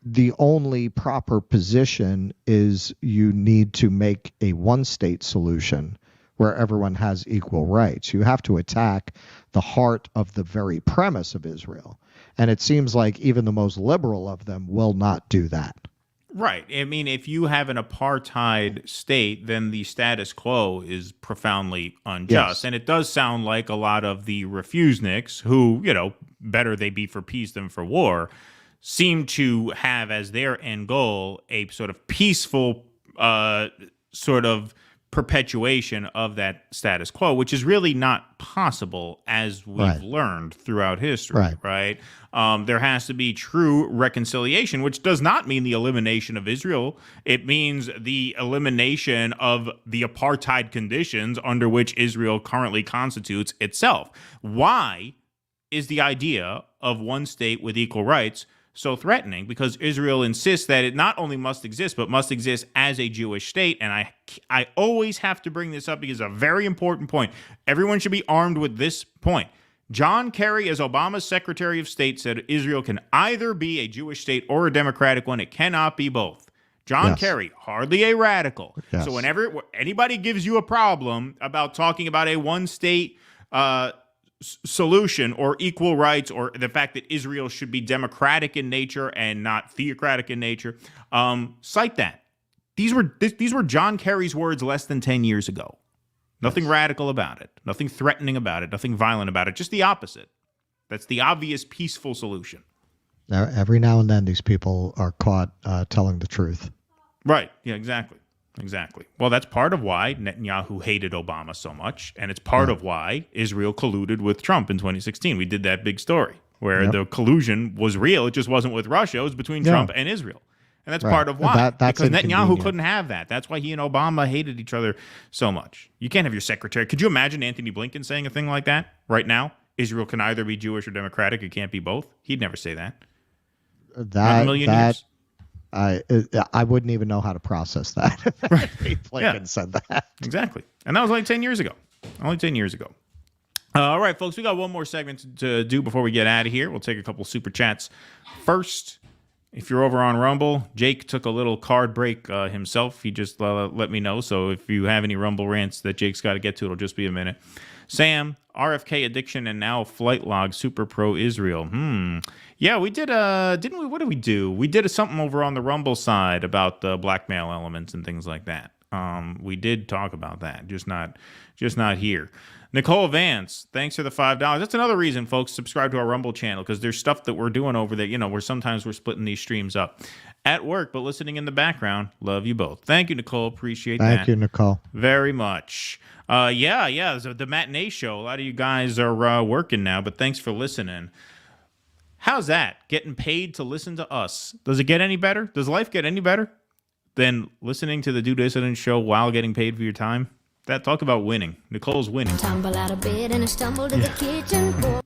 the only proper position is you need to make a one-state solution where everyone has equal rights. You have to attack the heart of the very premise of Israel. And it seems like even the most liberal of them will not do that. Right. I mean, if you have an apartheid state, then the status quo is profoundly unjust. Yes. And it does sound like a lot of the refuseniks, who, better they be for peace than for war, seem to have as their end goal a sort of peaceful sort of perpetuation of that status quo, which is really not possible, as we've learned throughout history, right? There has to be true reconciliation, which does not mean the elimination of Israel. It means the elimination of the apartheid conditions under which Israel currently constitutes itself. Why is the idea of one state with equal rights so threatening? Because Israel insists that it not only must exist, but must exist as a Jewish state. And I always have to bring this up because it's a very important point. Everyone should be armed with this point. John Kerry, as Obama's Secretary of State, said Israel can either be a Jewish state or a democratic one. It cannot be both. John Kerry, hardly a radical. So whenever anybody gives you a problem about talking about a one-state solution or equal rights or the fact that Israel should be democratic in nature and not theocratic in nature, cite that. These were John Kerry's words less than 10 years ago. Nothing radical about it. Nothing threatening about it. Nothing violent about it. Just the opposite. That's the obvious peaceful solution. Now, every now and then, these people are caught telling the truth. Right. Yeah, exactly. Exactly. Well, that's part of why Netanyahu hated Obama so much, and it's part of why Israel colluded with Trump in 2016. We did that big story where the collusion was real. It just wasn't with Russia. It was between Trump and Israel. And that's part of why. Because Netanyahu couldn't have that. That's why he and Obama hated each other so much. You can't have your secretary. Could you imagine Anthony Blinken saying a thing like that right now? Israel can either be Jewish or democratic. It can't be both. He'd never say that. Not in a million years. I wouldn't even know how to process that. Blinken said that. Exactly. And that was like 10 years ago. Only 10 years ago. All right, folks, we got one more segment to do before we get out of here. We'll take a couple super chats first. If you're over on Rumble, Jake took a little card break himself. He just let me know. So if you have any Rumble rants that Jake's got to get to, it'll just be a minute. Sam, RFK addiction and now flight log super pro Israel. Yeah, we did didn't we? What did we do? We did something over on the Rumble side about the blackmail elements and things like that. We did talk about that, just not here. Nicole Vance, thanks for the $5. That's another reason, folks, subscribe to our Rumble channel, because there's stuff that we're doing over there, where sometimes we're splitting these streams up at work, but listening in the background. Love you both. Thank you, Nicole. Appreciate that. Thank you, Nicole. Very much. Yeah. So the matinee show, a lot of you guys are working now, but thanks for listening. How's that? Getting paid to listen to us. Does it get any better? Does life get any better than listening to the Do Dissident show while getting paid for your time? Talk about winning. Nicole's winning. Tumble out of bed and I stumble to the kitchen.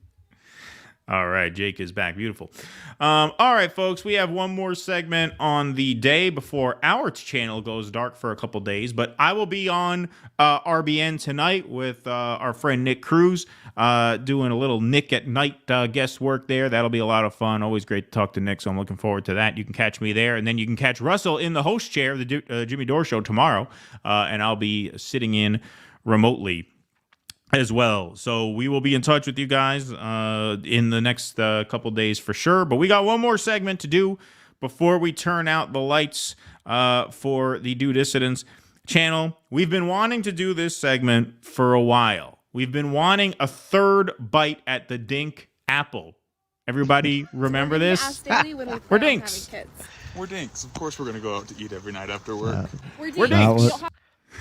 All right, Jake is back. Beautiful. All right, folks, we have one more segment on the day before our channel goes dark for a couple days, but I will be on RBN tonight with our friend Nick Cruz, doing a little Nick at Night guest work there. That'll be a lot of fun. Always great to talk to Nick, so I'm looking forward to that. You can catch me there, and then you can catch Russell in the host chair of the Jimmy Dore Show tomorrow, and I'll be sitting in remotely as well. So we will be in touch with you guys in the next couple days for sure. But we got one more segment to do before we turn out the lights for the Do Dissidents channel. We've been wanting to do this segment for a while. We've been wanting a third bite at the Dink apple. Everybody remember this? We're Dinks. We're Dinks. Of course we're going to go out to eat every night after work. We're Dinks.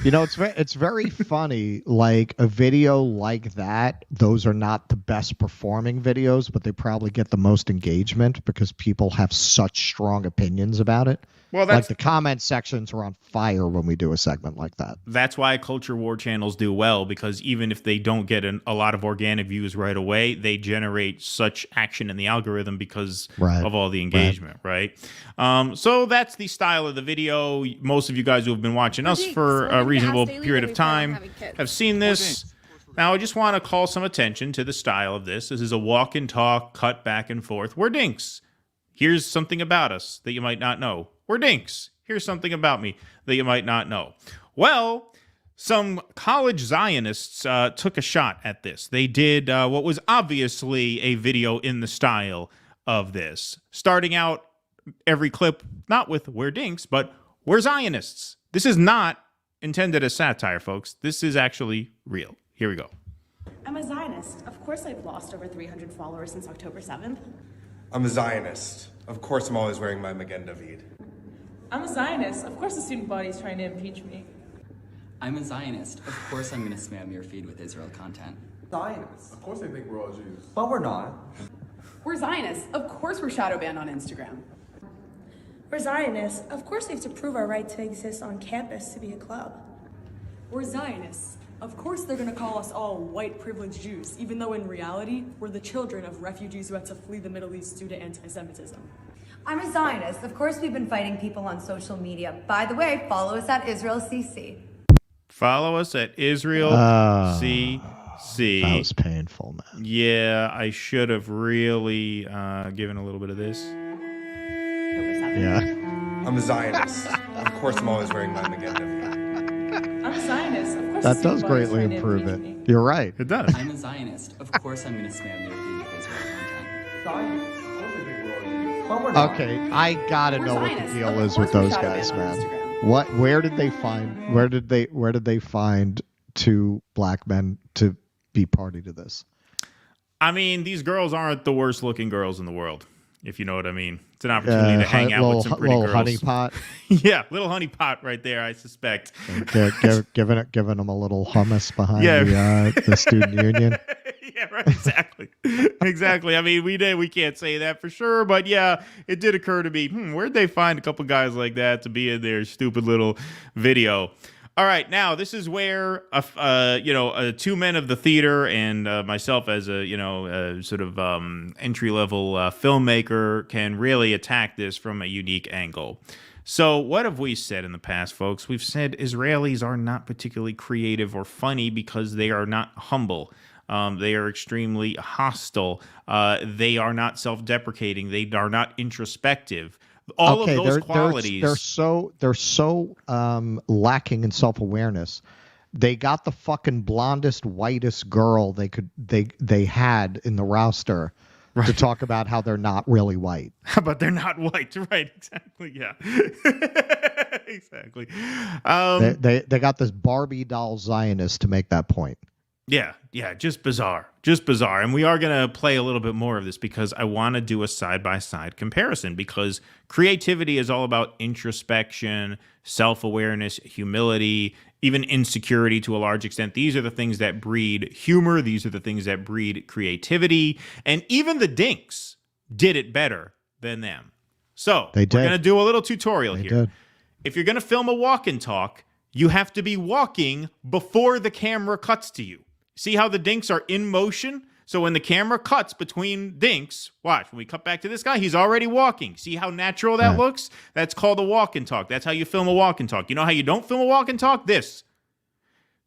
It's very funny, like a video like that. Those are not the best performing videos, but they probably get the most engagement because people have such strong opinions about it. Well, like the comment sections are on fire when we do a segment like that. That's why culture war channels do well, because even if they don't get a lot of organic views right away, they generate such action in the algorithm because of all the engagement, right? So that's the style of the video. Most of you guys who have been watching us for a reasonable period of time have seen this. Now, I just want to call some attention to the style of this. This is a walk and talk, cut back and forth. We're Dinks. Here's something about us that you might not know. We're Dinks. Here's something about me that you might not know. Well, some college Zionists took a shot at this. They did what was obviously a video in the style of this. Starting out every clip, not with "We're Dinks," but "We're Zionists." This is not intended as satire, folks. This is actually real. Here we go. I'm a Zionist. Of course I've lost over 300 followers since October 7th. I'm a Zionist. Of course I'm always wearing my Magen David. I'm a Zionist. Of course the student body's trying to impeach me. I'm a Zionist. Of course I'm going to spam your feed with Israel content. Zionists. Of course they think we're all Jews. But we're not. We're Zionists. Of course we're shadow banned on Instagram. We're Zionists. Of course we have to prove our right to exist on campus to be a club. We're Zionists. Of course they're going to call us all white privileged Jews, even though in reality, we're the children of refugees who had to flee the Middle East due to anti-Semitism. I'm a Zionist. Of course we've been fighting people on social media. By the way, follow us at Israel CC. Follow us at Israel See, That was painful, man. yeah, I should have really given a little bit of this. Yeah. I'm a Zionist. Of course, I'm always wearing my magenta. I'm a Zionist. Of course, That the does student body is greatly trying to improve impeach it. me. You're right. It does. I'm a Zionist. Of course I'm going to spam your feed with Israel content. Okay, I gotta know what the deal is with those guys, man. Where did they find two black men to be party to this? I mean, these girls aren't the worst looking girls in the world, if you know what I mean. It's an opportunity to hang out with some pretty little girls. honeypot. Yeah, little honeypot right there, I suspect. Giving them a little hummus behind Yeah. the student union. Yeah, right, exactly. Exactly. I mean, we can't say that for sure, but yeah, it did occur to me, where'd they find a couple guys like that to be in their stupid little video? All right, now this is where two men of the theater and myself as a sort of entry level filmmaker can really attack this from a unique angle. So what have we said in the past, folks? We've said Israelis are not particularly creative or funny because they are not humble. They are extremely hostile. They are not self-deprecating. They are not introspective. All of those qualities. They're so lacking in self-awareness. They got the fucking blondest, whitest girl they had in the roster to talk about how they're not really white. But they're not white, right? Exactly. Yeah. Exactly. They got this Barbie doll Zionist to make that point. Yeah, just bizarre. Just bizarre. And we are going to play a little bit more of this because I want to do a side-by-side comparison because creativity is all about introspection, self-awareness, humility, even insecurity to a large extent. These are the things that breed humor. These are the things that breed creativity. And even the Dinks did it better than them. So we're going to do a little tutorial here. If you're going to film a walk and talk, you have to be walking before the camera cuts to you. See how the Dinks are in motion? So when the camera cuts between Dinks, watch, when we cut back to this guy, he's already walking. See how natural that looks? That's called a walk and talk. That's how you film a walk and talk. You know how you don't film a walk and talk? This.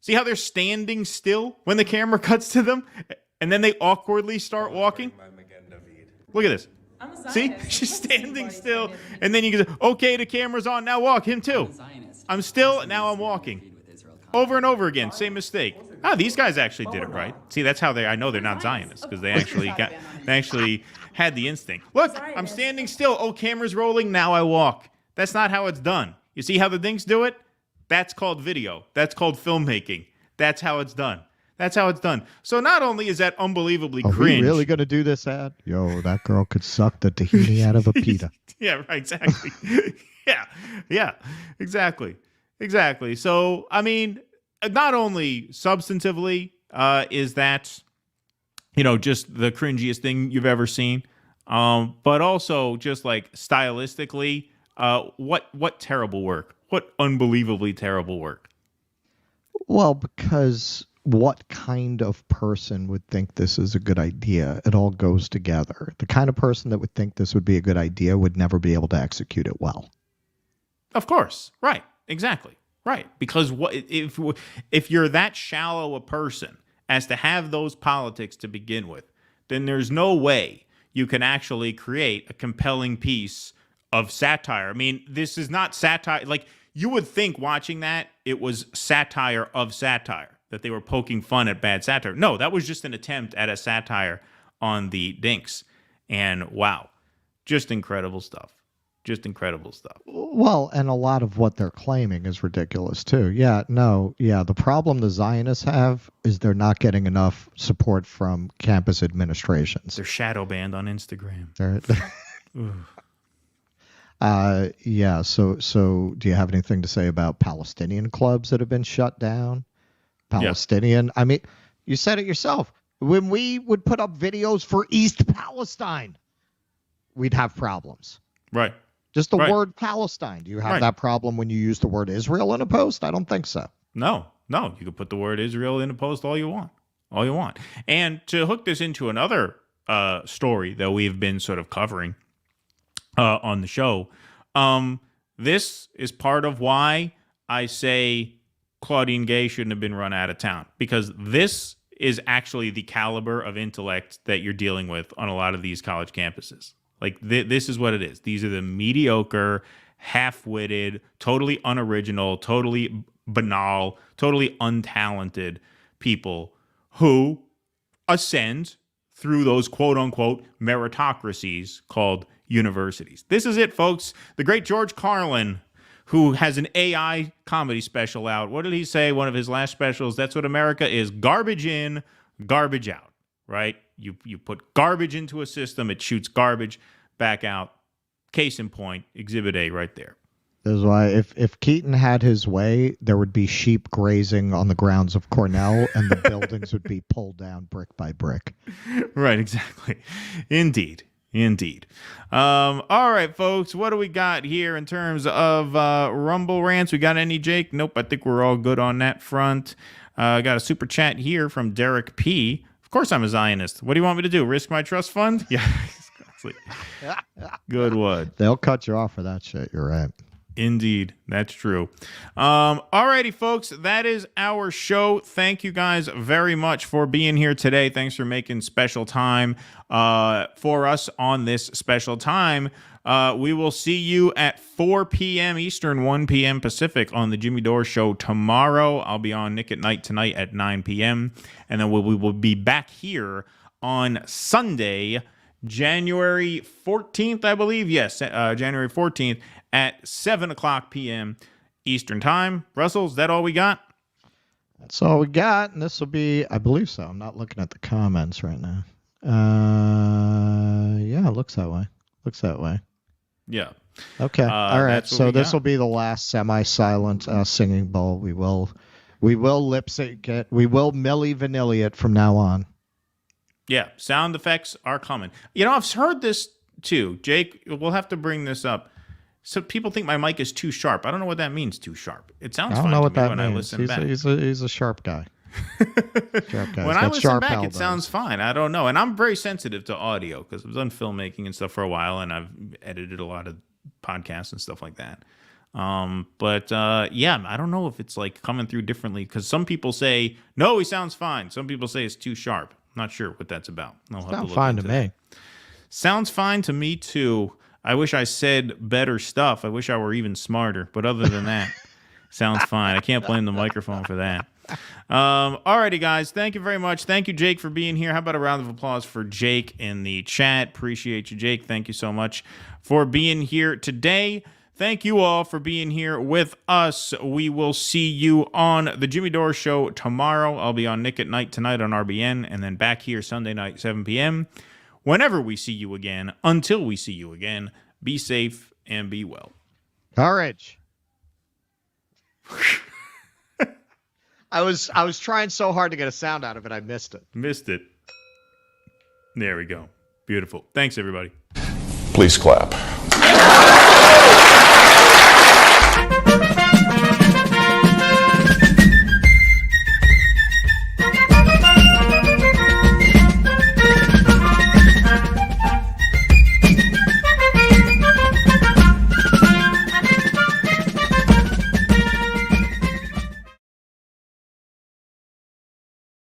See how they're standing still when the camera cuts to them? And then they awkwardly start walking? Look at this. See? She's standing still. And then you can say, okay, the camera's on. Now walk. Him too. I'm still, now I'm walking. Over and over again, same mistake. These guys actually did it right. See, that's how I know they're not Zionists because they actually had the instinct. Look, I'm standing still. Oh, camera's rolling. Now I walk. That's not how it's done. You see how the Dinks do it? That's called video. That's called filmmaking. That's how it's done. That's how it's done. So not only is that unbelievably cringe. Are we really going to do this ad? Yo, that girl could suck the tahini out of a pita. Yeah, right, exactly. Yeah, exactly. Exactly. So, I mean, not only substantively is that, just the cringiest thing you've ever seen, but also just like stylistically, what terrible work. What unbelievably terrible work. Well, because what kind of person would think this is a good idea? It all goes together. The kind of person that would think this would be a good idea would never be able to execute it well. Of course. Right. Exactly. Right. Because if you're that shallow a person as to have those politics to begin with, then there's no way you can actually create a compelling piece of satire. I mean, this is not satire. Like, you would think watching that it was satire of satire, that they were poking fun at bad satire. No, that was just an attempt at a satire on the Dinks. And wow, just incredible stuff. Just incredible stuff. Well, and a lot of what they're claiming is ridiculous, too. The problem the Zionists have is they're not getting enough support from campus administrations. They're shadow banned on Instagram. So do you have anything to say about Palestinian clubs that have been shut down? Palestinian, I mean, you said it yourself. When we would put up videos for East Palestine, we'd have problems. Right. Just the word Palestine. Do you have that problem when you use the word Israel in a post? I don't think so. No. You can put the word Israel in a post all you want. And to hook this into another story that we've been sort of covering on the show, this is part of why I say Claudine Gay shouldn't have been run out of town. Because this is actually the caliber of intellect that you're dealing with on a lot of these college campuses. Like this is what it is. These are the mediocre, half-witted, totally unoriginal, totally banal, totally untalented people who ascend through those quote-unquote meritocracies called universities. This is it, folks. The great George Carlin, who has an AI comedy special out. What did he say? One of his last specials. That's what America is. Garbage in, garbage out, right? You put garbage into a system, it shoots garbage back out. Case in point, Exhibit A right there. This is why if Keaton had his way, there would be sheep grazing on the grounds of Cornell, and the buildings would be pulled down brick by brick. Right, exactly. Indeed. All right, folks, what do we got here in terms of Rumble rants? We got any, Jake? Nope, I think we're all good on that front. Got a super chat here from Derek P. Of course I'm a Zionist. What do you want me to do? Risk my trust fund? Yeah. Good one. They'll cut you off for that shit. You're right. Indeed, that's true. Alrighty, folks, that is our show. Thank you guys very much for being here today. Thanks for making special time for us on this special time. We will see you at 4 p.m. Eastern, 1 p.m. Pacific on the Jimmy Dore Show tomorrow. I'll be on Nick at Night tonight at 9 p.m. And then we will be back here on Sunday, January 14th, I believe. Yes, January 14th. At 7 o'clock p.m. Eastern Time. Russell, is that all we got? That's all we got, and this will be, I believe so. I'm not looking at the comments right now. Yeah, it looks that way. Yeah. Okay. All right. So this will be the last semi-silent singing bowl. We will lip sync it. We will Milli Vanilli it from now on. Yeah. Sound effects are coming. You know, I've heard this too. Jake, we'll have to bring this up. So people think my mic is too sharp. I don't know what that means, too sharp. It sounds fine to me when I listen back. He's a sharp guy. When I listen back, it sounds fine. I don't know. And I'm very sensitive to audio because I've done filmmaking and stuff for a while, and I've edited a lot of podcasts and stuff like that. Yeah, I don't know if it's like coming through differently because some people say, no, he sounds fine. Some people say it's too sharp. I'm not sure what that's about. Sounds fine to me. Sounds fine to me, too. I wish I said better stuff. I wish I were even smarter. But other than that, sounds fine. I can't blame the microphone for that. Alrighty, guys. Thank you very much. Thank you, Jake, for being here. How about a round of applause for Jake in the chat? Appreciate you, Jake. Thank you so much for being here today. Thank you all for being here with us. We will see you on the Jimmy Dore Show tomorrow. I'll be on Nick at Night tonight on RBN, and then back here Sunday night, 7 p.m., whenever we see you again, until we see you again, be safe and be well. Courage. I was trying so hard to get a sound out of it, I missed it. There we go. Beautiful. Thanks, everybody. Please clap.